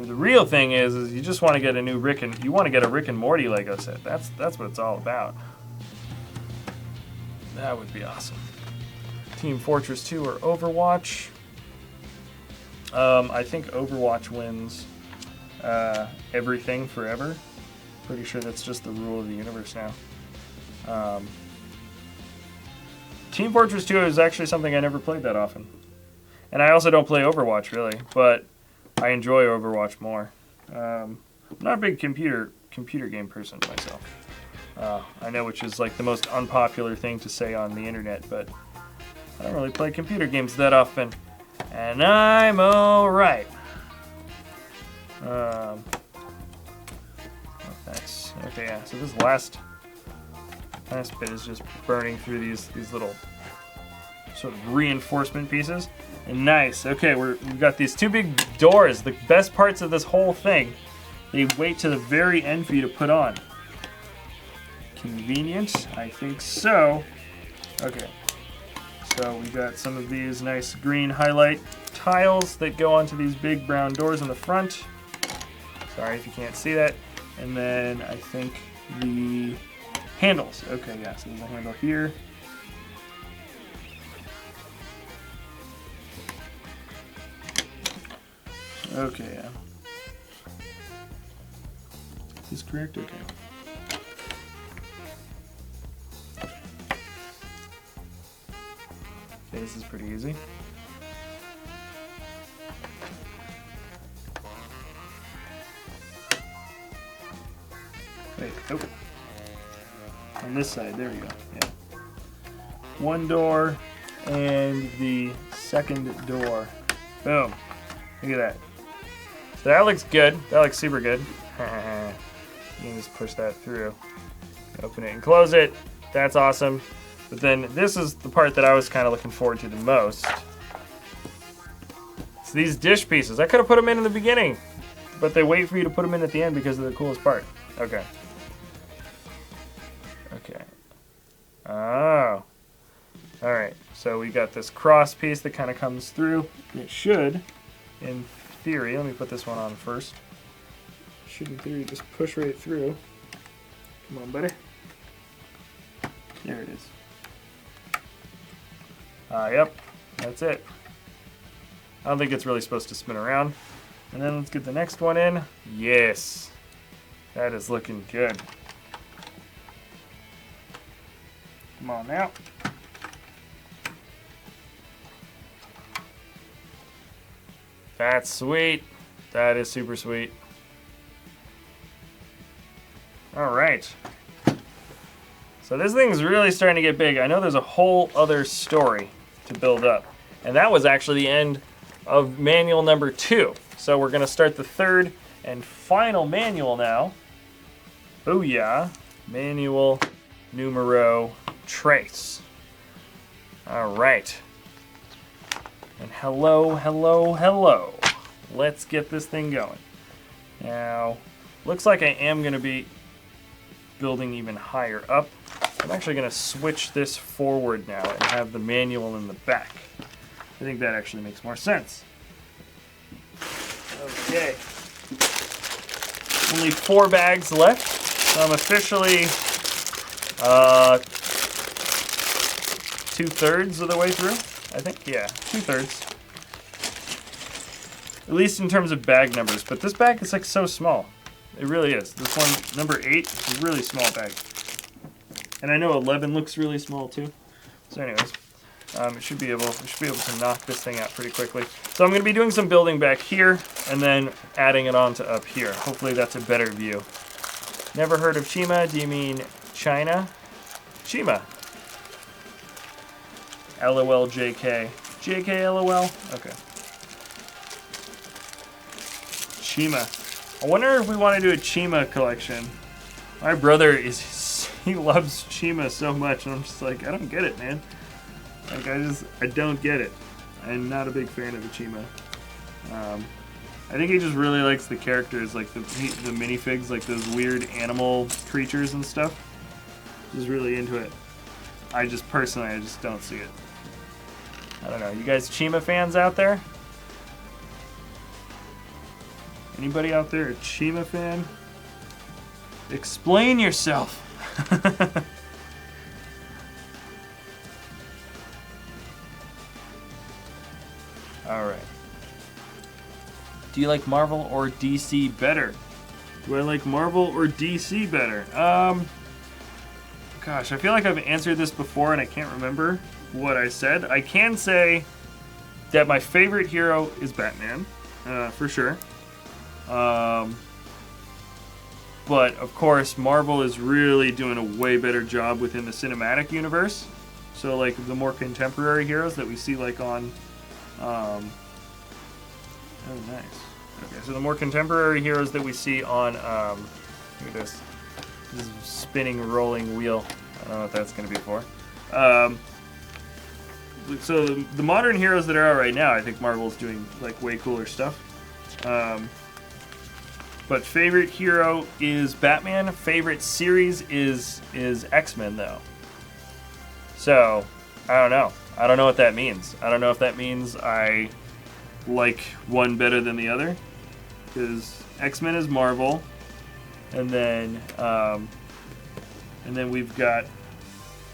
the real thing is you just want to get a new Rick and Morty Lego set. That's what it's all about. That would be awesome. Team Fortress 2 or Overwatch. I think Overwatch wins everything forever. Pretty sure that's just the rule of the universe now. Team Fortress 2 is actually something I never played that often. And I also don't play Overwatch, really, but I enjoy Overwatch more. I'm not a big computer game person myself. I know, which is like the most unpopular thing to say on the internet, but I don't really play computer games that often. And I'm alright. That's okay, yeah. So this last bit is just burning through these little sort of reinforcement pieces. And nice. Okay, we've got these two big doors. The best parts of this whole thing, they wait to the very end for you to put on. Convenient? I think so. Okay. So we got some of these nice green highlight tiles that go onto these big brown doors in the front. Sorry if you can't see that. And then I think the handles. Okay, yeah, so there's a handle here. Okay, yeah. Is this correct? Okay. Okay, this is pretty easy. Wait, oh. On this side, there we go. Yeah. One door and the second door. Boom. Look at that. So that looks good. That looks super good. You can just push that through. Open it and close it. That's awesome. But then this is the part that I was kind of looking forward to the most. So these dish pieces. I could have put them in the beginning, but they wait for you to put them in at the end because they're the coolest part. Okay. Okay. Oh. Alright. So we got this cross piece that kind of comes through. It should, in theory, let me put this one on first. Should in theory just push right through. Come on, buddy. There it is. Yep, that's it. I don't think it's really supposed to spin around. And then let's get the next one in. Yes, that is looking good. Come on now. That's sweet. That is super sweet. All right. So this thing's really starting to get big. I know there's a whole other story to build up. And that was actually the end of manual number 2. So we're gonna start the third and final manual now. Oh yeah, manual numero tres. All right. And hello, hello, hello. Let's get this thing going. Now, looks like I am gonna be building even higher up. I'm actually gonna switch this forward now and have the manual in the back. I think that actually makes more sense. Okay. Only 4 bags left. So I'm officially 2/3 of the way through, I think. Yeah, 2/3. At least in terms of bag numbers. But this bag is like so small. It really is. This one, number 8, is a really small bag. And I know 11 looks really small too. So anyways, we should be able to knock this thing out pretty quickly. So I'm going to be doing some building back here and then adding it on to up here. Hopefully that's a better view. Never heard of Chima? Do you mean China? Chima. LOL JK. JK LOL? Okay. Chima. I wonder if we want to do a Chima collection. My brother he loves Chima so much, and I'm just like, I don't get it, man. Like, I don't get it. I'm not a big fan of the Chima. I think he just really likes the characters, like the minifigs, like those weird animal creatures and stuff. Just really into it. I just don't see it. I don't know. You guys Chima fans out there? Anybody out there a Chima fan? Explain yourself. All right. Do you like Marvel or DC better? Do I like Marvel or DC better? Gosh, I feel like I've answered this before and I can't remember what I said. I can say that my favorite hero is Batman, for sure. But of course, Marvel is really doing a way better job within the cinematic universe. So like the more contemporary heroes that we see like on, oh nice. Okay, so the more contemporary heroes that we see on, look at this spinning rolling wheel. I don't know what that's going to be for. So the modern heroes that are out right now, I think Marvel's doing like way cooler stuff. But favorite hero is Batman. Favorite series is X-Men though. So I don't know. I don't know what that means. I don't know if that means I like one better than the other, because X-Men is Marvel, and then we've got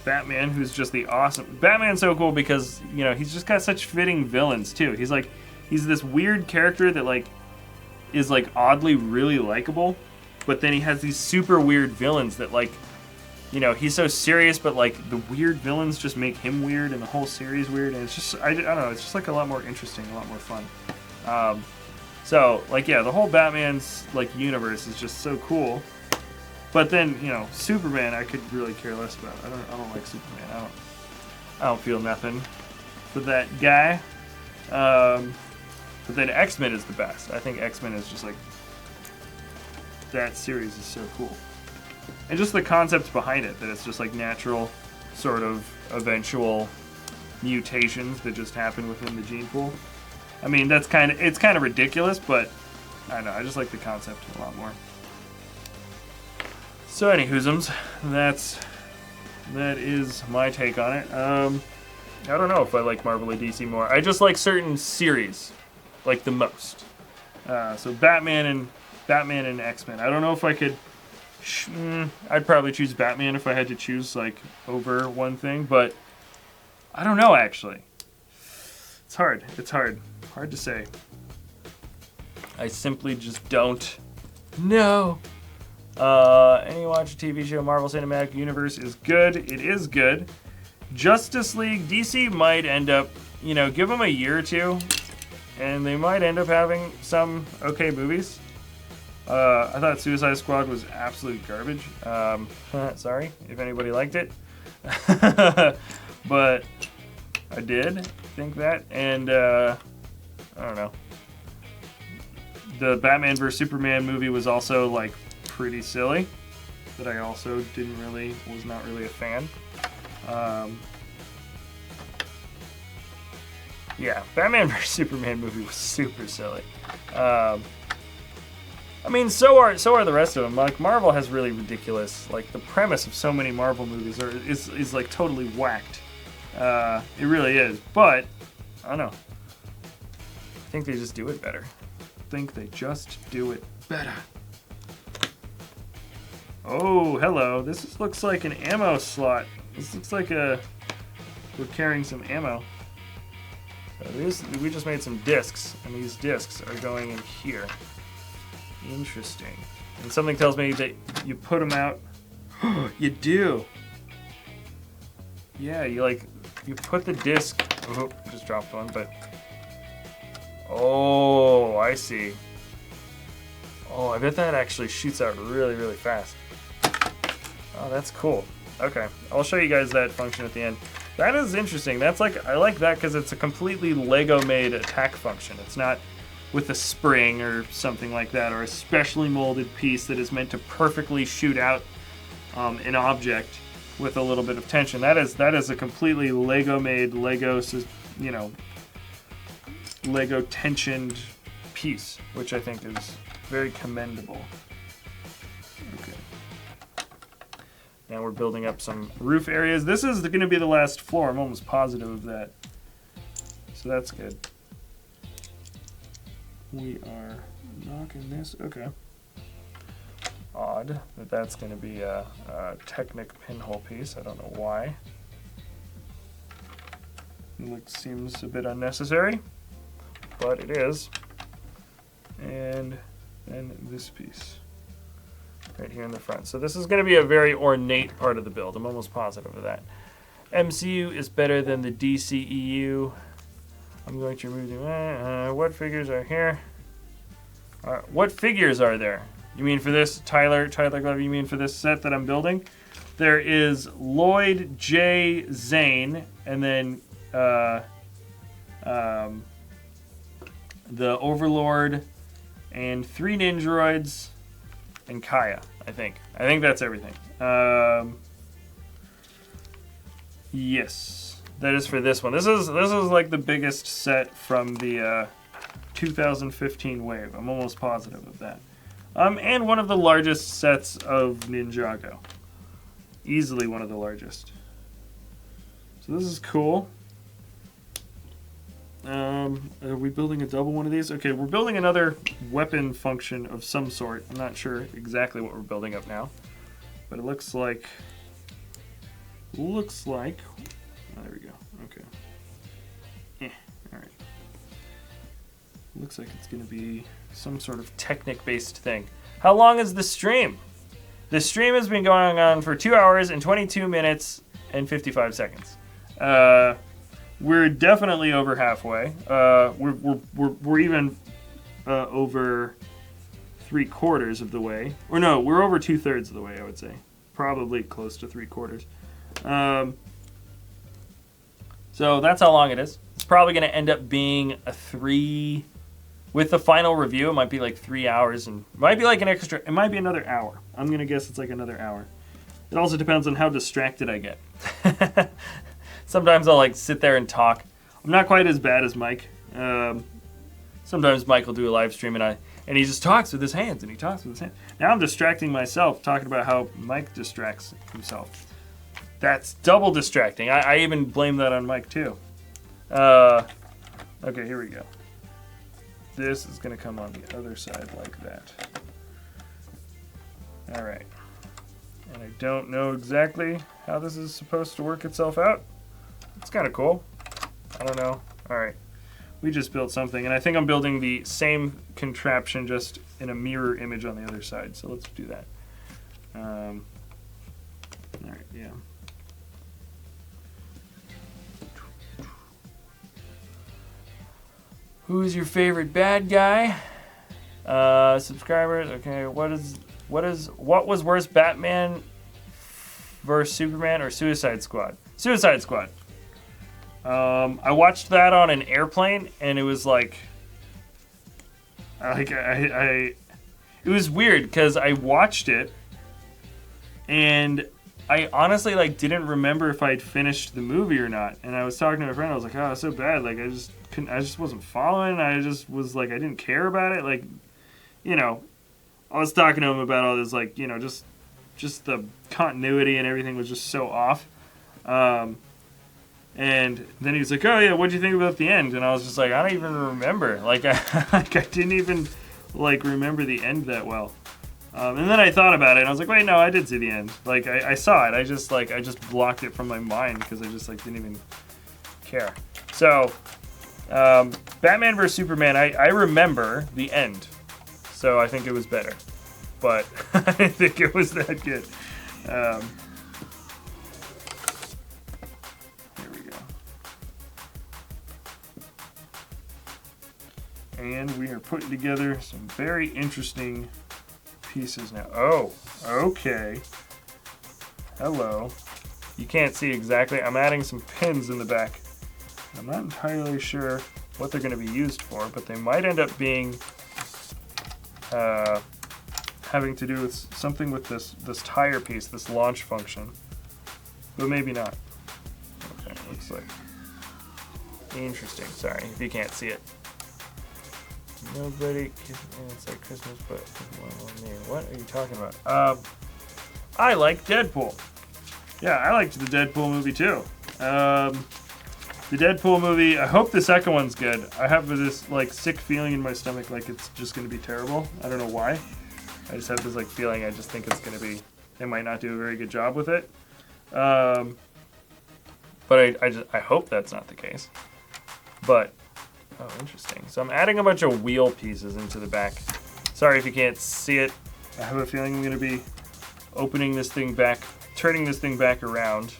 Batman, who's just the awesome. Batman's so cool because, you know, he's just got such fitting villains too. He's this weird character that like is like oddly really likable, but then he has these super weird villains that like, you know, he's so serious, but like the weird villains just make him weird and the whole series weird, and it's just I don't know, it's just like a lot more interesting, a lot more fun. So like yeah, the whole Batman's like universe is just so cool. But then, you know, Superman I could really care less about. I don't like Superman. I don't feel nothing for that guy. But then X-Men is the best. I think X-Men is just like, that series is so cool. And just the concept behind it, that it's just like natural sort of eventual mutations that just happen within the gene pool. I mean, it's kind of ridiculous, but I don't know, I just like the concept a lot more. So anywhoosums, that is my take on it. I don't know if I like Marvel or DC more. I just like certain series, like the most. So Batman and X-Men. I don't know if I could. I'd probably choose Batman if I had to choose like over one thing, but I don't know actually. It's hard. Hard to say. I simply just don't know. Any watch a TV show, Marvel Cinematic Universe is good. It is good. Justice League, DC might end up, you know, give them a year or two, and they might end up having some okay movies. I thought Suicide Squad was absolute garbage. Sorry if anybody liked it. But I did think that. And I don't know. The Batman vs Superman movie was also like pretty silly, but I also was not really a fan. Yeah, Batman vs Superman movie was super silly. I mean, so are the rest of them. Like Marvel has really ridiculous. Like the premise of so many Marvel movies is like totally whacked. It really is. But I don't know. I think they just do it better. Oh, hello. This looks like an ammo slot. This looks like we're carrying some ammo. So we just made some discs, and these discs are going in here. Interesting. And something tells me that you put them out. You do. Yeah, you put the disc. Oh, just dropped one, but. Oh, I see. Oh, I bet that actually shoots out really, really fast. Oh, that's cool. Okay, I'll show you guys that function at the end. That is interesting. That's like, I like that because it's a completely Lego-made attack function. It's not with a spring or something like that, or a specially molded piece that is meant to perfectly shoot out an object with a little bit of tension. That is a completely Lego-made, Lego tensioned piece, which I think is very commendable. Okay. Now we're building up some roof areas. This is going to be the last floor. I'm almost positive of that. So that's good. We are knocking this. Okay. Odd that that's going to be a Technic pinhole piece. I don't know why. It seems a bit unnecessary, but it is. And then this piece right here in the front. So this is going to be a very ornate part of the build. I'm almost positive of that. MCU is better than the DCEU. I'm going to remove the what figures are here? What figures are there? You mean for this, Tyler Glover, you mean for this set that I'm building? There is Lloyd J. Zane, and then the Overlord, and 3 Ninjaroids, and Kaya, I think. I think that's everything. Yes, that is for this one. This is like the biggest set from the 2015 wave. I'm almost positive of that. And one of the largest sets of Ninjago. Easily one of the largest. So this is cool. Are we building a double one of these? Okay, we're building another weapon function of some sort. I'm not sure exactly what we're building up now, but it looks like. Oh, there we go. Okay. All right. Looks like it's going to be some sort of Technic-based thing. How long is the stream? The stream has been going on for 2 hours and 22 minutes and 55 seconds. We're definitely over halfway. We're even over 3/4 of the way. Or no, we're over 2/3 of the way, I would say. Probably close to 3/4. So that's how long it is. It's probably going to end up being a 3. With the final review, it might be like 3 hours, and it might be like an extra. It might be another hour. I'm going to guess it's like another hour. It also depends on how distracted I get. Sometimes I'll like sit there and talk. I'm not quite as bad as Mike. Sometimes Mike will do a live stream and he just talks with his hands and he talks with his hands. Now I'm distracting myself talking about how Mike distracts himself. That's double distracting. I even blame that on Mike too. Okay, here we go. This is going to come on the other side like that. All right. And I don't know exactly how this is supposed to work itself out. It's kind of cool. I don't know. All right. We just built something, and I think I'm building the same contraption just in a mirror image on the other side. So let's do that. All right, yeah. Who's your favorite bad guy? Subscribers. Okay, what was worse, Batman versus Superman or Suicide Squad? Suicide Squad. I watched that on an airplane, and it was like It was weird because I watched it and I honestly like didn't remember if I'd finished the movie or not. And I was talking to my friend. I was like, "Oh, it's so bad. Like, I just wasn't following. I just was like, I didn't care about it. Like, you know, I was talking to him about all this, like, you know, just the continuity and everything was just so off. And then he was like, "Oh yeah, what'd you think about the end?" And I was just like, "I don't even remember. Like, I didn't even like remember the end that well." And then I thought about it, and I was like, "Wait, no, I did see the end. Like, I saw it. I just blocked it from my mind because I just like didn't even care." So, Batman vs Superman, I remember the end, so I think it was better, but I didn't think it was that good. And we are putting together some very interesting pieces now. Oh, okay. Hello. You can't see exactly. I'm adding some pins in the back. I'm not entirely sure what they're going to be used for, but they might end up being having to do with something with this tire piece, this launch function. But maybe not. Okay, looks like. Interesting. Sorry if you can't see it. Nobody, it's like Christmas, but what are you talking about? I like Deadpool. Yeah, I liked the Deadpool movie too. The Deadpool movie, I hope the second one's good. I have this like sick feeling in my stomach like it's just going to be terrible. I don't know why. I just have this like feeling I just think it's going to be, they might not do a very good job with it. But I hope that's not the case. But oh, interesting. So I'm adding a bunch of wheel pieces into the back. Sorry if you can't see it. I have a feeling I'm going to be opening this thing back, turning this thing back around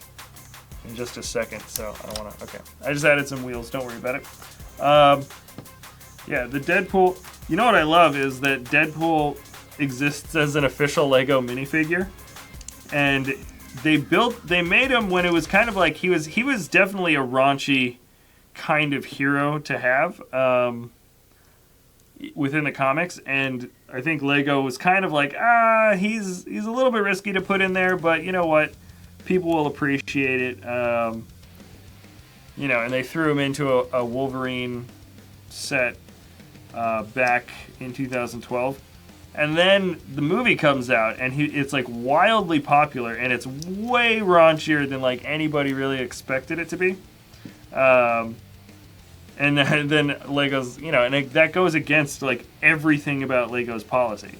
in just a second. So I don't want to, okay. I just added some wheels. Don't worry about it. Yeah, the Deadpool. You know what I love is that Deadpool exists as an official LEGO minifigure. And they made him when it was kind of like, he was definitely a raunchy kind of hero to have within the comics, and I think LEGO was kind of like, he's a little bit risky to put in there, but you know what, people will appreciate it. You know, and they threw him into a Wolverine set back in 2012, and then the movie comes out, and it's like wildly popular, and it's way raunchier than like anybody really expected it to be. And then LEGO's, you know, and that goes against like everything about LEGO's policy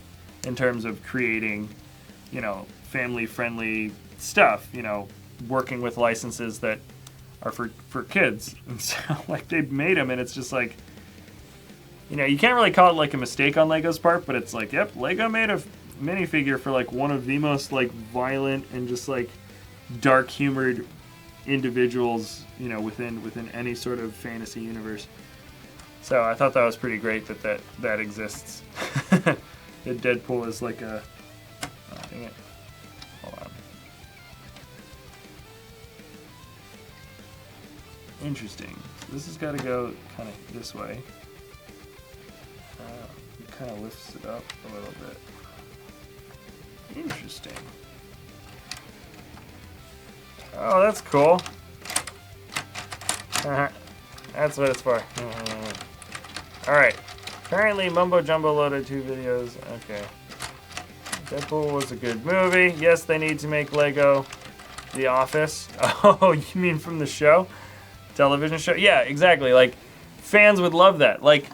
in terms of creating, you know, family-friendly stuff, you know, working with licenses that are for kids. And so like they've made them, and it's just like, you know, you can't really call it like a mistake on LEGO's part, but it's like, yep, LEGO made a minifigure for like one of the most like violent and just like dark humored individuals, you know, within any sort of fantasy universe. So I thought that was pretty great that exists. That Deadpool is like a, oh, dang it. Hold on. Interesting. So this has got to go kind of this way. It kind of lifts it up a little bit. Interesting. Oh, that's cool. That's what it's for. Alright. Apparently Mumbo Jumbo loaded 2 videos. Okay. Deadpool was a good movie. Yes, they need to make LEGO The Office. Oh, you mean from the show? Television show? Yeah, exactly. Like, fans would love that. Like,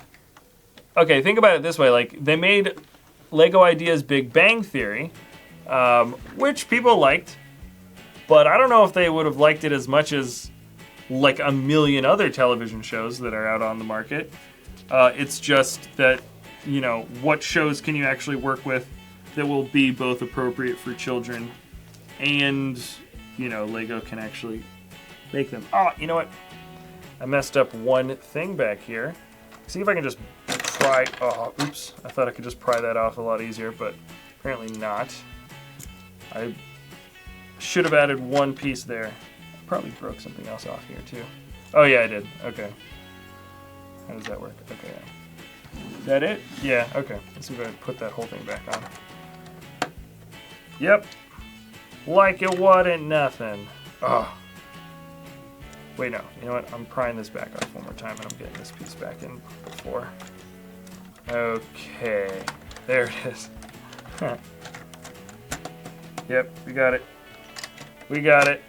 okay, think about it this way. Like, they made LEGO Ideas Big Bang Theory, which people liked. But I don't know if they would have liked it as much as like a million other television shows that are out on the market. It's just that, you know, what shows can you actually work with that will be both appropriate for children and, you know, LEGO can actually make them. Oh, you know what? I messed up one thing back here. See if I can just pry, oh, oops. I thought I could just pry that off a lot easier, but apparently not. I should have added one piece there. Probably broke something else off here too. Oh yeah, I did. Okay. How does that work? Okay. Is that it? Yeah, okay. Let's see if I put that whole thing back on. Yep. Like it wasn't nothing. Oh. Wait, no. You know what? I'm prying this back off one more time, and I'm getting this piece back in before. Okay. There it is. Yep, we got it. We got it.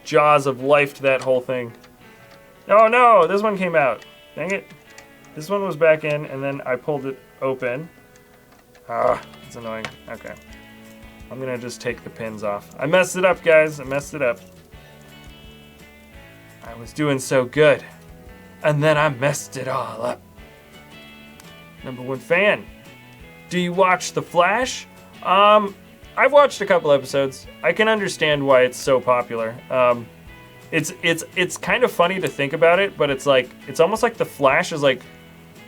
Jaws of life to that whole thing. Oh no, this one came out. Dang it. This one was back in, and then I pulled it open. Ah, it's annoying. Okay. I'm gonna just take the pins off. I messed it up, guys. I messed it up. I was doing so good. And then I messed it all up. #1 fan. Do you watch The Flash? I've watched a couple episodes. I can understand why it's so popular. It's kind of funny to think about it, but it's like it's almost like The Flash is like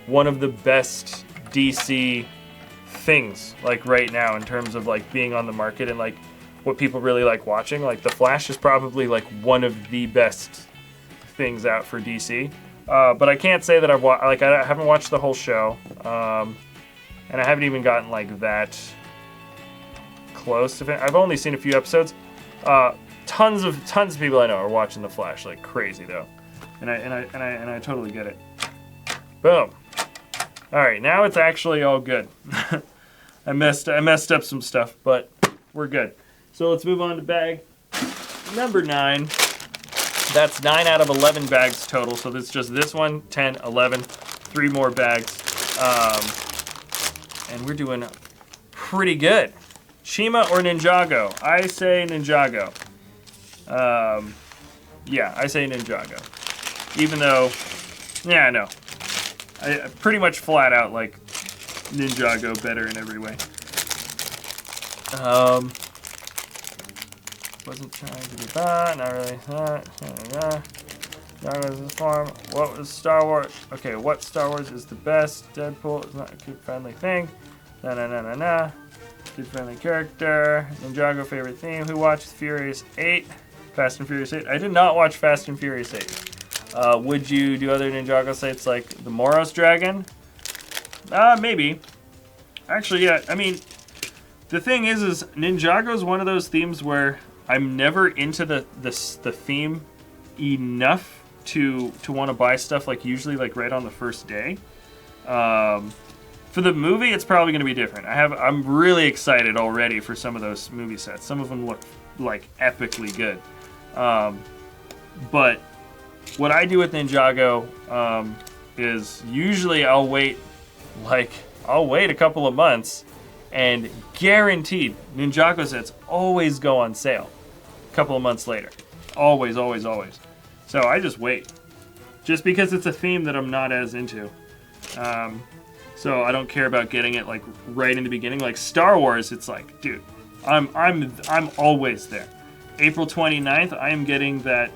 one of the best DC things like right now in terms of like being on the market and like what people really like watching. Like The Flash is probably like one of the best things out for DC. But I can't say that I haven't watched the whole show, and I haven't even gotten like that close to it. I've only seen a few episodes. Tons of people I know are watching The Flash like crazy though, and I totally get it. Boom. All right, now it's actually all good. I messed up some stuff, but we're good. So let's move on to bag number 9. That's 9 out of 11 bags total. So that's just this one, 10, 11, 3 more bags, and we're doing pretty good. Shima or Ninjago? I say Ninjago. Yeah, I say Ninjago. Even though, yeah, no. I pretty much flat out like Ninjago better in every way. Wasn't trying to do that, not really. Ninjago's this form. What was Star Wars? Okay, what Star Wars is the best? Deadpool is not a kid-friendly thing. Na. Kid-friendly character. Ninjago favorite theme. Who watched Furious 8? Fast and Furious 8. I did not watch Fast and Furious 8. Would you do other Ninjago sites like the Moros Dragon? Maybe. Actually, yeah. I mean, the thing is Ninjago is one of those themes where I'm never into the theme enough to want to buy stuff like usually like right on the first day. For the movie, it's probably going to be different. I'm really excited already for some of those movie sets. Some of them look like epically good. But what I do with Ninjago is usually I'll wait a couple of months, and guaranteed Ninjago sets always go on sale a couple of months later. Always, always, always. So I just wait. Just because it's a theme that I'm not as into. So I don't care about getting it like right in the beginning. Like Star Wars, it's like, dude, I'm always there. April 29th, I am getting that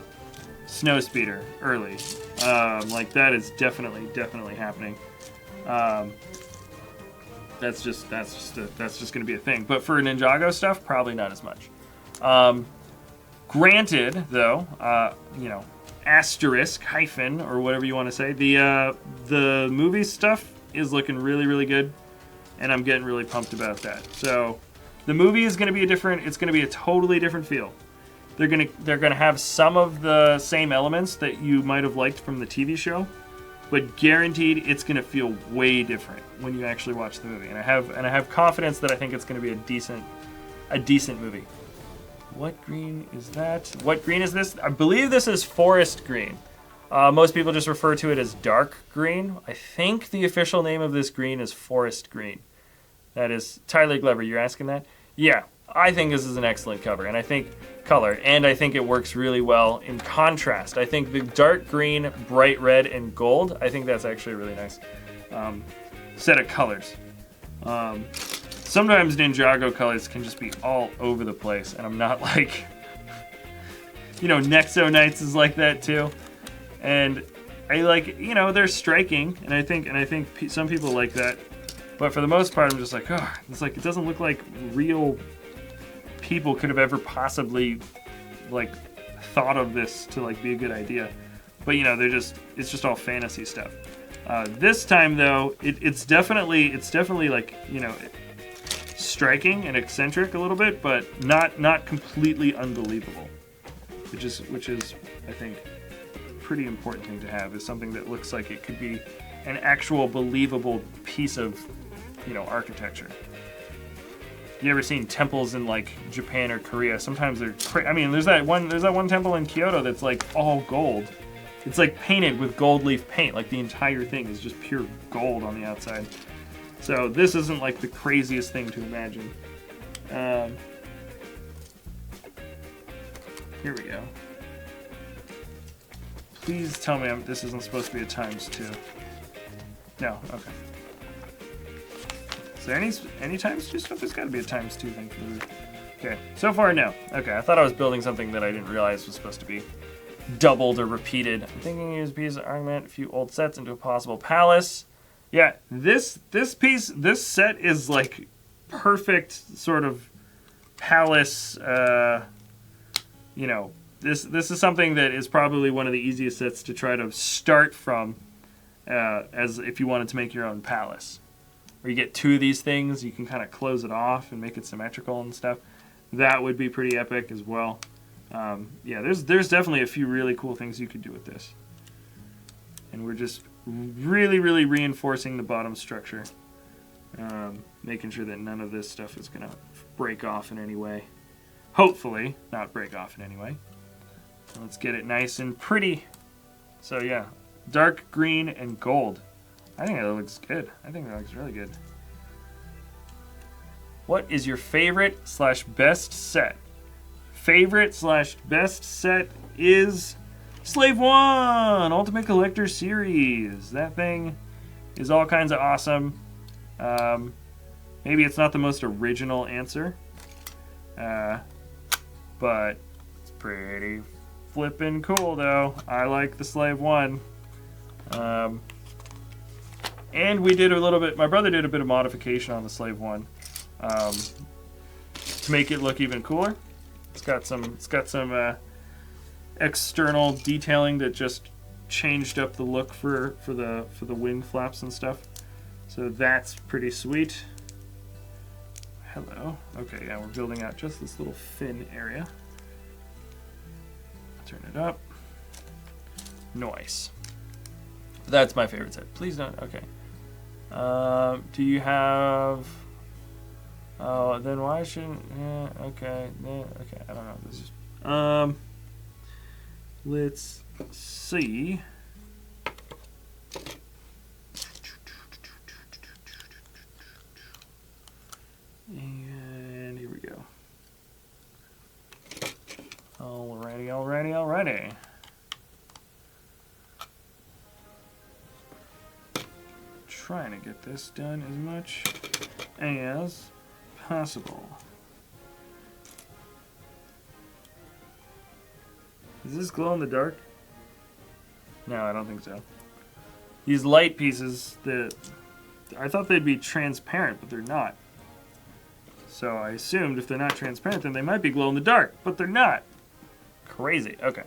Snowspeeder early. Like that is definitely happening. That's just gonna be a thing. But for Ninjago stuff, probably not as much. Granted, though, asterisk, hyphen, or whatever you want to say, the movie stuff is looking really, really good, and I'm getting really pumped about that. So the movie is gonna be it's gonna be a totally different feel. They're gonna have some of the same elements that you might have liked from the TV show, but guaranteed it's gonna feel way different when you actually watch the movie. And I have confidence that I think it's gonna be a decent movie. What green is that? What green is this? I believe this is forest green. Most people just refer to it as dark green. I think the official name of this green is forest green. That is Tyler Glover. You're asking that? Yeah, I think this is an excellent color, and I think it works really well in contrast. I think the dark green, bright red, and gold, I think that's actually a really nice set of colors. Sometimes Ninjago colors can just be all over the place, and I'm not like, Nexo Knights is like that too. And I like, they're striking, and I think some people like that. But for the most part, I'm just like, it's like, it doesn't look like real people could have ever possibly like thought of this to like be a good idea. But it's just all fantasy stuff. This time though, it's definitely like, you know, striking and eccentric a little bit, but not completely unbelievable. Which is I think a pretty important thing to have, is something that looks like it could be an actual believable piece of, you know, architecture. You ever seen temples in like Japan or Korea? Sometimes they're I mean, there's that one temple in Kyoto that's like all gold. It's like painted with gold leaf paint. Like the entire thing is just pure gold on the outside. So this isn't like the craziest thing to imagine. Here we go. Please tell me this isn't supposed to be a ×2. No, okay. Is there any ×2 stuff? There's got to be a ×2 thing for the roof. Okay, so far no. Okay, I thought I was building something that I didn't realize was supposed to be doubled or repeated. I'm thinking use a piece of augment a few old sets into a possible palace. Yeah, this set is like perfect sort of palace. You know, this is something that is probably one of the easiest sets to try to start from, as if you wanted to make your own palace. Where you get two of these things, you can kind of close it off and make it symmetrical and stuff. That would be pretty epic as well. Yeah, there's definitely a few really cool things you could do with this. And we're just really reinforcing the bottom structure. Making sure that none of this stuff is going to break off in any way. Hopefully, not break off in any way. Let's get it nice and pretty. So yeah, dark green and gold. I think that looks good. I think that looks really good. What is your favorite/best set? Favorite/best set is Slave 1 Ultimate Collector Series. That thing is all kinds of awesome. Maybe it's not the most original answer, but it's pretty flippin' cool though. I like the Slave 1. And we did a little bit, my brother did a bit of modification on the Slave 1 to make it look even cooler. It's got some external detailing that just changed up the look for the wing flaps and stuff. So that's pretty sweet. Hello. Okay, yeah, we're building out just this little fin area. Turn it up. Nice. That's my favorite set. Please don't. Okay. Do you have? Oh, then why shouldn't? Yeah. Okay. Yeah, okay. I don't know. This is. Let's see. And here we go. Alrighty. Trying to get this done as much as possible. Is this glow in the dark? No, I don't think so. These light pieces, I thought they'd be transparent, but they're not. So I assumed if they're not transparent, then they might be glow in the dark, but they're not. Crazy. Okay.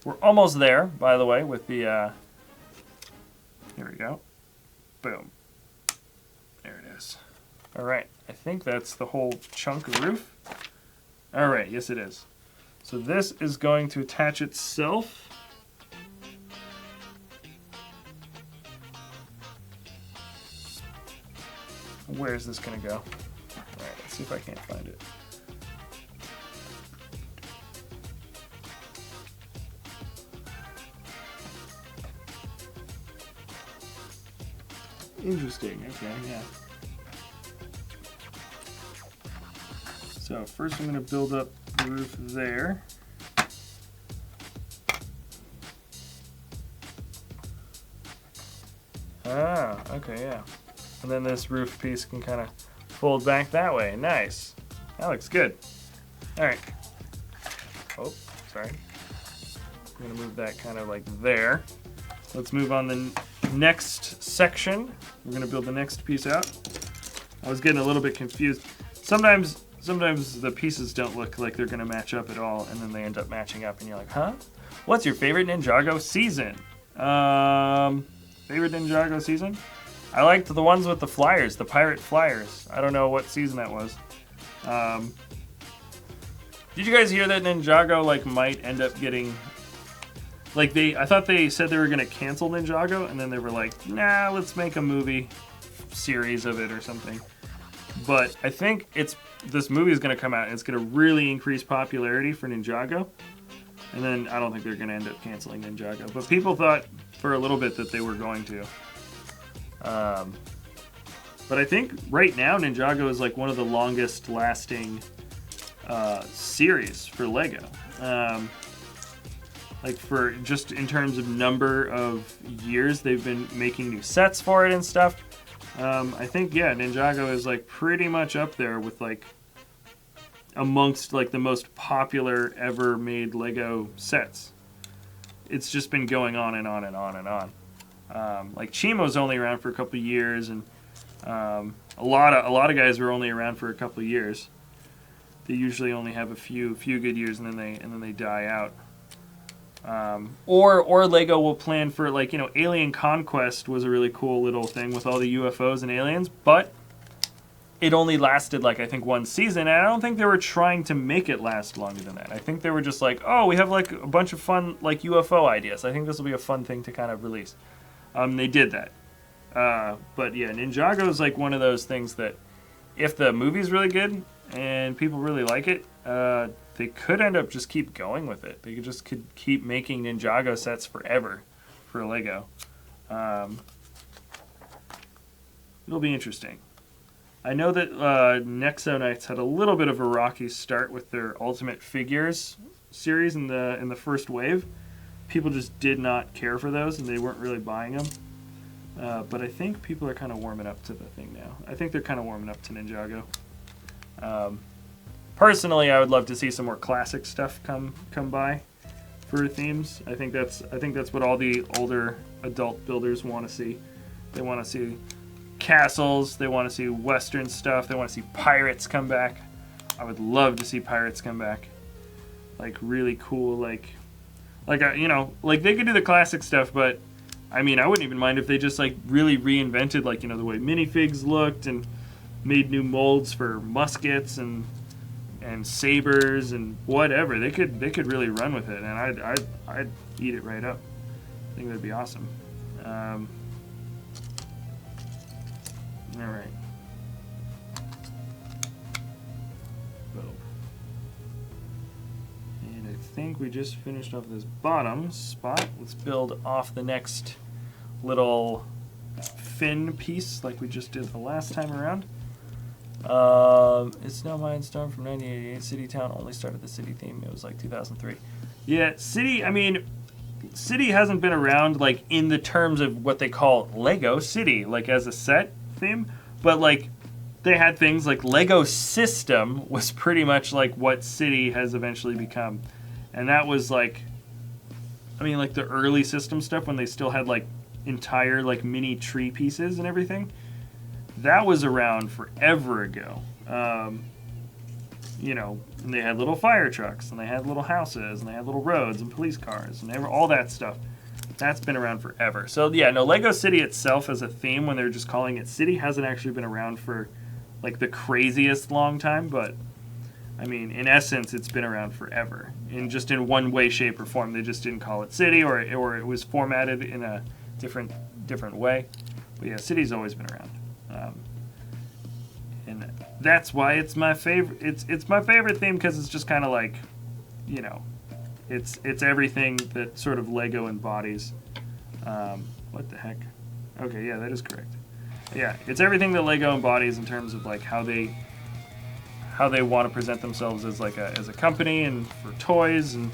We're almost there, by the way, with the, here we go. Boom. There it is. All right. I think that's the whole chunk of roof. All right. Yes, it is. So this is going to attach itself. Where is this going to go? All right. Let's see if I can't find it. Interesting. Okay, yeah. So first I'm going to build up the roof there. Ah, okay, yeah. And then this roof piece can kind of fold back that way. Nice. That looks good. All right. Oh, sorry. I'm going to move that kind of like there. Let's move on the next section. We're going to build the next piece out. I was getting a little bit confused. Sometimes the pieces don't look like they're going to match up at all, and then they end up matching up, and you're like, huh? What's your favorite Ninjago season? Favorite Ninjago season? I liked the ones with the flyers, the pirate flyers. I don't know what season that was. Did you guys hear that Ninjago like might end up getting like I thought they said they were gonna cancel Ninjago, and then they were like, nah, let's make a movie series of it or something. But I think this movie is gonna come out and it's gonna really increase popularity for Ninjago. And then I don't think they're gonna end up canceling Ninjago. But people thought for a little bit that they were going to. But I think right now Ninjago is like one of the longest lasting series for LEGO. Like for just in terms of number of years they've been making new sets for it and stuff. I think, yeah, Ninjago is like pretty much up there with like amongst like the most popular ever made LEGO sets. It's just been going on and on and on and on. Like Chimo's only around for a couple of years, and a lot of guys were only around for a couple of years. They usually only have a few good years, and then they die out. Or Lego will plan for, like, you know, Alien Conquest was a really cool little thing with all the UFOs and aliens, but it only lasted like I think one season, and I don't think they were trying to make it last longer than that. I think they were just like, oh, we have like a bunch of fun like UFO ideas. I think this will be a fun thing to kind of release. They did that. But yeah, Ninjago is like one of those things that if the movie's really good and people really like it, they could end up just keep going with it. They could keep making Ninjago sets forever for LEGO. It'll be interesting. I know that Nexonites had a little bit of a rocky start with their Ultimate Figures series in the first wave. People just did not care for those, and they weren't really buying them. But I think people are kind of warming up to the thing now. I think they're kind of warming up to Ninjago. Personally, I would love to see some more classic stuff come by for themes. I think that's what all the older adult builders want to see. They want to see castles. They want to see Western stuff. They want to see pirates come back. I would love to see pirates come back. Like really cool, like you know, like they could do the classic stuff, but I mean, I wouldn't even mind if they just like really reinvented, like, you know, the way minifigs looked and made new molds for muskets and sabers and whatever. They could really run with it, and I'd eat it right up. I think that'd be awesome. All right. Boom. And I think we just finished off this bottom spot. Let's build off the next little fin piece like we just did the last time around. It's now Mindstorm from 1988. City Town only started the city theme. It was like 2003. Yeah, City, I mean, City hasn't been around like in the terms of what they call LEGO City, like as a set theme, but like they had things like LEGO System was pretty much like what City has eventually become. And that was like, I mean, like the early System stuff when they still had like entire like mini tree pieces and everything. That was around forever ago. You know, and they had little fire trucks, and they had little houses, and they had little roads and police cars, and all that stuff. That's been around forever. So yeah, no, LEGO City itself as a theme, when they're just calling it City, hasn't actually been around for like the craziest long time, but I mean, in essence, it's been around forever. In one way, shape, or form. They just didn't call it City, or it was formatted in a different way. But yeah, City's always been around. And that's why it's my favorite. It's my favorite theme because it's just kind of like, you know, it's everything that sort of LEGO embodies. What the heck? Okay, yeah, that is correct. Yeah, it's everything that LEGO embodies in terms of like how they want to present themselves as like as a company and for toys and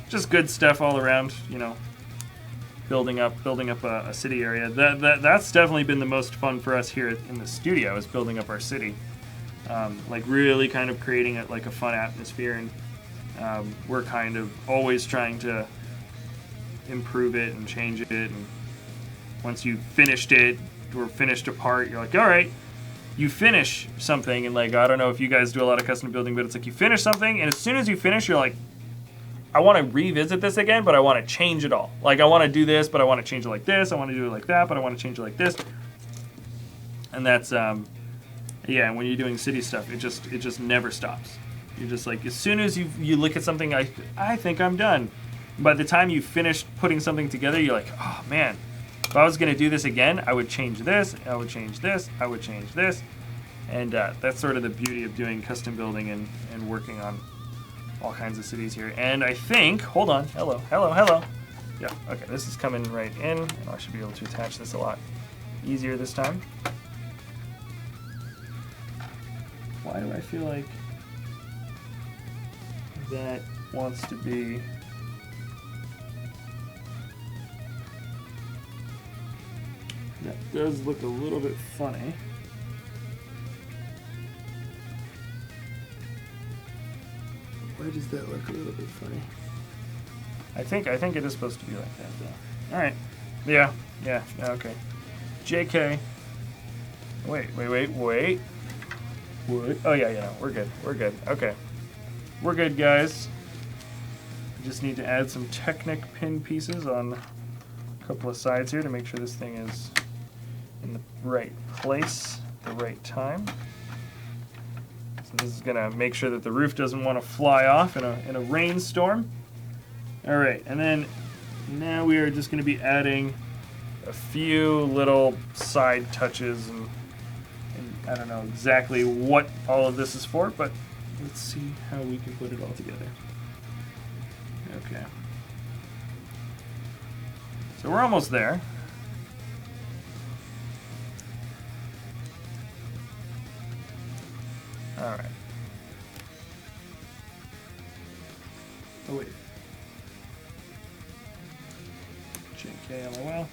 just good stuff all around. You know. Building up a city area. That's definitely been the most fun for us here in the studio, is building up our city. Like really kind of creating it like a fun atmosphere, and we're kind of always trying to improve it and change it. And once you finished it or finished a part, you're like, all right, you finish something, and like I don't know if you guys do a lot of custom building, but it's like you finish something, and as soon as you finish, you're like, I want to revisit this again, but I want to change it all. Like I want to do this, but I want to change it like this. I want to do it like that, but I want to change it like this. And that's yeah. When you're doing city stuff, it just never stops. You're just like, as soon as you look at something, I think I'm done. By the time you finish putting something together, you're like, oh man, if I was gonna do this again, I would change this, I would change this, I would change this. And that's sort of the beauty of doing custom building and working on all kinds of cities here. And I think, hold on, hello. Yeah, okay, this is coming right in. And I should be able to attach this a lot easier this time. Why do I feel like that wants to be... That does look a little bit funny. Why does that look a little bit funny? I think it is supposed to be like that though. All right. Yeah. Okay. JK. Wait. What? Oh yeah. No, we're good. Okay. We're good, guys. We just need to add some Technic pin pieces on a couple of sides here to make sure this thing is in the right place at the right time. So this is gonna make sure that the roof doesn't want to fly off in a rainstorm. All right, and then now we are just gonna be adding a few little side touches, and I don't know exactly what all of this is for, but let's see how we can put it all together. Okay. So we're almost there. All right. Oh wait. JK, LOL.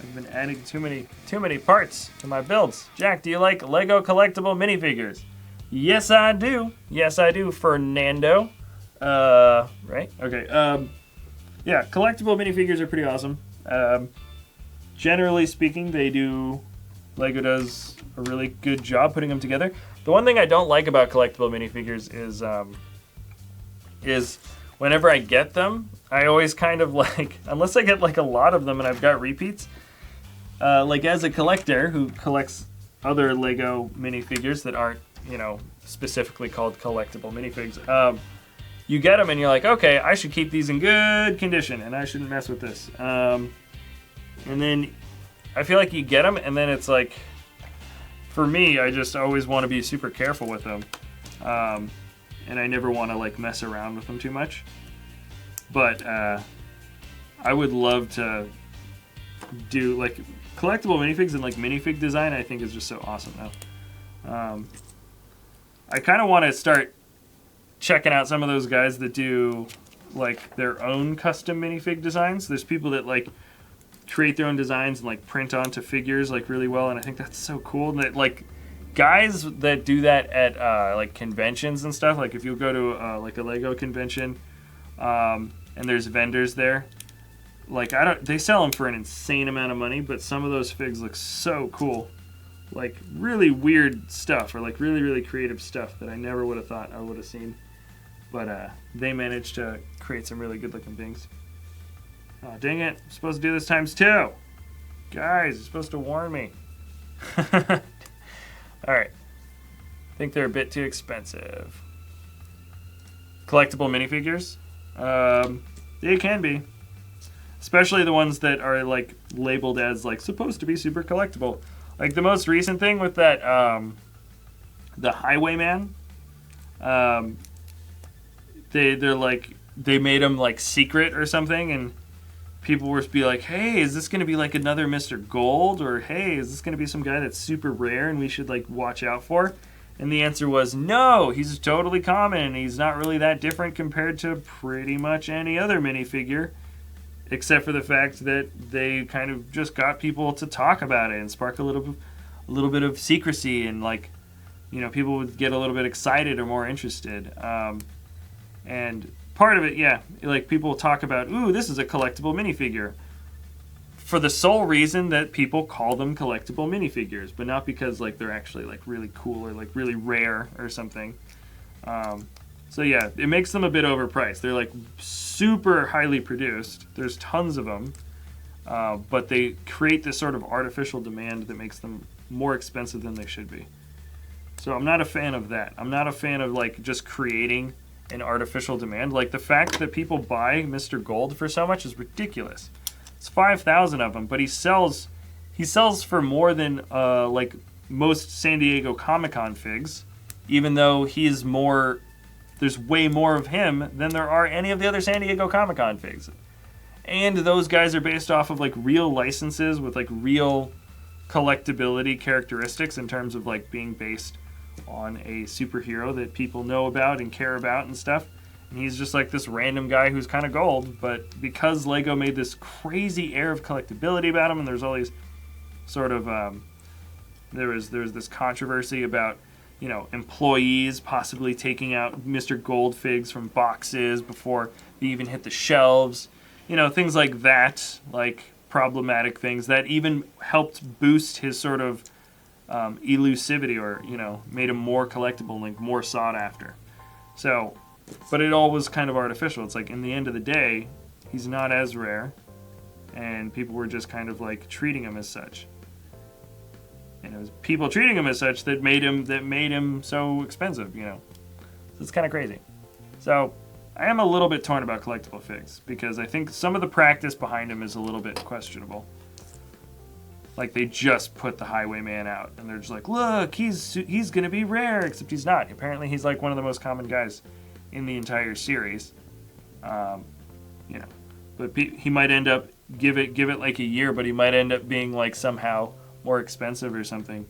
I've been adding too many parts to my builds. Jack, do you like LEGO collectible minifigures? Yes, I do. Yes, I do, Fernando. Right? Okay. Yeah, collectible minifigures are pretty awesome. Generally speaking, LEGO does a really good job putting them together. The one thing I don't like about collectible minifigures is whenever I get them, I always kind of like, unless I get like a lot of them and I've got repeats, like as a collector who collects other LEGO minifigures that aren't, specifically called collectible minifigs, you get them and you're like, okay, I should keep these in good condition and I shouldn't mess with this. And then I feel like you get them and then it's like, for me, I just always want to be super careful with them. And I never want to like mess around with them too much. But I would love to do like collectible minifigs and like minifig design. I think is just so awesome now. I kind of want to start checking out some of those guys that do like their own custom minifig designs. There's people that like create their own designs and like print onto figures like really well, and I think that's so cool. And that like guys that do that at like conventions and stuff, like if you go to like a LEGO convention, and there's vendors there, like they sell them for an insane amount of money, but some of those figs look so cool, like really weird stuff or like really creative stuff that I never would have thought I would have seen, but they managed to create some really good looking things. Oh dang it, I'm supposed to do this times 2. Guys, you're supposed to warn me. Alright. I think they're a bit too expensive. Collectible minifigures? They can be. Especially the ones that are like labeled as like supposed to be super collectible. Like the most recent thing with that, the Highwayman. They're like, they made them like secret or something, and people were to be like, hey, is this going to be like another Mr. Gold? Or hey, is this going to be some guy that's super rare and we should like watch out for? And the answer was no, he's totally common. He's not really that different compared to pretty much any other minifigure, except for the fact that they kind of just got people to talk about it and spark a little bit of secrecy, and like, people would get a little bit excited or more interested. And part of it, yeah, like people talk about, ooh, this is a collectible minifigure, for the sole reason that people call them collectible minifigures, but not because like they're actually like really cool or like really rare or something. So yeah, it makes them a bit overpriced. They're like super highly produced. There's tons of them, but they create this sort of artificial demand that makes them more expensive than they should be. So I'm not a fan of that. I'm not a fan of like just creating an artificial demand. Like the fact that people buy Mr. Gold for so much is ridiculous. It's 5,000 of them, but he sells for more than like most San Diego Comic-Con figs, even though he's more. There's way more of him than there are any of the other San Diego Comic-Con figs. And those guys are based off of like real licenses with like real collectability characteristics in terms of like being based on a superhero that people know about and care about and stuff. And he's just like this random guy who's kind of gold, but because LEGO made this crazy air of collectability about him, and there's all these sort of there was this controversy about, you know, employees possibly taking out Mr. Gold figs from boxes before they even hit the shelves. You know, things like that, like problematic things that even helped boost his sort of elusivity, or, you know, made him more collectible, like more sought after. So, but it all was kind of artificial. It's like, in the end of the day, he's not as rare, and people were just kind of like treating him as such. And it was people treating him as such that made him so expensive, you know. So it's kind of crazy. So I am a little bit torn about collectible figs because I think some of the practice behind him is a little bit questionable. Like they just put the Highwayman out and they're just like, look, he's gonna be rare, except he's not. Apparently he's like one of the most common guys in the entire series. You know, but he might end up give it like a year, but he might end up being like somehow more expensive or something,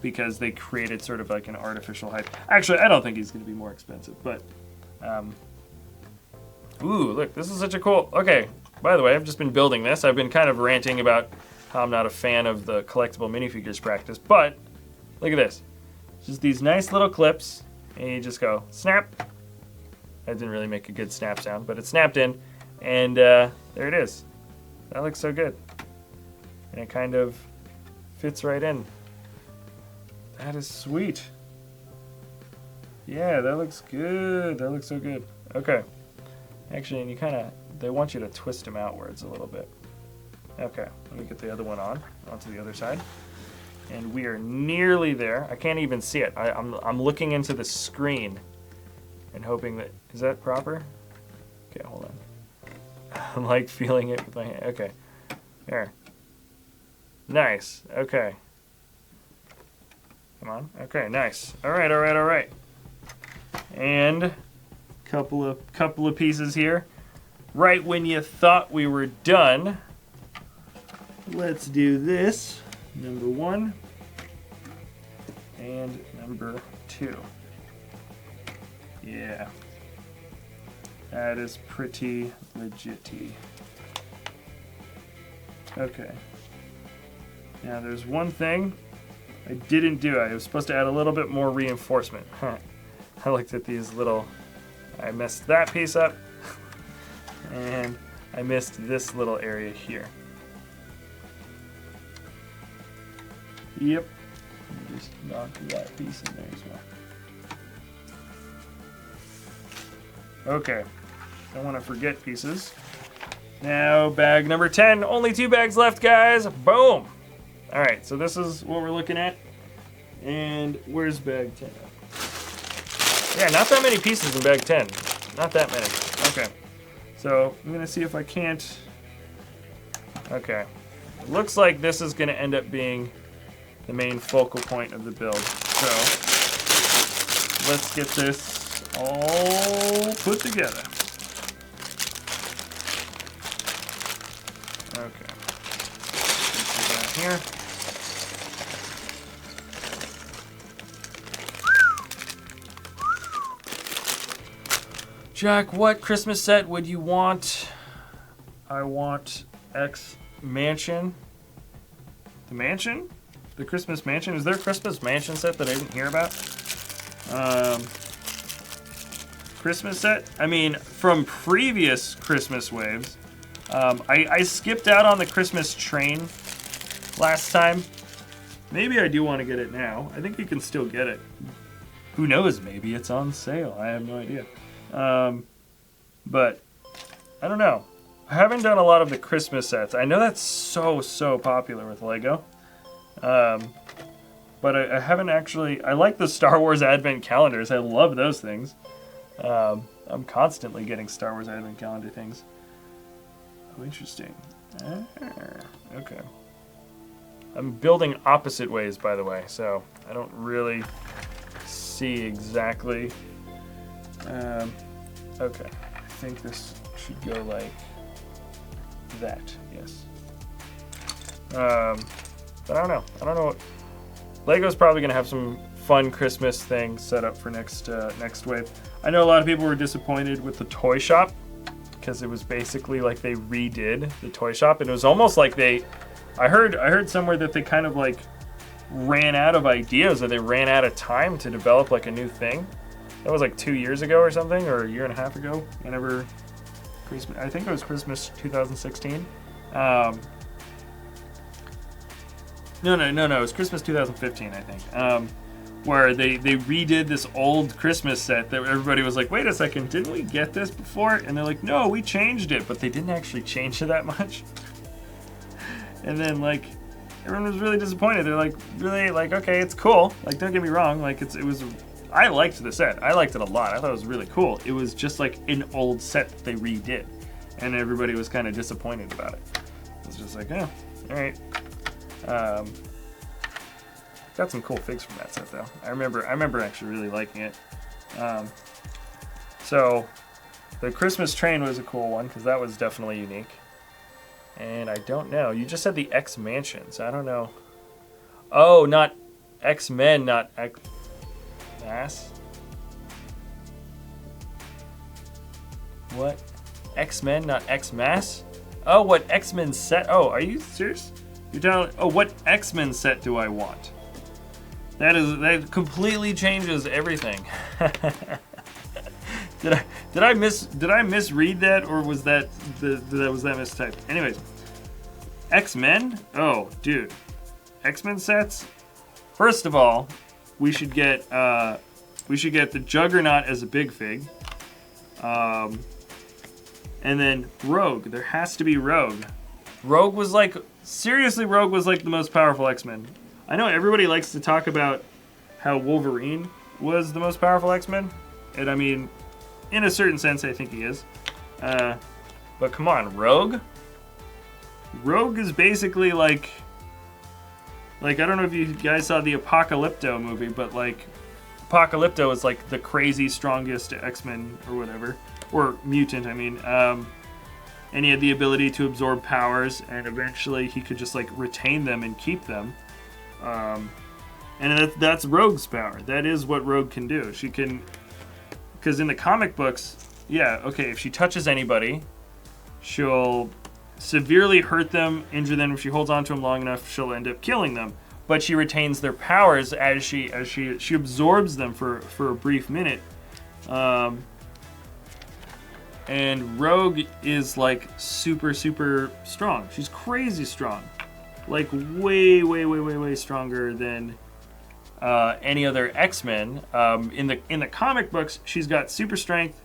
because they created sort of like an artificial hype. Actually, I don't think he's going to be more expensive, but ooh, look, this is such a cool. Okay, by the way, I've just been building this. I've been kind of ranting about how I'm not a fan of the collectible minifigures practice, but look at this. Just these nice little clips, and you just go snap. That didn't really make a good snap sound, but it snapped in, and there it is. That looks so good. And it kind of fits right in. That is sweet. Yeah, that looks good. That looks so good. Okay. Actually, and they want you to twist them outwards a little bit. Okay, let me get the other one onto the other side. And we are nearly there. I can't even see it. I'm looking into the screen and hoping that, is that proper? Okay, hold on. I'm like feeling it with my hand. Okay, there. Nice. Okay. Come on. Okay, nice. All right, all right, all right. And couple of pieces here. Right when you thought we were done, let's do this. Number 1 and number 2. Yeah. That is pretty legit-y. Okay. Now there's one thing I didn't do. I was supposed to add a little bit more reinforcement. I looked at these little, I messed that piece up, and I missed this little area here. Yep. Just knock that piece in there as well. Okay. Don't want to forget pieces. Now, bag number 10. Only 2 bags left, guys. Boom. All right, so this is what we're looking at. And where's bag 10? Yeah, not that many pieces in bag 10. Not that many. Okay. So I'm going to see if I can't. Okay. It looks like this is going to end up being the main focal point of the build. So let's get this all put together. Okay. Put that here. Jack, what Christmas set would you want? I want X Mansion. The mansion? The Christmas Mansion? Is there a Christmas Mansion set that I didn't hear about? Christmas set? I mean, from previous Christmas waves, I skipped out on the Christmas train last time. Maybe I do want to get it now. I think you can still get it. Who knows? Maybe it's on sale. I have no idea. But I don't know. I haven't done a lot of the Christmas sets. I know that's so popular with LEGO. But I haven't actually... I like the Star Wars Advent calendars. I love those things. I'm constantly getting Star Wars Advent calendar things. Oh, interesting. Okay. I'm building opposite ways, by the way, so I don't really see exactly. Okay, I think this should go like that. Yes. But I don't know. I don't know. LEGO's probably gonna have some fun Christmas things set up for next wave. I know a lot of people were disappointed with the toy shop because it was basically like they redid the toy shop, and it was almost like they. I heard somewhere that they kind of like ran out of ideas, or they ran out of time to develop like a new thing. That was like 2 years ago or something, or a year and a half ago. Whenever Christmas, I think it was Christmas 2016. No, it was Christmas 2015, I think. Where they redid this old Christmas set that everybody was like, wait a second, didn't we get this before? And they're like, no, we changed it, but they didn't actually change it that much. And then like everyone was really disappointed. They're like, really, like, okay, it's cool. Like, don't get me wrong. Like, it was. I liked the set. I liked it a lot. I thought it was really cool. It was just like an old set that they redid, and everybody was kind of disappointed about it. It was just like, oh, all right. Got some cool figs from that set though. I remember actually really liking it. So the Christmas train was a cool one because that was definitely unique. And I don't know. You just said the X Mansions. I don't know. Oh, not X-Men, not X-Mass? What? X-Men, not X-Mass? Oh, what X-Men set? Oh, are you serious? You're telling... Oh, what X-Men set do I want? That completely changes everything. Did I misread that, or was that mistyped? Anyways, X-Men. Oh, dude, X-Men sets. First of all, we should get the Juggernaut as a big fig, and then Rogue. There has to be Rogue. Rogue was like the most powerful X-Men. I know everybody likes to talk about how Wolverine was the most powerful X-Men, and I mean, in a certain sense, I think he is. But come on, Rogue? Rogue is basically like I don't know if you guys saw the Apocalypto movie, but like Apocalypto is like the crazy strongest X-Men or whatever, or mutant, I mean. And he had the ability to absorb powers, and eventually he could just like retain them and keep them. And that's Rogue's power. That is what Rogue can do. She can, because in the comic books, yeah, okay, if she touches anybody, she'll severely hurt them, injure them. If she holds on to them long enough, she'll end up killing them. But she retains their powers as she absorbs them for a brief minute. And Rogue is like super strong. She's crazy strong. Like way stronger than any other X-Men. In the comic books, she's got super strength,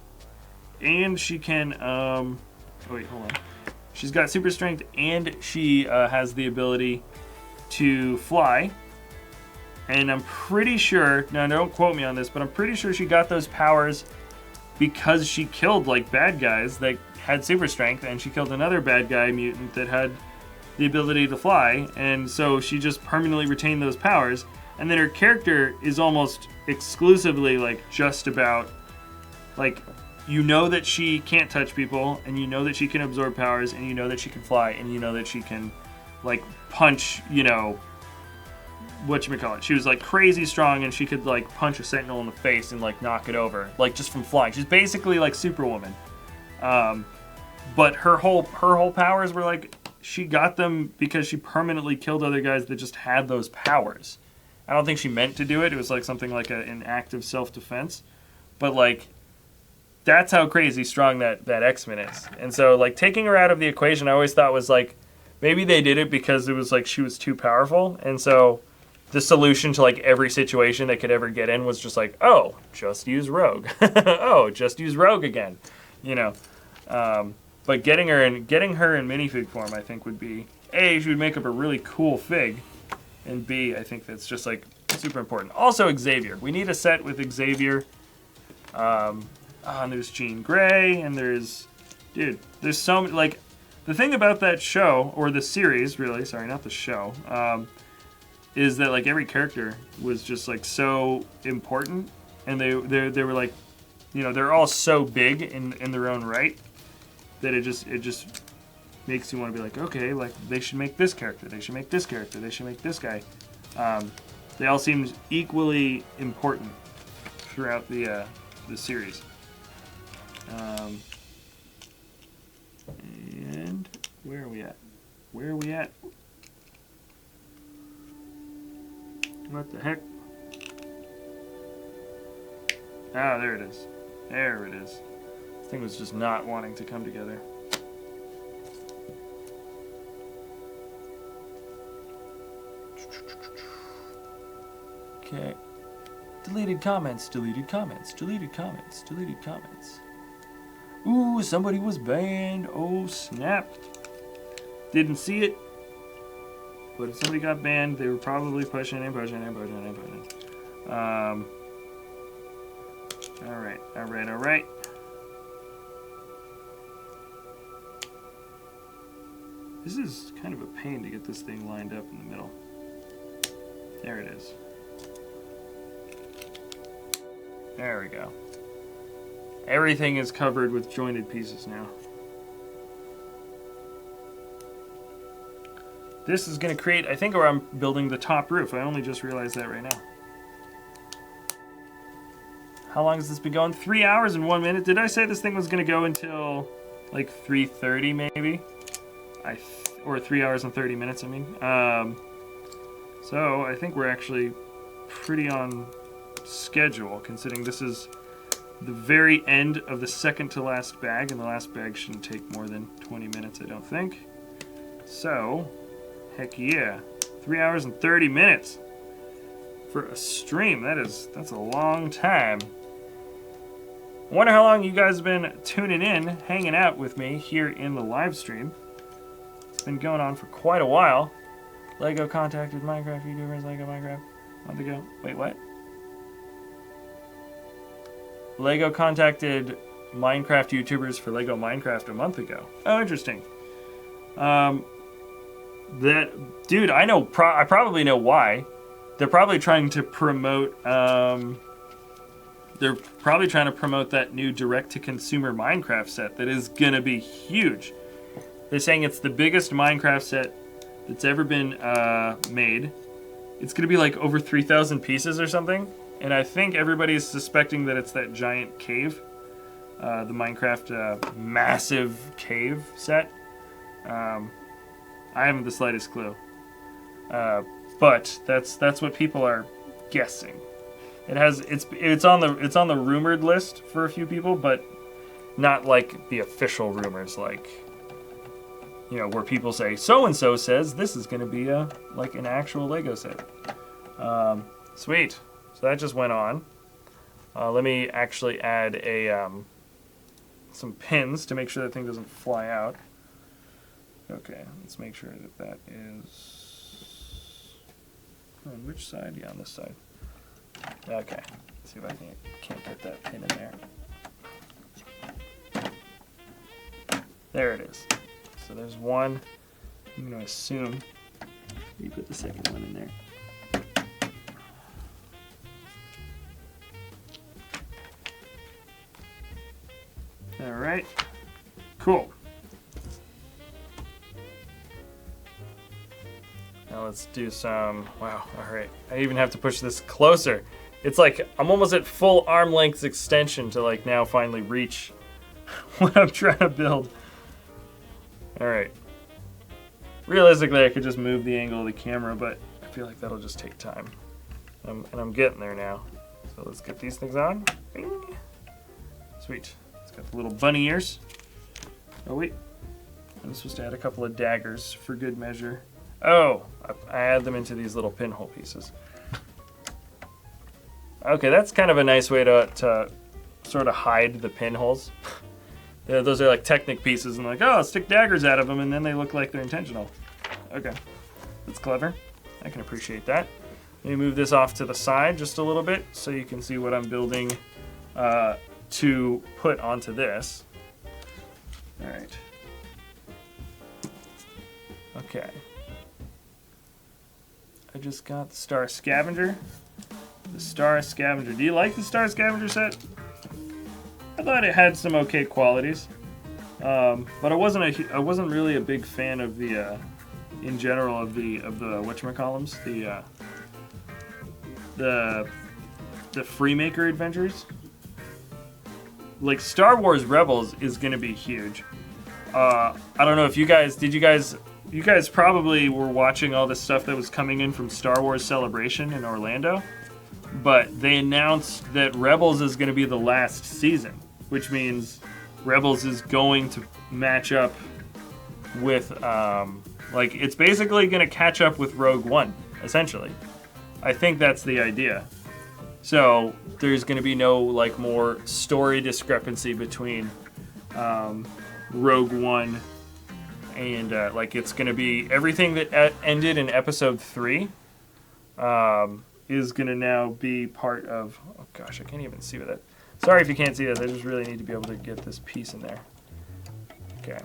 and she can. Oh wait, hold on. She's got super strength, and she has the ability to fly. And I'm pretty sure. Now, don't quote me on this, but I'm pretty sure she got those powers because she killed like bad guys that had super strength, and she killed another bad guy mutant that had the ability to fly, and so she just permanently retained those powers. And then her character is almost exclusively like just about like, you know that she can't touch people, and you know that she can absorb powers, and you know that she can fly, and you know that she can like punch, you know, whatchamacallit. She was like crazy strong, and she could like punch a sentinel in the face and like knock it over, like just from flying. She's basically like Superwoman. But her whole powers were like, she got them because she permanently killed other guys that just had those powers. I don't think she meant to do it. It was like something like an act of self-defense. But like, that's how crazy strong that X-Men is. And so like taking her out of the equation, I always thought was like, maybe they did it because it was like she was too powerful. And so the solution to like every situation they could ever get in was just like, oh, just use Rogue. Oh, just use Rogue again. You know. But getting her in minifig form, I think would be A, she would make up a really cool fig, and B, I think that's just like super important. Also Xavier. We need a set with Xavier. And there's Jean Grey, and there's so many, like, the thing about that show, or the series, really, sorry, not the show, is that like every character was just like so important, and they were like, you know, they're all so big in their own right that it just makes you want to be like, okay, like they should make this character, they should make this character, they should make this guy. They all seem equally important throughout the series. And where are we at? Where are we at? What the heck? Ah, there it is. There it is. This thing was just not wanting to come together. Okay. Deleted comments, deleted comments, deleted comments, deleted comments. Ooh, somebody was banned. Oh, snap. Didn't see it. But if somebody got banned, they were probably pushing and pushing and pushing and pushing. Alright, alright, alright. This is kind of a pain to get this thing lined up in the middle. There it is. There we go. Everything is covered with jointed pieces now. This is going to create, I think, where I'm building the top roof. I only just realized that right now. How long has this been going? 3 hours and 1 minute. Did I say this thing was going to go until like 3:30 maybe? Or 3 hours and 30 minutes, I mean. So I think we're actually pretty on schedule, considering this is the very end of the second to last bag, and the last bag shouldn't take more than 20 minutes, I don't think. So, heck yeah. 3 hours and 30 minutes for a stream. That's a long time. I wonder how long you guys have been tuning in, hanging out with me here in the live stream. It's been going on for quite a while. LEGO contacted Minecraft YouTubers, LEGO Minecraft, a month ago. Wait, what? LEGO contacted Minecraft YouTubers for LEGO Minecraft a month ago. Oh, interesting. Dude, I know. I probably know why. They're probably trying to promote. They're probably trying to promote that new direct-to-consumer Minecraft set that is gonna be huge. They're saying it's the biggest Minecraft set that's ever been made. It's gonna be like over 3,000 pieces or something. And I think everybody's suspecting that it's that giant cave, the Minecraft massive cave set. I haven't the slightest clue, but that's what people are guessing. It's on the rumored list for a few people, but not like the official rumors, like, you know, where people say so and so says this is going to be like an actual LEGO set. Sweet. So that just went on. Let me actually add some pins to make sure that thing doesn't fly out. Okay, let's make sure that is on which side? Yeah, on this side. Okay, let's see if I can't get that pin in there. There it is. So there's one. I'm going to assume you put the second one in there. Alright, cool. Now let's do some, wow, alright. I even have to push this closer. It's like, I'm almost at full arm length extension to like now finally reach what I'm trying to build. Alright. Realistically, I could just move the angle of the camera, but I feel like that'll just take time. And I'm getting there now. So let's get these things on. Bing. Sweet. Got the little bunny ears. Oh wait, I'm supposed to add a couple of daggers for good measure. Oh, I add them into these little pinhole pieces. Okay, that's kind of a nice way to sort of hide the pinholes. Yeah, those are like Technic pieces, and like, oh, stick daggers out of them, and then they look like they're intentional. Okay, that's clever. I can appreciate that. Let me move this off to the side just a little bit so you can see what I'm building to put onto this. All right. Okay. I just got the Star Scavenger. The Star Scavenger. Do you like the Star Scavenger set? I thought it had some okay qualities, but I wasn't really a big fan of the, in general, of the whatchamacallums, the Freemaker adventures. Like Star Wars Rebels is gonna be huge. I don't know if you guys you guys probably were watching all the stuff that was coming in from Star Wars Celebration in Orlando, but they announced that Rebels is going to be the last season, which means Rebels is going to match up with, like, it's basically going to catch up with Rogue One, essentially. I think that's the idea. So there's going to be no, like, more story discrepancy between Rogue One and like it's going to be everything that ended in episode 3 is going to now be part of, oh gosh, I can't even see with that. Sorry if you can't see this, I just really need to be able to get this piece in there. Okay,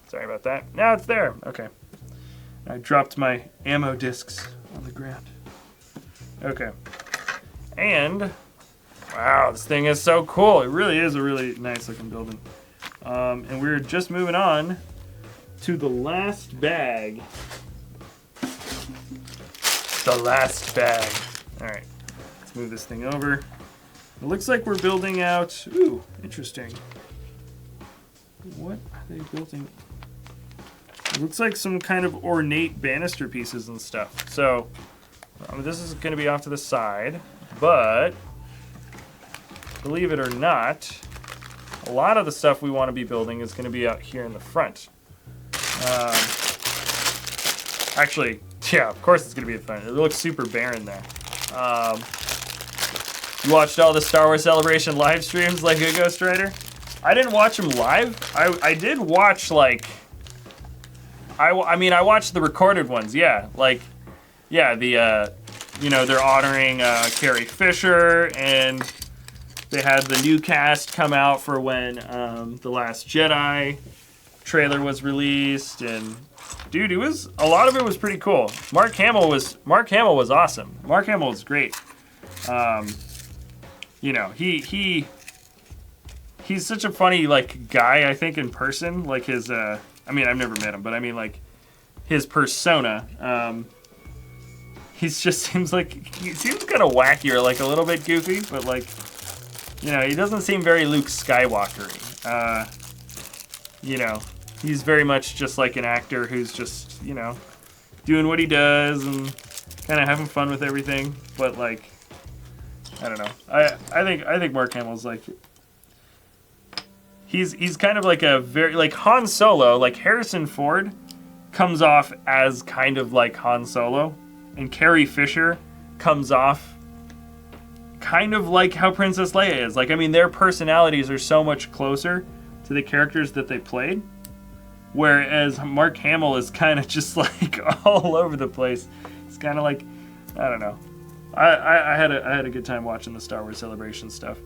sorry about that. Now it's there. Okay, I dropped my ammo discs on the ground. Okay, and wow, this thing is so cool. It really is a really nice looking building. And we're just moving on to the last bag. The last bag. All right, let's move this thing over. It looks like we're building out, ooh, interesting. What are they building? It looks like some kind of ornate banister pieces and stuff. So this is gonna be off to the side, but believe it or not, a lot of the stuff we want to be building is gonna be out here in the front. Actually, yeah, of course it's going to be in the front. It looks super barren there. You watched all the Star Wars Celebration live streams like a Ghost Rider? I didn't watch them live. I did watch, like, I mean, I watched the recorded ones, yeah. Like, yeah, the, you know, they're honoring Carrie Fisher, and they had the new cast come out for when The Last Jedi trailer was released, and dude, it was, a lot of it was pretty cool. Mark Hamill was awesome. Mark Hamill was great. You know, he's such a funny, like, guy, I think, in person. Like his I mean, I've never met him, but I mean, like, his persona, he just seems like, he seems kind of wacky, or like a little bit goofy, but like, you know, he doesn't seem very Luke Skywalker-y. You know, he's very much just like an actor who's just, you know, doing what he does and kind of having fun with everything. But like, I don't know. I think Mark Hamill's like, he's kind of like a very, like Han Solo, like Harrison Ford comes off as kind of like Han Solo, and Carrie Fisher comes off kind of like how Princess Leia is. Like, I mean, their personalities are so much closer to the characters that they played, whereas Mark Hamill is kind of just like all over the place. It's kind of like, I don't know. I had a good time watching the Star Wars Celebration stuff.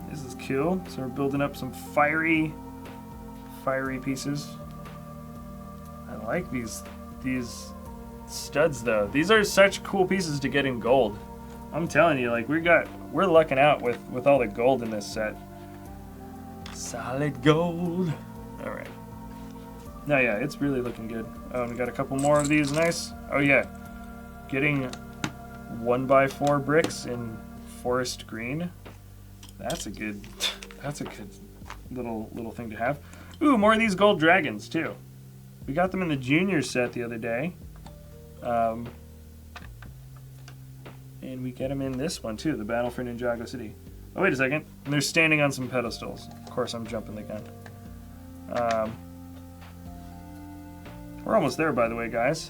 This is cool. So we're building up some fiery pieces. I like these studs though. These are such cool pieces to get in gold. I'm telling you, like, we're lucking out with all the gold in this set. Solid gold. All right. No, yeah, it's really looking good. Oh, and we got a couple more of these. Nice. Oh yeah, getting 1x4 bricks in forest green. That's a good little thing to have. Ooh, more of these gold dragons too. We got them in the junior set the other day. And we get them in this one too, the Battle for Ninjago City. Oh, wait a second. And they're standing on some pedestals. Of course, I'm jumping the gun. We're almost there, by the way, guys.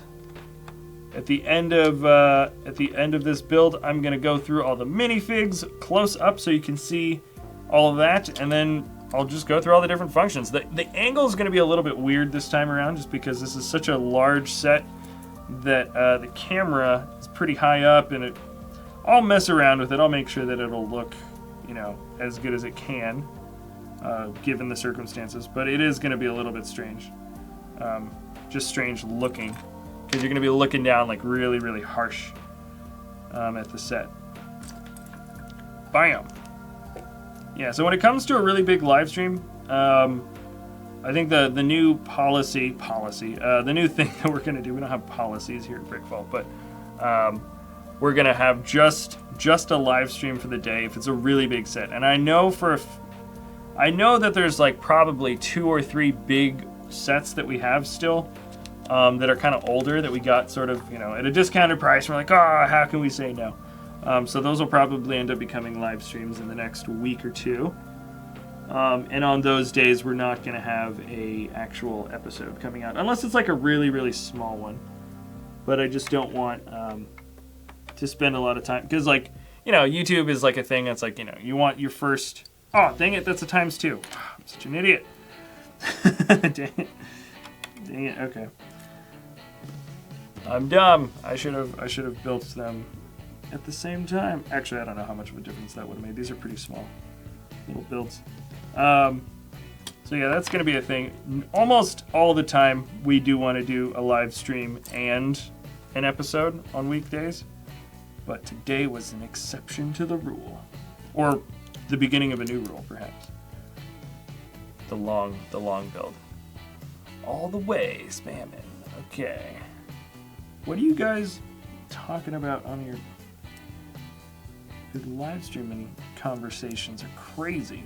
At the end of this build, I'm gonna go through all the minifigs close up so you can see all of that, and then I'll just go through all the different functions. The angle is gonna be a little bit weird this time around, just because this is such a large set that the camera is pretty high up, and I'll mess around with it. I'll make sure that it'll look, you know, as good as it can, given the circumstances. But it is gonna be a little bit strange, just strange looking. Because you're going to be looking down like really, really harsh at the set. Bam! Yeah, so when it comes to a really big live stream, I think the new the new thing that we're going to do, we don't have policies here at BrickVault, but we're going to have just a live stream for the day if it's a really big set. And I know that there's like probably 2 or 3 big sets that we have still. That are kind of older that we got sort of, you know, at a discounted price. We're like, oh, how can we say no? So those will probably end up becoming live streams in the next week or 2. And on those days, we're not going to have a actual episode coming out. Unless it's like a really, really small one. But I just don't want to spend a lot of time. Because, like, you know, YouTube is like a thing that's like, you know, you want your first... Oh, dang it, that's a ×2. I'm such an idiot. Dang it. Dang it, okay. I'm dumb. I should have built them at the same time. Actually, I don't know how much of a difference that would have made. These are pretty small little builds. So yeah, that's going to be a thing. Almost all the time, we do want to do a live stream and an episode on weekdays. But today was an exception to the rule. Or the beginning of a new rule, perhaps. The long build. All the way, spamming. Okay. What are you guys talking about on your live streaming conversations? Are crazy.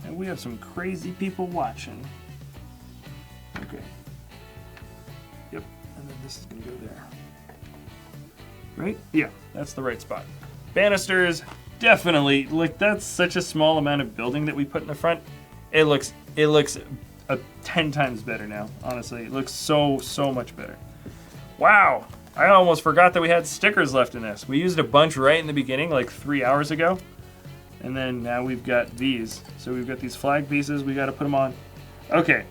And we have some crazy people watching. Okay. Yep. And then this is going to go there. Right? Yeah, that's the right spot. Banisters, definitely. Like, that's such a small amount of building that we put in the front. It looks 10 times better now, honestly. It looks so much better. Wow, I almost forgot that we had stickers left in this. We used a bunch right in the beginning, like 3 hours ago. And then now we've got these. So we've got these flag pieces, we gotta put them on. Okay.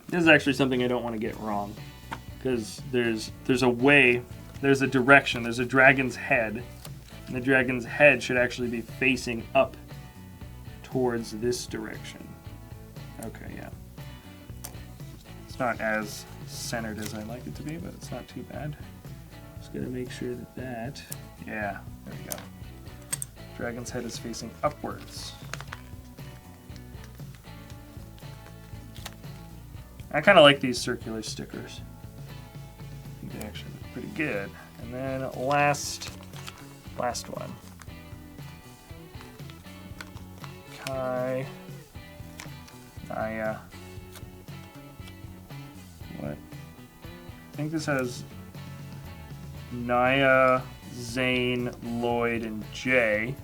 This is actually something I don't want to get wrong. Because there's a way, there's a direction, there's a dragon's head. And the dragon's head should actually be facing up towards this direction. Okay, yeah. It's not as centered as I'd like it to be, but it's not too bad. Just gotta make sure that, yeah, there we go. Dragon's head is facing upwards. I kind of like these circular stickers. I think they actually look pretty good. And then last one. Kai. Naya. What? I think this has Naya, Zane, Lloyd, and Jay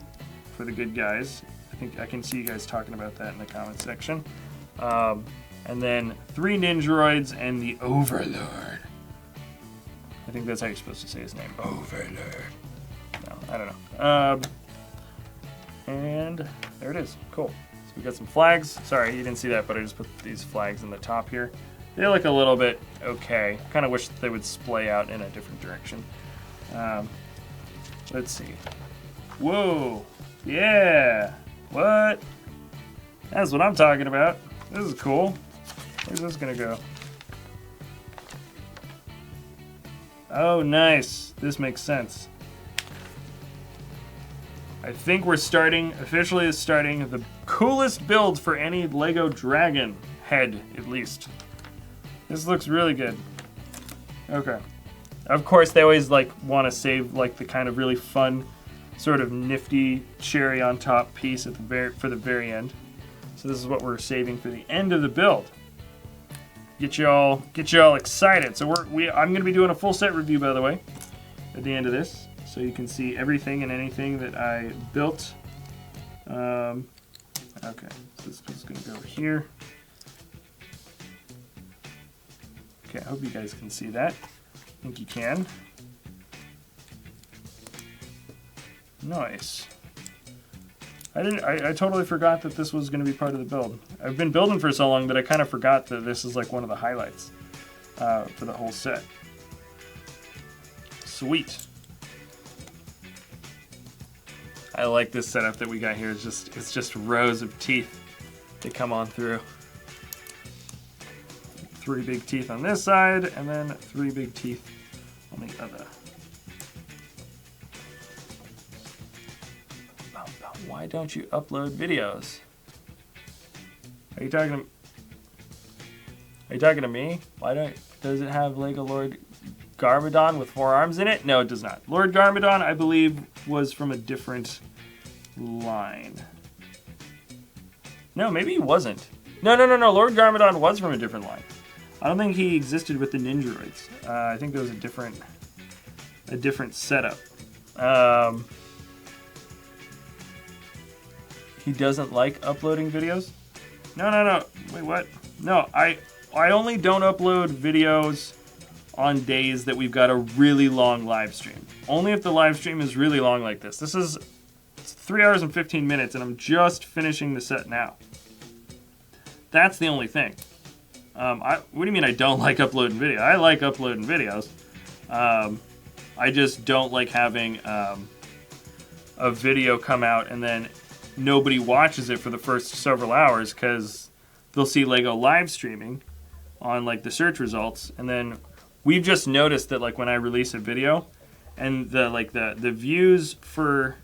for the good guys. I think I can see you guys talking about that in the comment section. And then 3 Ninjaroids and the Overlord. I think that's how you're supposed to say his name. Overlord. No, I don't know. And there it is. Cool. So we got some flags. Sorry, you didn't see that, but I just put these flags in the top here. They look a little bit okay. Kind of wish they would splay out in a different direction. Let's see. Whoa. Yeah. What? That's what I'm talking about. This is cool. Where's this gonna go? Oh, nice. This makes sense. I think we're officially starting the coolest build for any LEGO dragon head, at least. This looks really good. Okay. Of course, they always want to save the kind of really fun, sort of nifty cherry on top piece at for the very end. So this is what we're saving for the end of the build. Get you all excited. So I'm gonna be doing a full set review, by the way, at the end of this, so you can see everything and anything that I built Okay, so this is gonna go here. Okay, I hope you guys can see that. I think you can. Nice. I totally forgot that this was going to be part of the build. I've been building for so long that I kind of forgot that this is like one of the highlights for the whole set. Sweet. I like this setup that we got here. It's just rows of teeth that come on through. 3 big teeth on this side, and then 3 big teeth on the other. Why don't you upload videos? Are you talking to me? Does it have LEGO Lord Garmadon with 4 arms in it? No, it does not. Lord Garmadon, I believe, was from a different line. No, maybe he wasn't. No. Lord Garmadon was from a different line. I don't think he existed with the Ninjaroids. I think there was a different setup. He doesn't like uploading videos? No. Wait, what? No, I only don't upload videos on days that we've got a really long live stream. Only if the live stream is really long like this. This is 3 hours and 15 minutes, and I'm just finishing the set now. That's the only thing. What do you mean I don't like uploading video? I like uploading videos. I just don't like having a video come out and then nobody watches it for the first several hours because they'll see LEGO live streaming on like the search results, and then we've just noticed that like when I release a video and the views for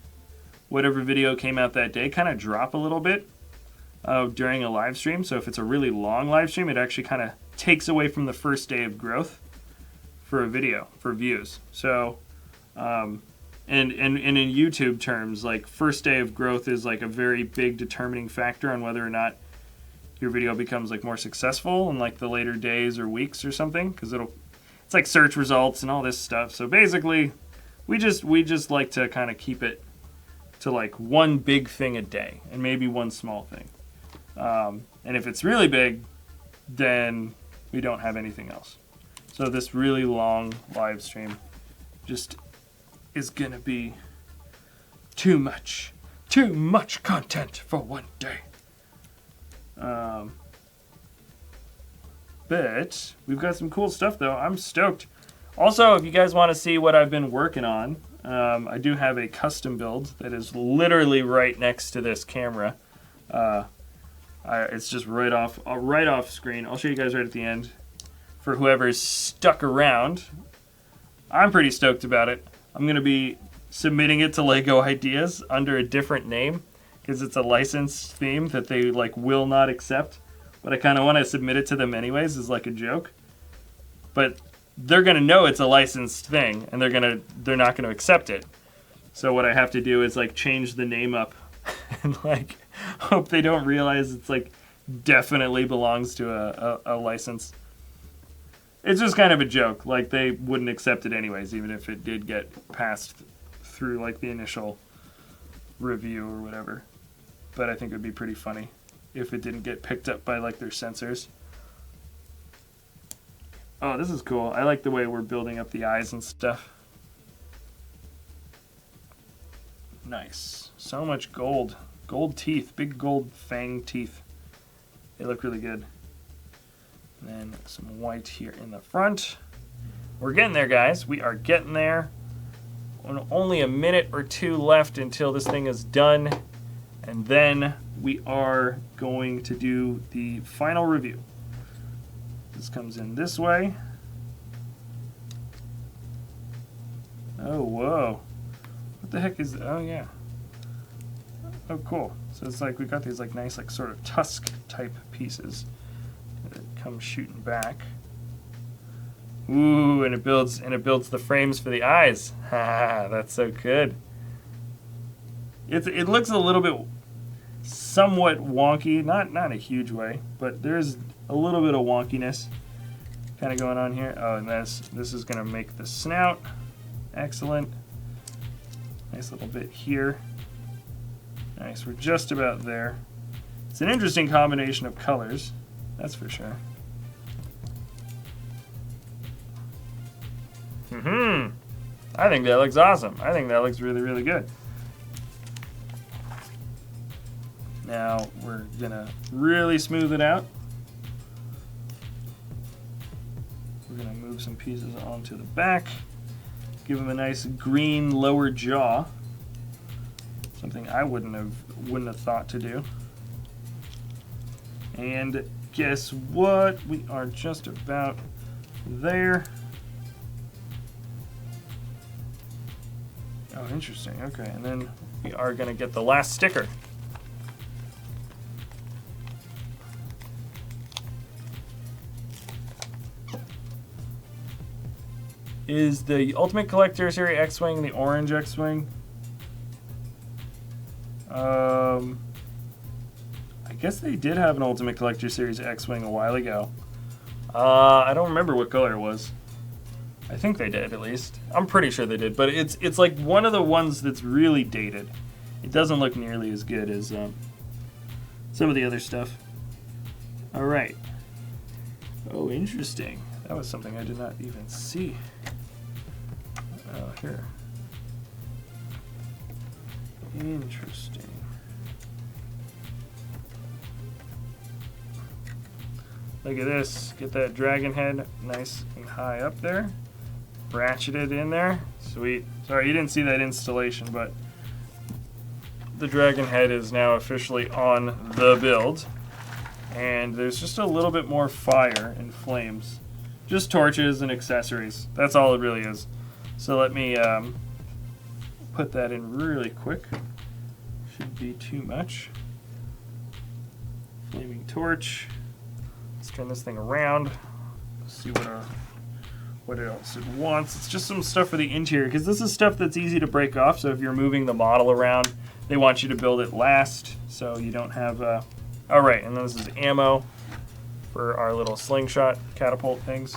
whatever video came out that day kind of drop a little bit during a live stream. So if it's a really long live stream, it actually kind of takes away from the first day of growth for a video, for views. So and in YouTube terms, like first day of growth is like a very big determining factor on whether or not your video becomes like more successful in like the later days or weeks or something, because it's like search results and all this stuff. So basically we just like to kind of keep it to like one big thing a day and maybe one small thing. And if it's really big, then we don't have anything else. So this really long live stream just is gonna be too much content for one day. But we've got some cool stuff though. I'm stoked. Also, if you guys want to see what I've been working on, I do have a custom build that is literally right next to this camera. It's just right off screen. I'll show you guys right at the end for whoever's stuck around. I'm pretty stoked about it. I'm going to be submitting it to LEGO Ideas under a different name because it's a licensed theme that they like will not accept. But I kind of want to submit it to them anyways as like a joke. But they're going to know it's a licensed thing and they're not going to accept it. So what I have to do is like change the name up and like hope they don't realize it's like definitely belongs to a license. It's just kind of a joke. Like they wouldn't accept it anyways, even if it did get passed through like the initial review or whatever. But I think it would be pretty funny if it didn't get picked up by like their censors. Oh, this is cool. I like the way we're building up the eyes and stuff. Nice. So much gold. Gold teeth. Big gold fang teeth. They look really good. And then some white here in the front. We're getting there, guys. We are getting there. Only a minute or two left until this thing is done. And then we are going to do the final review. This comes in this way. Oh, whoa. What the heck is... Oh, yeah. Oh, cool. So it's like we got these like nice like sort of tusk type pieces that come shooting back. Ooh, and it builds the frames for the eyes. Ha, that's so good. It looks a little bit somewhat wonky, not a huge way, but there's a little bit of wonkiness kind of going on here. Oh, and this is going to make the snout. Excellent. Nice little bit here. Nice, we're just about there. It's an interesting combination of colors, that's for sure. I think that looks awesome. I think that looks really, really good. Now we're gonna really smooth it out. We're gonna move some pieces onto the back. Give him a nice green lower jaw. Something I wouldn't have thought to do. And guess what? We are just about there. Oh, interesting. Okay, and then we are going to get the last sticker. Is the Ultimate Collector Series X-Wing the orange X-Wing? I guess they did have an Ultimate Collector Series X-Wing a while ago. I don't remember what color it was. I think they did, at least. I'm pretty sure they did, but it's like one of the ones that's really dated. It doesn't look nearly as good as some of the other stuff. All right. Oh, interesting. That was something I did not even see. Here. Interesting. Look at this. Get that dragon head nice and high up there. Ratcheted in there. Sweet. Sorry, you didn't see that installation, but the dragon head is now officially on the build. And there's just a little bit more fire and flames. Just torches and accessories. That's all it really is. So let me put that in really quick. Shouldn't be too much. Flaming torch. Let's turn this thing around. See what else it wants. It's just some stuff for the interior, because this is stuff that's easy to break off. So if you're moving the model around, they want you to build it last, so you don't have. All right, and then this is ammo for our little slingshot catapult things.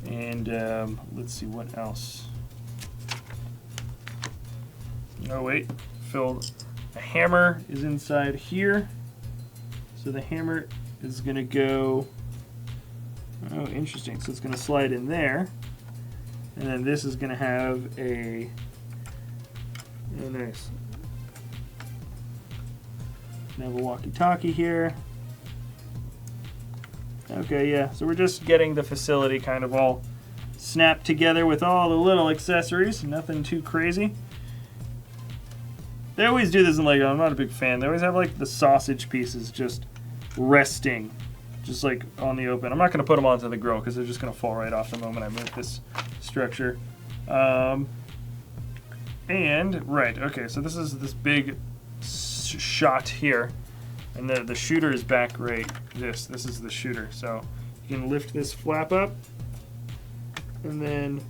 And let's see what else. Oh wait, filled. The hammer is inside here. So the hammer is gonna go. Oh, interesting. So it's gonna slide in there, and then this is gonna have a. Oh, nice. Have a walkie-talkie here. Okay, yeah. So we're just getting the facility kind of all snapped together with all the little accessories. Nothing too crazy. They always do this in LEGO. I'm not a big fan. They always have like the sausage pieces just resting, just like on the open. I'm not going to put them onto the grill because they're just going to fall right off the moment I move this structure. And right, okay. So this is this big shot here, and the shooter is back right. This is the shooter. So you can lift this flap up, and then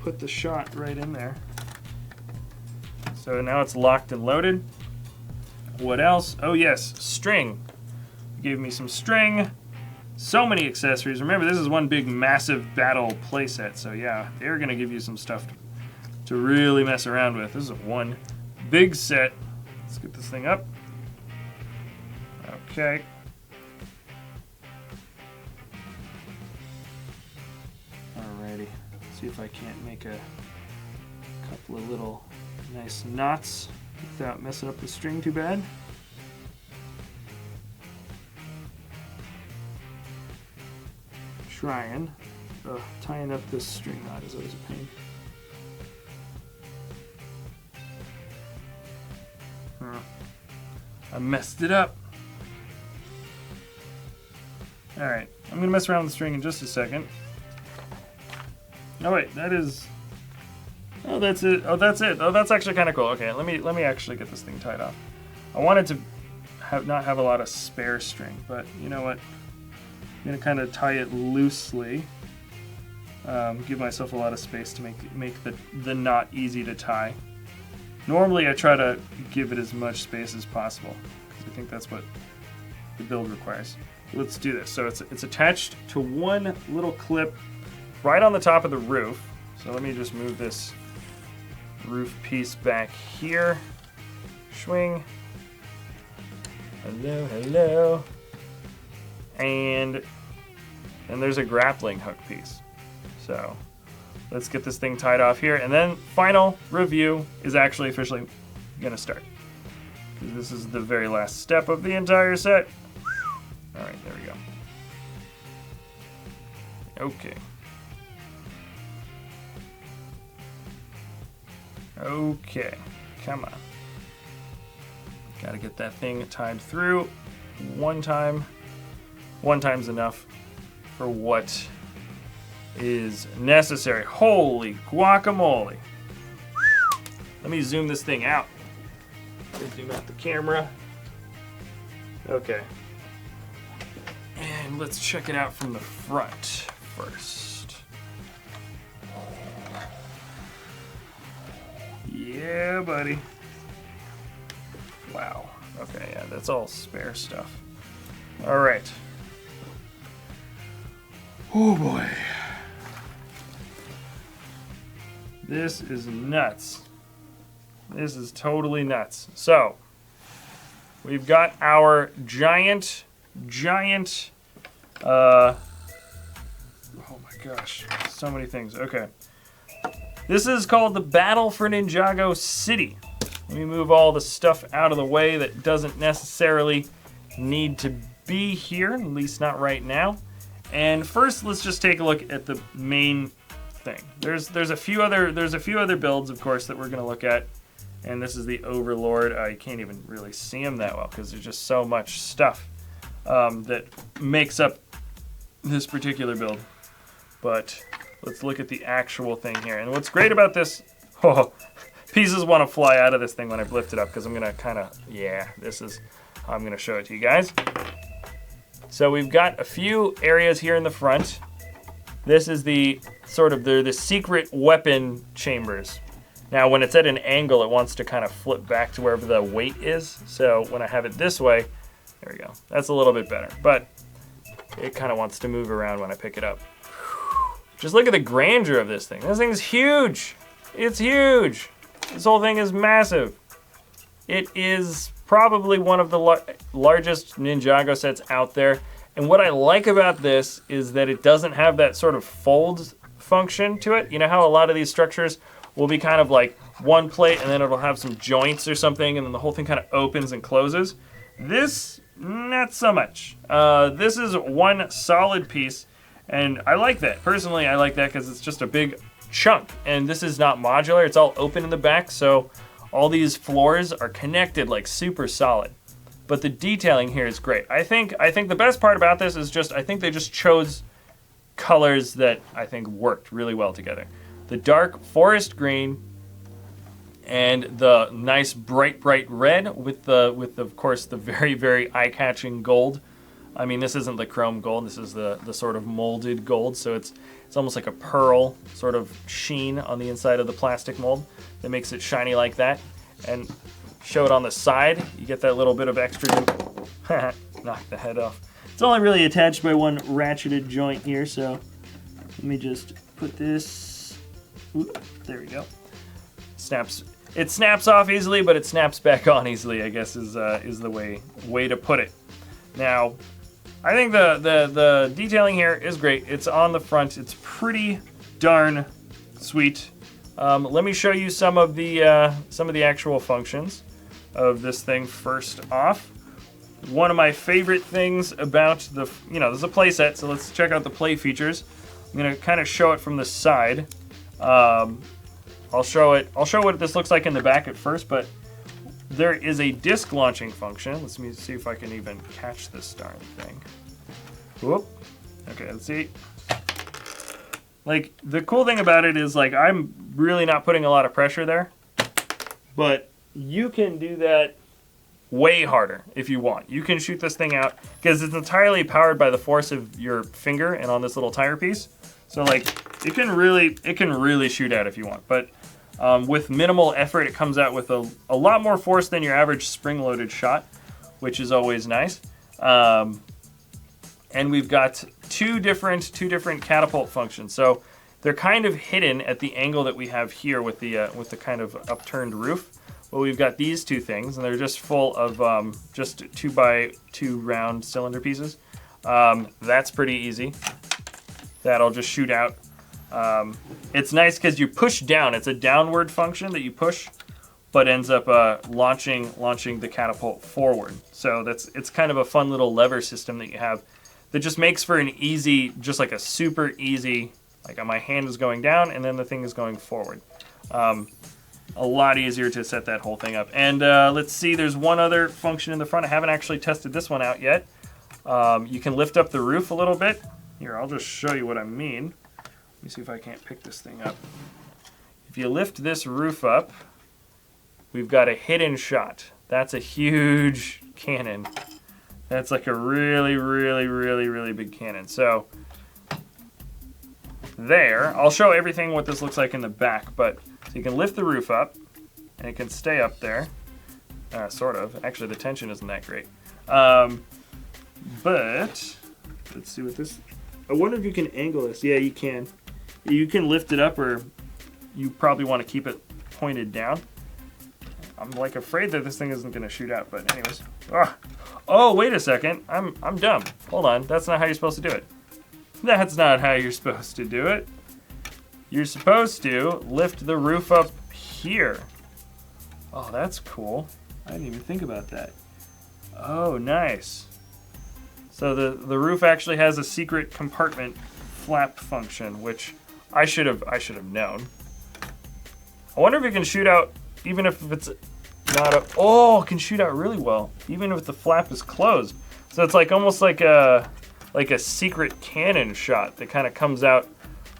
put the shot right in there. So now it's locked and loaded. What else? Oh yes, string. Gave me some string. So many accessories. Remember, this is one big massive battle playset. So yeah, they're gonna give you some stuff to really mess around with. This is one big set. Let's get this thing up. Okay. Alrighty. See if I can't make a couple of little nice knots without messing up the string too bad. Trying. Tying up this string knot is always a pain. I messed it up. Alright, I'm going to mess around with the string in just a second. Oh wait, that is... Oh, that's it. Oh, that's it. Oh, that's actually kind of cool. Okay, let me actually get this thing tied off. I wanted to not have a lot of spare string, but you know what? I'm gonna kind of tie it loosely. Give myself a lot of space to make the knot easy to tie. Normally, I try to give it as much space as possible because I think that's what the build requires. Let's do this. So it's attached to one little clip right on the top of the roof. So let me just move this roof piece back here. Swing. Hello, hello. And there's a grappling hook piece. So let's get this thing tied off here. And then final review is actually officially gonna start. This is the very last step of the entire set. All right, there we go. Okay. Okay, come on. Gotta get that thing tied through one time. One time's enough for what is necessary. Holy guacamole. Let me zoom this thing out. Zoom out the camera. Okay. And let's check it out from the front first. Yeah, buddy. Wow. Okay, yeah, that's all spare stuff. All right. Oh boy. This is nuts. This is totally nuts. So, we've got our giant, oh my gosh, so many things. Okay. This is called the Battle for Ninjago City. Let me move all the stuff out of the way that doesn't necessarily need to be here, at least not right now. And first, let's just take a look at the main thing. There's a few other builds, of course, that we're going to look at. And this is the Overlord. You can't even really see him that well because there's just so much stuff that makes up this particular build. But let's look at the actual thing here. And what's great about this, pieces want to fly out of this thing when I lift it up because I'm going to kind of, this is how I'm going to show it to you guys. So we've got a few areas here in the front. This is the sort of the secret weapon chambers. Now when it's at an angle, it wants to kind of flip back to wherever the weight is. So when I have it this way, there we go. That's a little bit better, but it kind of wants to move around when I pick it up. Just look at the grandeur of this thing. This thing's huge. It's huge. This whole thing is massive. It is probably one of the largest Ninjago sets out there. And what I like about this is that it doesn't have that sort of fold function to it. You know how a lot of these structures will be kind of like one plate and then it'll have some joints or something and then the whole thing kind of opens and closes. This, not so much. This is one solid piece and I like that. Personally, I like that because it's just a big chunk and this is not modular. It's all open in the back, so all these floors are connected like super solid. But the detailing here is great. I think the best part about this is just, I think they just chose colors that I think worked really well together. The dark forest green and the nice bright red with of course the very eye-catching gold. I mean, this isn't the chrome gold, this is the sort of molded gold, so it's almost like a pearl sort of sheen on the inside of the plastic mold that makes it shiny like that. And show it on the side, you get that little bit of extra. Knock the head off. It's only really attached by one ratcheted joint here, so let me just put this. Oop, there we go. It snaps off easily, but it snaps back on easily, I guess is the way to put it. Now, I think the detailing here is great. It's on the front. It's pretty darn sweet. Let me show you some of the actual functions of this thing first off. One of my favorite things about this is a play set, so let's check out the play features. I'm gonna kind of show it from the side. I'll show what this looks like in the back at first, but there is a disc launching function. Let's see if I can even catch this darn thing. Whoop. Okay, let's see. Like, the cool thing about it is, like, I'm really not putting a lot of pressure there, but you can do that way harder if you want. You can shoot this thing out because it's entirely powered by the force of your finger and on this little tire piece. So, like, it can really shoot out if you want, but with minimal effort, it comes out with a lot more force than your average spring-loaded shot, which is always nice. And we've got two different catapult functions. So they're kind of hidden at the angle that we have here with the kind of upturned roof. Well, we've got these two things, and they're just full of just 2x2 round cylinder pieces. That's pretty easy. That'll just shoot out. It's nice because you push down. It's a downward function that you push, but ends up launching the catapult forward. So it's kind of a fun little lever system that you have that just makes for an easy, just like a super easy, like my hand is going down and then the thing is going forward. A lot easier to set that whole thing up. And let's see, there's one other function in the front. I haven't actually tested this one out yet. You can lift up the roof a little bit. Here, I'll just show you what I mean. Let me see if I can't pick this thing up. If you lift this roof up, we've got a hidden shot. That's a huge cannon. That's like a really, really, really, really big cannon. So there, I'll show everything what this looks like in the back, but so you can lift the roof up and it can stay up there, sort of. Actually, the tension isn't that great. But let's see what this, I wonder if you can angle this. Yeah, you can. You can lift it up, or you probably want to keep it pointed down. I'm like afraid that this thing isn't going to shoot out, but anyways. Oh, wait a second. I'm dumb. Hold on. That's not how you're supposed to do it. That's not how you're supposed to do it. You're supposed to lift the roof up here. Oh, that's cool. I didn't even think about that. Oh, nice. So the roof actually has a secret compartment flap function, which I should have known. I wonder if it can shoot out even if it's not a, oh, it can shoot out really well, even if the flap is closed. So it's like almost like a secret cannon shot that kind of comes out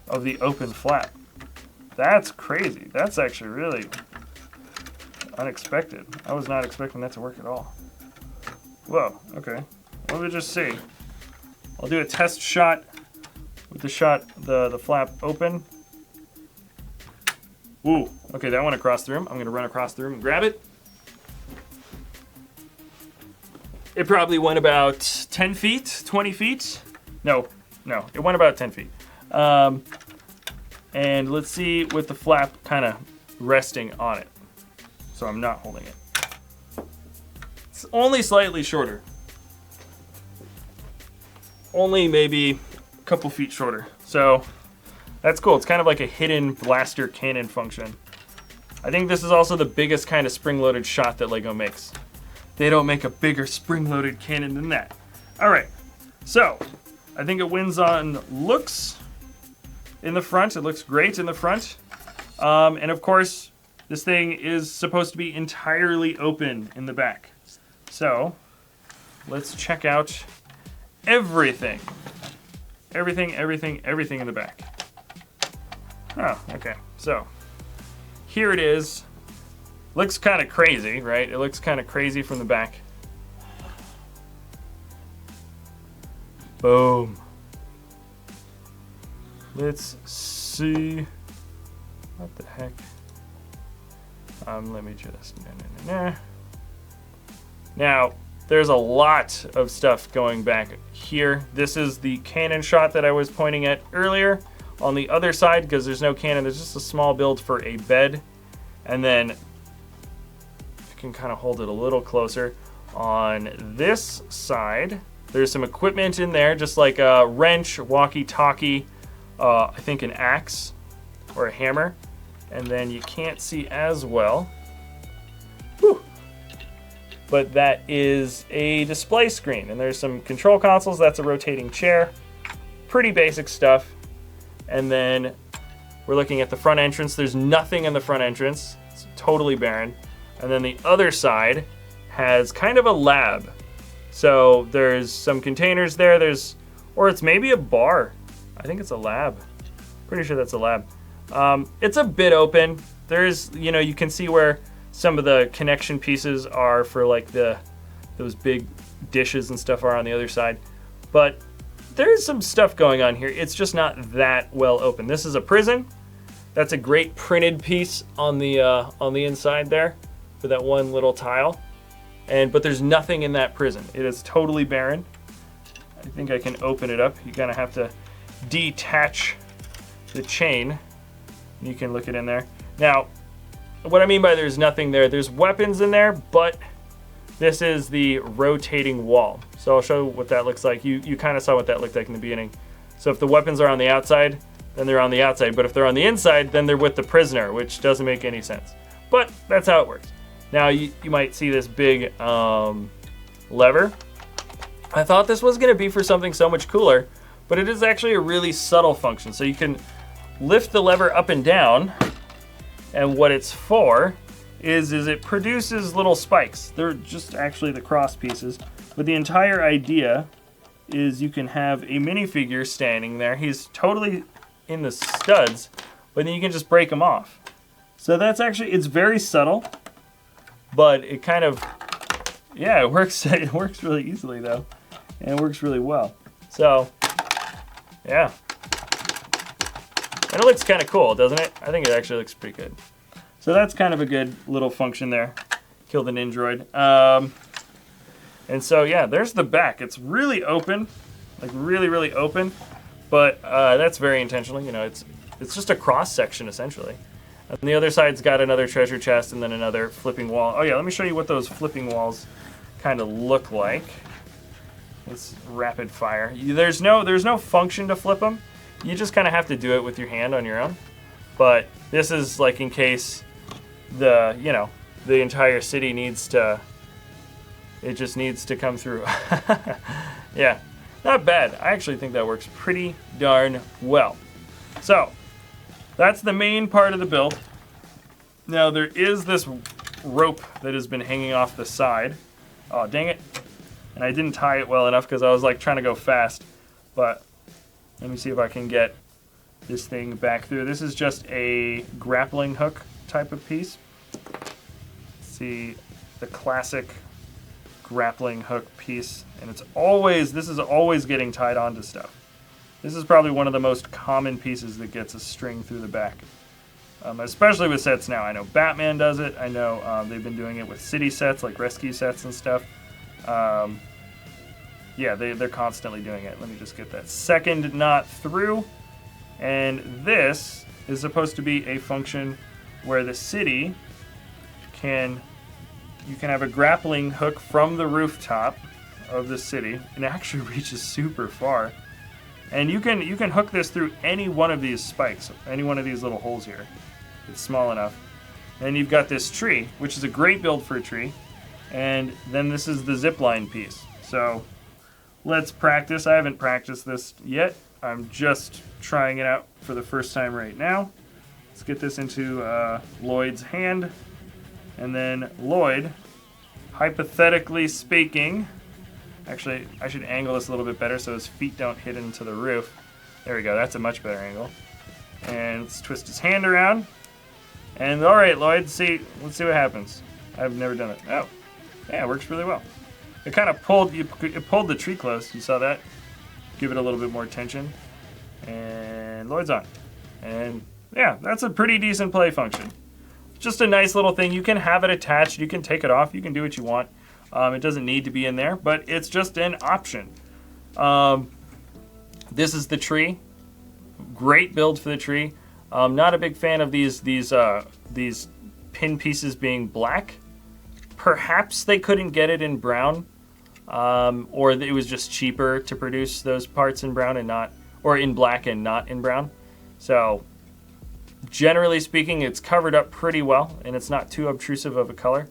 of the open flap. That's crazy. That's actually really unexpected. I was not expecting that to work at all. Whoa, okay. Let me just see. I'll do a test shot with the flap open. Ooh, okay, that went across the room. I'm gonna run across the room and grab it. It probably went about 10 feet, 20 feet. No, it went about 10 feet. And let's see with the flap kind of resting on it. So I'm not holding it. It's only slightly shorter. Only maybe a couple feet shorter. So that's cool. It's kind of like a hidden blaster cannon function. I think this is also the biggest kind of spring-loaded shot that LEGO makes. They don't make a bigger spring-loaded cannon than that. All right, so I think it wins on looks in the front. It looks great in the front. And of course, this thing is supposed to be entirely open in the back. So let's check out everything. Everything in the back. Oh, okay. So here it is. Looks kind of crazy, right? It looks kind of crazy from the back. Boom. Let's see. What the heck? Let me just, Now, there's a lot of stuff going back here. This is the cannon shot that I was pointing at earlier. On the other side, because there's no cannon, there's just a small build for a bed. And then, if you can kind of hold it a little closer, on this side, there's some equipment in there, just like a wrench, walkie-talkie, I think an axe or a hammer. And then you can't see as well. Whew. But that is a display screen, and there's some control consoles. That's a rotating chair. Pretty basic stuff. And then we're looking at the front entrance. There's nothing in the front entrance. It's totally barren. And then the other side has kind of a lab. So there's some containers there. Or it's maybe a bar. I think it's a lab. Pretty sure that's a lab. It's a bit open. There's, you can see where some of the connection pieces are for like those big dishes and stuff are on the other side. But there's some stuff going on here. It's just not that well open. This is a prison. That's a great printed piece on the inside there for that one little tile. But there's nothing in that prison. It is totally barren. I think I can open it up. You kind of have to detach the chain. You can look it in there. Now, what I mean by there's nothing there, there's weapons in there, but this is the rotating wall. So I'll show what that looks like. You kind of saw what that looked like in the beginning. So if the weapons are on the outside, then they're on the outside. But if they're on the inside, then they're with the prisoner, which doesn't make any sense. But that's how it works. Now you might see this big lever. I thought this was gonna be for something so much cooler, but it is actually a really subtle function. So you can lift the lever up and down, and what it's for is it produces little spikes. They're just actually the cross pieces, but the entire idea is you can have a minifigure standing there. He's totally in the studs, but then you can just break him off. So that's actually, it's very subtle, but it kind of, yeah, it works really easily though, and it works really well. So, yeah. And it looks kind of cool, doesn't it? I think it actually looks pretty good. So that's kind of a good little function there. Kill the Ninjroid. And so yeah, there's the back. It's really open, like really open, but that's very intentional. You know, it's just a cross section essentially. And the other side's got another treasure chest and then another flipping wall. Oh yeah, let me show you what those flipping walls kind of look like. It's rapid fire. There's no function to flip them. You just kind of have to do it with your hand on your own. But this is like in case the entire city needs to, it just needs to come through. Yeah, not bad. I actually think that works pretty darn well. So that's the main part of the build. Now there is this rope that has been hanging off the side. Oh, dang it. And I didn't tie it well enough because I was like trying to go fast. But let me see if I can get this thing back through. This is just a grappling hook type of piece. See the classic grappling hook piece, and this is always getting tied onto stuff. This is probably one of the most common pieces that gets a string through the back, especially with sets now. I know Batman does it. I know they've been doing it with city sets, like rescue sets and stuff. Yeah, they're constantly doing it. Let me just get that second knot through. And this is supposed to be a function where the city you can have a grappling hook from the rooftop of the city, and it actually reaches super far. And you can hook this through any one of these spikes, any one of these little holes here. It's small enough. And you've got this tree, which is a great build for a tree. And then this is the zipline piece. So let's practice. I haven't practiced this yet. I'm just trying it out for the first time right now. Let's get this into Lloyd's hand. And then Lloyd, hypothetically speaking, actually I should angle this a little bit better so his feet don't hit into the roof. There we go, that's a much better angle. And let's twist his hand around. And all right, Lloyd, let's see what happens. I've never done it. Oh, yeah, it works really well. It kind of pulled the tree close. You saw that? Give it a little bit more tension. And Lloyd's on. And yeah, that's a pretty decent play function. Just a nice little thing. You can have it attached. You can take it off. You can do what you want. It doesn't need to be in there, but it's just an option. This is the tree. Great build for the tree. Not a big fan of these pin pieces being black. Perhaps they couldn't get it in brown, or it was just cheaper to produce those parts in brown and not, or in black and not in brown. So generally speaking, it's covered up pretty well, and it's not too obtrusive of a color.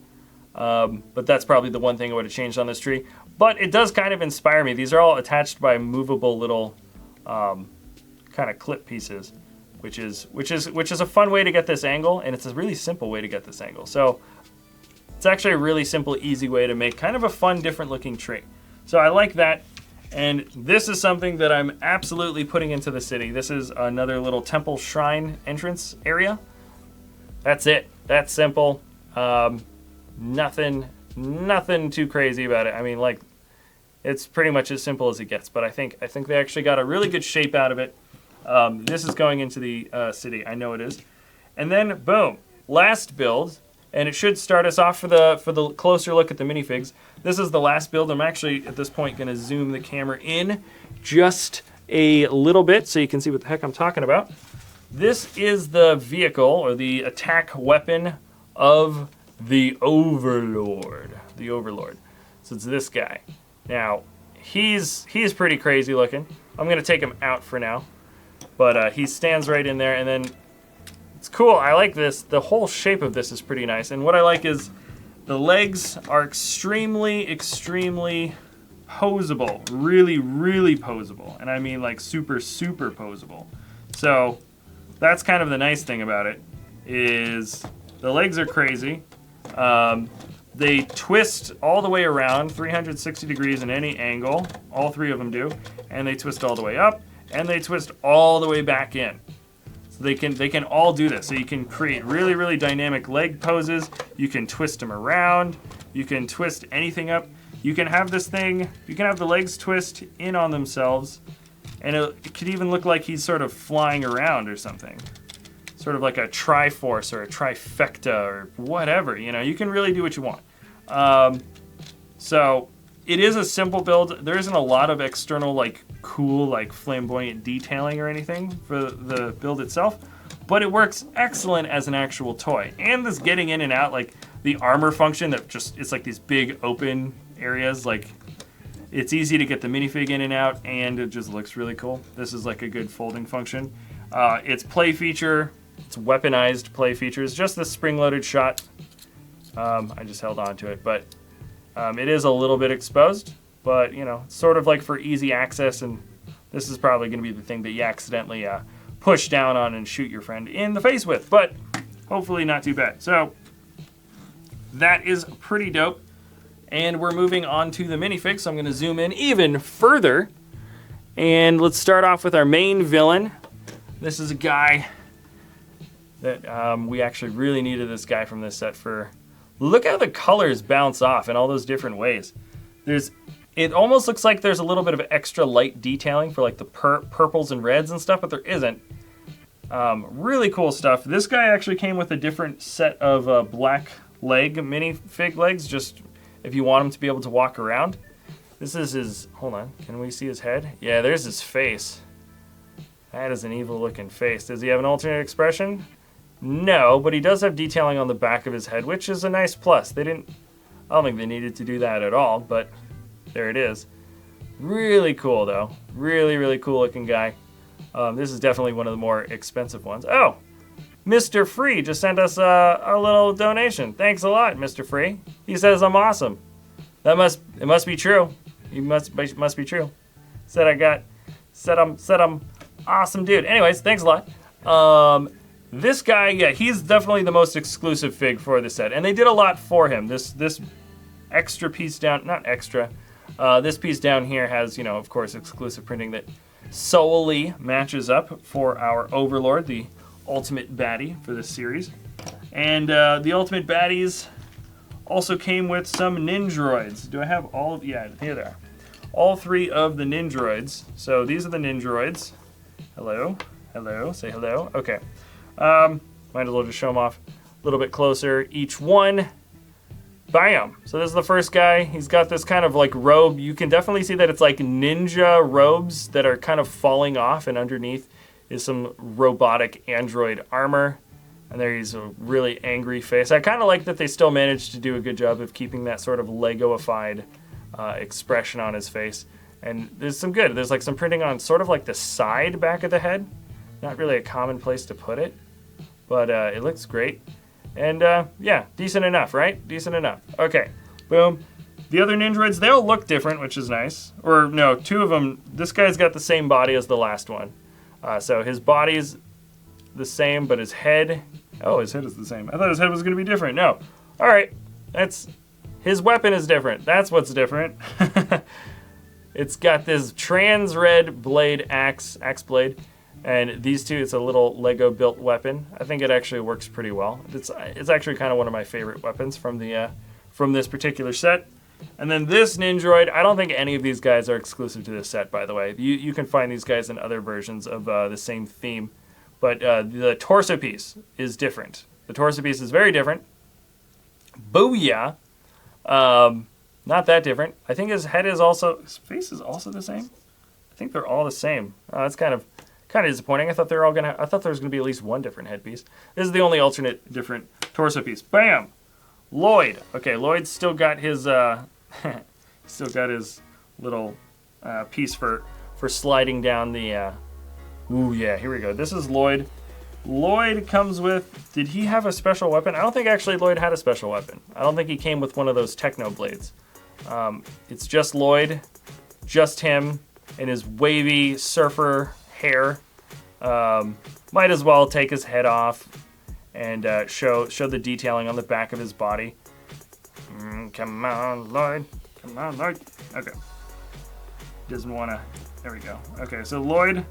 But that's probably the one thing I would have changed on this tree. But it does kind of inspire me. These are all attached by movable little kind of clip pieces, which is a fun way to get this angle, and it's a really simple way to get this angle. So it's actually a really simple, easy way to make kind of a fun, different looking tree. So I like that. And this is something that I'm absolutely putting into the city. This is another little temple shrine entrance area. That's it. That's simple. Nothing too crazy about it. I mean, like, it's pretty much as simple as it gets. But I think they actually got a really good shape out of it. This is going into the city. I know it is. And then boom, last build. And it should start us off for the closer look at the minifigs. This is the last build. I'm actually, at this point, going to zoom the camera in just a little bit so you can see what the heck I'm talking about. This is the vehicle, or the attack weapon, of the Overlord. The Overlord. So it's this guy. Now, he's pretty crazy looking. I'm going to take him out for now. But he stands right in there, and then it's cool. I like this. The whole shape of this is pretty nice. And what I like is the legs are extremely, extremely posable. Really, really posable. And I mean like super, super posable. So that's kind of the nice thing about it, is the legs are crazy. They twist all the way around 360 degrees in any angle. All three of them do. And they twist all the way up, and they twist all the way back in. So they can all do this. So you can create really, really dynamic leg poses. You can twist them around. You can twist anything up. You can have this thing, you can have the legs twist in on themselves, and it could even look like he's sort of flying around or something. Sort of like a triforce or a trifecta or whatever, you know, you can really do what you want. So it is a simple build. There isn't a lot of external, like, cool, like, flamboyant detailing or anything for the build itself, but it works excellent as an actual toy. And this getting in and out, like, the armor function that just, it's like these big open areas, like, it's easy to get the minifig in and out, and it just looks really cool. This is like a good folding function. Its play feature, it's weaponized play features, just the spring-loaded shot. I just held on to it, but it is a little bit exposed, but, you know, sort of like for easy access, and this is probably going to be the thing that you accidentally push down on and shoot your friend in the face with, but hopefully not too bad. So that is pretty dope. And we're moving on to the minifig, so I'm going to zoom in even further. And let's start off with our main villain. This is a guy that we actually really needed this guy from this set for. Look how the colors bounce off in all those different ways. It almost looks like there's a little bit of extra light detailing for like the purples and reds and stuff, but there isn't. Really cool stuff. This guy actually came with a different set of black leg minifig legs, just if you want him to be able to walk around. This is his, hold on, can we see his head? Yeah, there's his face. That is an evil looking face. Does he have an alternate expression? No, but he does have detailing on the back of his head, which is a nice plus. I don't think they needed to do that at all, but there it is. Really cool though. Really, really cool looking guy. This is definitely one of the more expensive ones. Oh, Mr. Free just sent us a little donation. Thanks a lot, Mr. Free. He says I'm awesome. It must be true. It must be true. Said I'm awesome dude. Anyways, thanks a lot. This guy, yeah, he's definitely the most exclusive fig for the set, and they did a lot for him. This extra piece down, not extra. This piece down here has, you know, of course, exclusive printing that solely matches up for our Overlord, the ultimate baddie for this series. And the ultimate baddies also came with some Ninjroids. Do I have all of, yeah, here they are. All three of the Ninjroids. So these are the Ninjroids. Hello, hello, say hello. Okay. Might as well just show them off a little bit closer. Each one, bam. So this is the first guy. He's got this kind of like robe. You can definitely see that it's like ninja robes that are kind of falling off, and underneath is some robotic android armor. And there he's a really angry face. I kind of like that they still managed to do a good job of keeping that sort of Lego-ified expression on his face. And there's some good. There's like some printing on sort of like the side back of the head. Not really a common place to put it, but it looks great. And yeah, decent enough, right? Decent enough. Okay, boom. The other Ninjroids, they all look different, which is nice. Or no, two of them, this guy's got the same body as the last one. So his body's the same, but his head, oh, his head is the same. I thought his head was gonna be different. No. All right, his weapon is different. That's what's different. It's got this trans red blade axe blade. And these two, it's a little Lego built weapon. I think it actually works pretty well. It's actually kind of one of my favorite weapons from this particular set. And then this Ninjroid, I don't think any of these guys are exclusive to this set, by the way. You can find these guys in other versions of the same theme. But the torso piece is different. The torso piece is very different. Booyah. Not that different. I think his face is also the same. I think they're all the same. That's kind of disappointing. I thought there was gonna be at least one different headpiece. This is the only alternate different torso piece. Bam! Lloyd. Okay, Lloyd's still got his still got his little piece for sliding down the ooh yeah, here we go. This is Lloyd. Lloyd comes with, did he have a special weapon? I don't think actually Lloyd had a special weapon. I don't think he came with one of those techno blades. It's just Lloyd, just him, and his wavy surfer hair. Might as well take his head off and show the detailing on the back of his body. Come on, Lloyd. Come on, Lloyd. Okay. Doesn't want to, there we go. Okay, so Lloyd,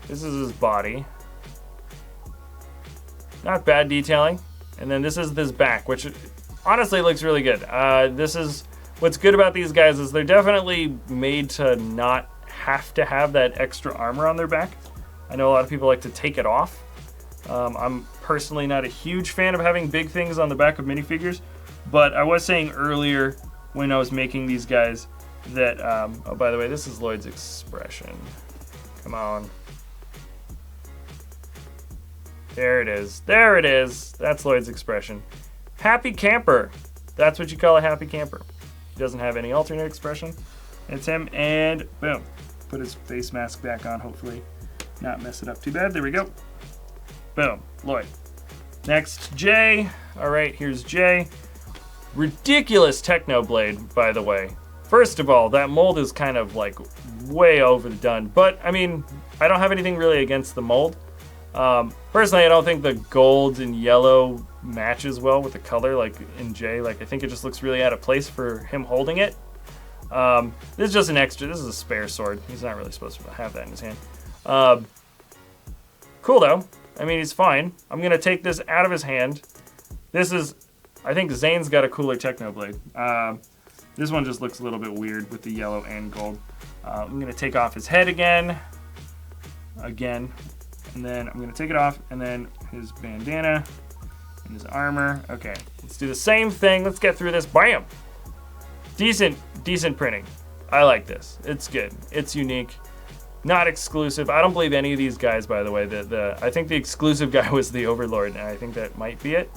this is his body. Not bad detailing. And then this is this back, which honestly looks really good. This is, what's good about these guys is they're definitely made to not have to have that extra armor on their back. I know a lot of people like to take it off. I'm personally not a huge fan of having big things on the back of minifigures, but I was saying earlier when I was making these guys that, oh, by the way, this is Lloyd's expression. Come on. There it is. There it is. That's Lloyd's expression. Happy camper. That's what you call a happy camper. He doesn't have any alternate expression. It's him, and boom. Put his face mask back on, hopefully not mess it up too bad. There we go. Boom. Lloyd. Next, Jay. All right, here's Jay. Ridiculous techno blade, by the way. First of all, that mold is kind of like way overdone, but I mean, I don't have anything really against the mold. Personally, I don't think the gold and yellow matches well with the color, like in Jay. Like, I think it just looks really out of place for him holding it. This is just an extra. This is a spare sword. He's not really supposed to have that in his hand. Cool though. I mean, he's fine. I'm gonna take this out of his hand. This is, I think Zane's got a cooler Technoblade. This one just looks a little bit weird with the yellow and gold. I'm gonna take off his head again, and then I'm gonna take it off, and then his bandana and his armor. Okay, let's do the same thing. Let's get through this. Bam! Decent printing. I like this. It's good. It's unique. Not exclusive. I don't believe any of these guys, by the way. I think the exclusive guy was the Overlord, and I think that might be it.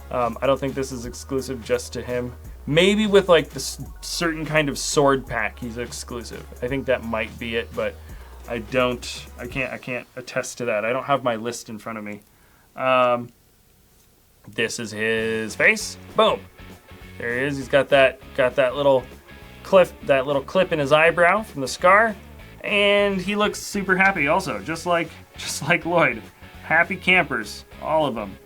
I don't think this is exclusive just to him. Maybe with like this certain kind of sword pack, he's exclusive. I think that might be it, but I can't attest to that. I don't have my list in front of me. This is his face. Boom. There he is. He's got that little clip in his eyebrow from the scar, and he looks super happy also, just like Lloyd. Happy campers, all of them.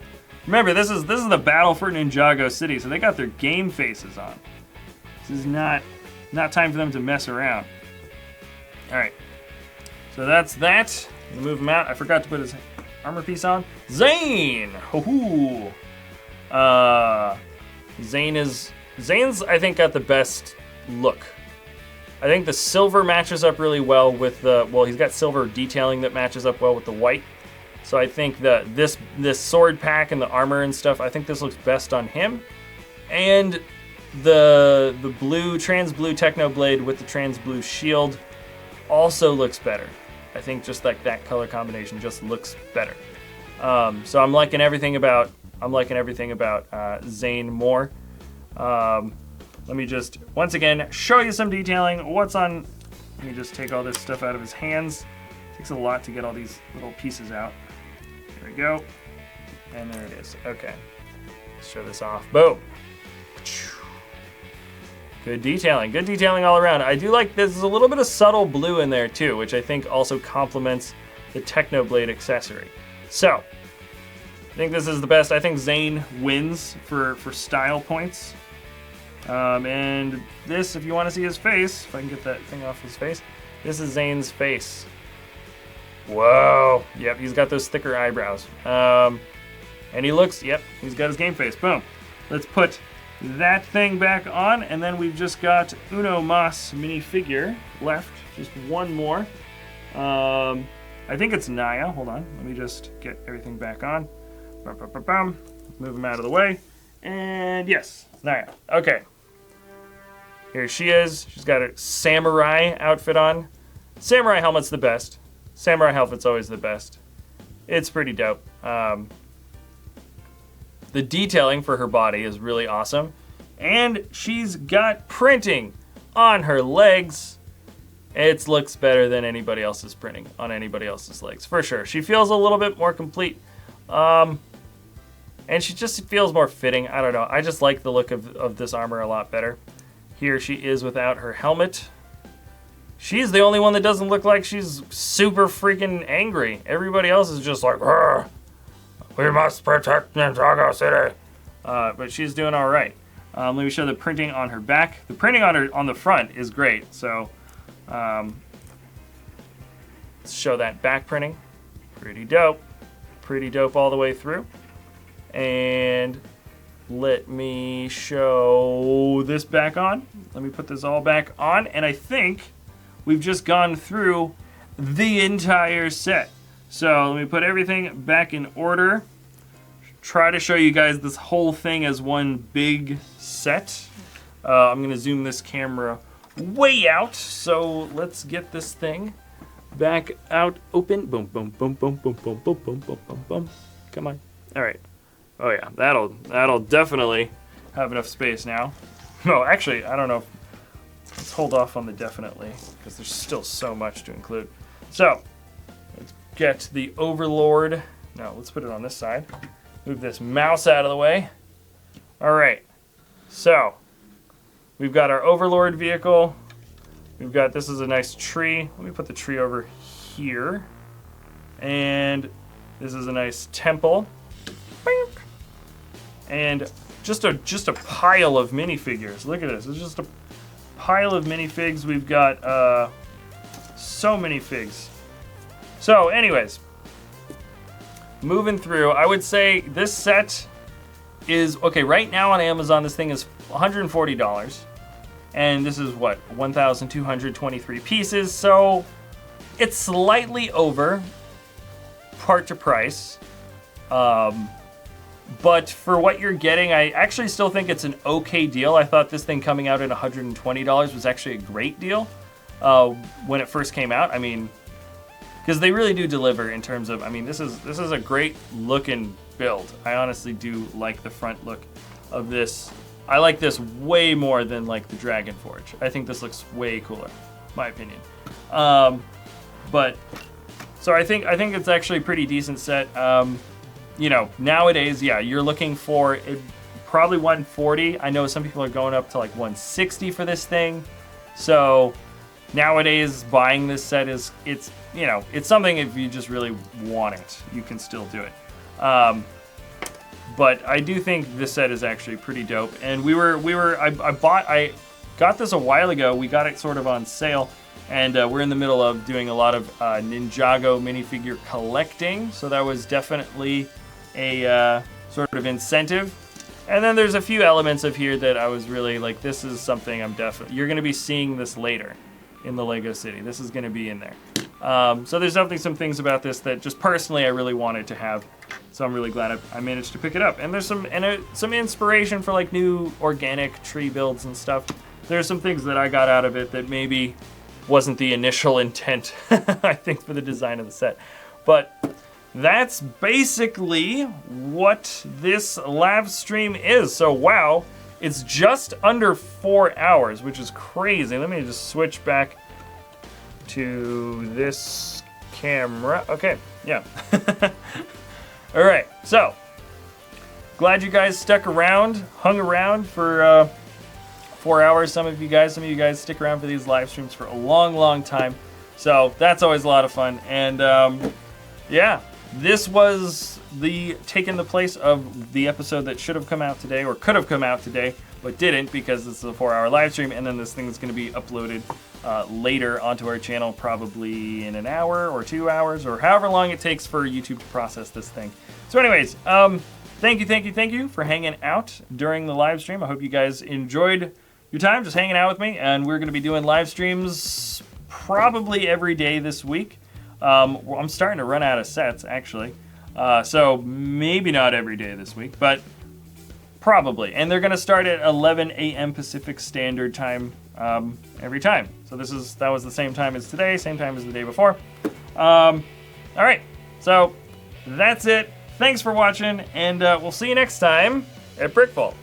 Remember, this is the battle for Ninjago City, so they got their game faces on. This is not time for them to mess around. All right. So that's that. Move him out. I forgot to put his armor piece on. Zane! Hoo-hoo! Zane's, I think, got the best look. I think the silver matches up really well with he's got silver detailing that matches up well with the white. So I think that this sword pack and the armor and stuff, I think this looks best on him. And the blue, trans blue Technoblade with the trans blue shield also looks better. I think just like that color combination just looks better. So I'm liking everything about Zane more. Let me just once again show you some detailing. What's on? Let me just take all this stuff out of his hands. It takes a lot to get all these little pieces out. There we go, and there it is. Okay, let's show this off. Boom. Good detailing all around. I do like this. There's a little bit of subtle blue in there too, which I think also complements the Technoblade accessory. So, I think this is the best. I think Zane wins for style points. And this, if you want to see his face, if I can get that thing off his face, this is Zane's face. Whoa. Yep, he's got those thicker eyebrows. And he looks, yep, he's got his game face. Boom. Let's put that thing back on, and then we've just got Uno Mas minifigure left. Just one more. I think it's Naya. Hold on. Let me just get everything back on. Move him out of the way. And yes, Naya. Okay. Here she is. She's got a samurai outfit on. Samurai helmet's the best. Samurai outfit's always the best. It's pretty dope. The detailing for her body is really awesome. And she's got printing on her legs. It looks better than anybody else's printing on anybody else's legs, for sure. She feels a little bit more complete. And she just feels more fitting. I don't know. I just like the look of this armor a lot better. Here she is without her helmet. She's the only one that doesn't look like she's super freaking angry. Everybody else is just like, we must protect Ninjago City. But she's doing all right. Let me show the printing on her back. The printing on the front is great. So let's show that back printing. Pretty dope. Pretty dope all the way through. And let me show this back on. Let me put this all back on. And I think we've just gone through the entire set. So let me put everything back in order. Try to show you guys this whole thing as one big set. I'm gonna zoom this camera way out. So let's get this thing back out open. Boom, boom, boom, boom, boom, boom, boom, boom, boom, boom, boom. Come on. All right. Oh yeah, that'll definitely have enough space now. No, actually, I don't know. Let's hold off on the definitely, because there's still so much to include. So, let's get the Overlord. No, let's put it on this side. Move this mouse out of the way. All right, so we've got our Overlord vehicle. We've got, this is a nice tree. Let me put the tree over here. And this is a nice temple. And just a pile of minifigures. Look at this. It's just a pile of minifigs. We've got so many figs. So anyways, moving through, I would say this set is, okay, right now on Amazon this thing is $140. And this is what, 1,223 pieces. So it's slightly over part to price. But for what you're getting, I actually still think it's an okay deal. I thought this thing coming out at $120 was actually a great deal when it first came out. I mean, because they really do deliver in terms of, I mean, this is a great looking build. I honestly do like the front look of this. I like this way more than like the Dragon Forge. I think this looks way cooler, my opinion. But so I think it's actually a pretty decent set. You know, nowadays, yeah, you're looking for probably 140. I know some people are going up to like 160 for this thing. So nowadays, buying this set it's you know, it's something if you just really want it, you can still do it. But I do think this set is actually pretty dope. And I got this a while ago. We got it sort of on sale. And we're in the middle of doing a lot of Ninjago minifigure collecting. So that was definitely a sort of incentive. And then there's a few elements of here that I was really like, this is something you're going to be seeing this later in the LEGO City. This is going to be in there. So there's definitely some things about this that just personally I really wanted to have. So I'm really glad I managed to pick it up. And there's some inspiration for like new organic tree builds and stuff. There's some things that I got out of it that maybe wasn't the initial intent, I think, for the design of the set. But that's basically what this live stream is. So wow, it's just under 4 hours, which is crazy. Let me just switch back to this camera. Okay, yeah. All right, so glad you guys stuck around, hung around for 4 hours. Some of you guys stick around for these live streams for a long time. So that's always a lot of fun. And yeah, this was taking the place of the episode that should have come out today, or could have come out today, but didn't because this is a 4-hour live stream. And then this thing is going to be uploaded later onto our channel, probably in an hour or 2 hours, or however long it takes for YouTube to process this thing. So anyways, thank you for hanging out during the live stream. I hope you guys enjoyed your time just hanging out with me, and we're going to be doing live streams probably every day this week. I'm starting to run out of sets, actually, so maybe not every day this week, but probably. And they're going to start at 11 a.m. Pacific Standard Time every time. So that was the same time as today, same time as the day before. All right, so that's it Thanks for watching, and we'll see you next time at BrickVault.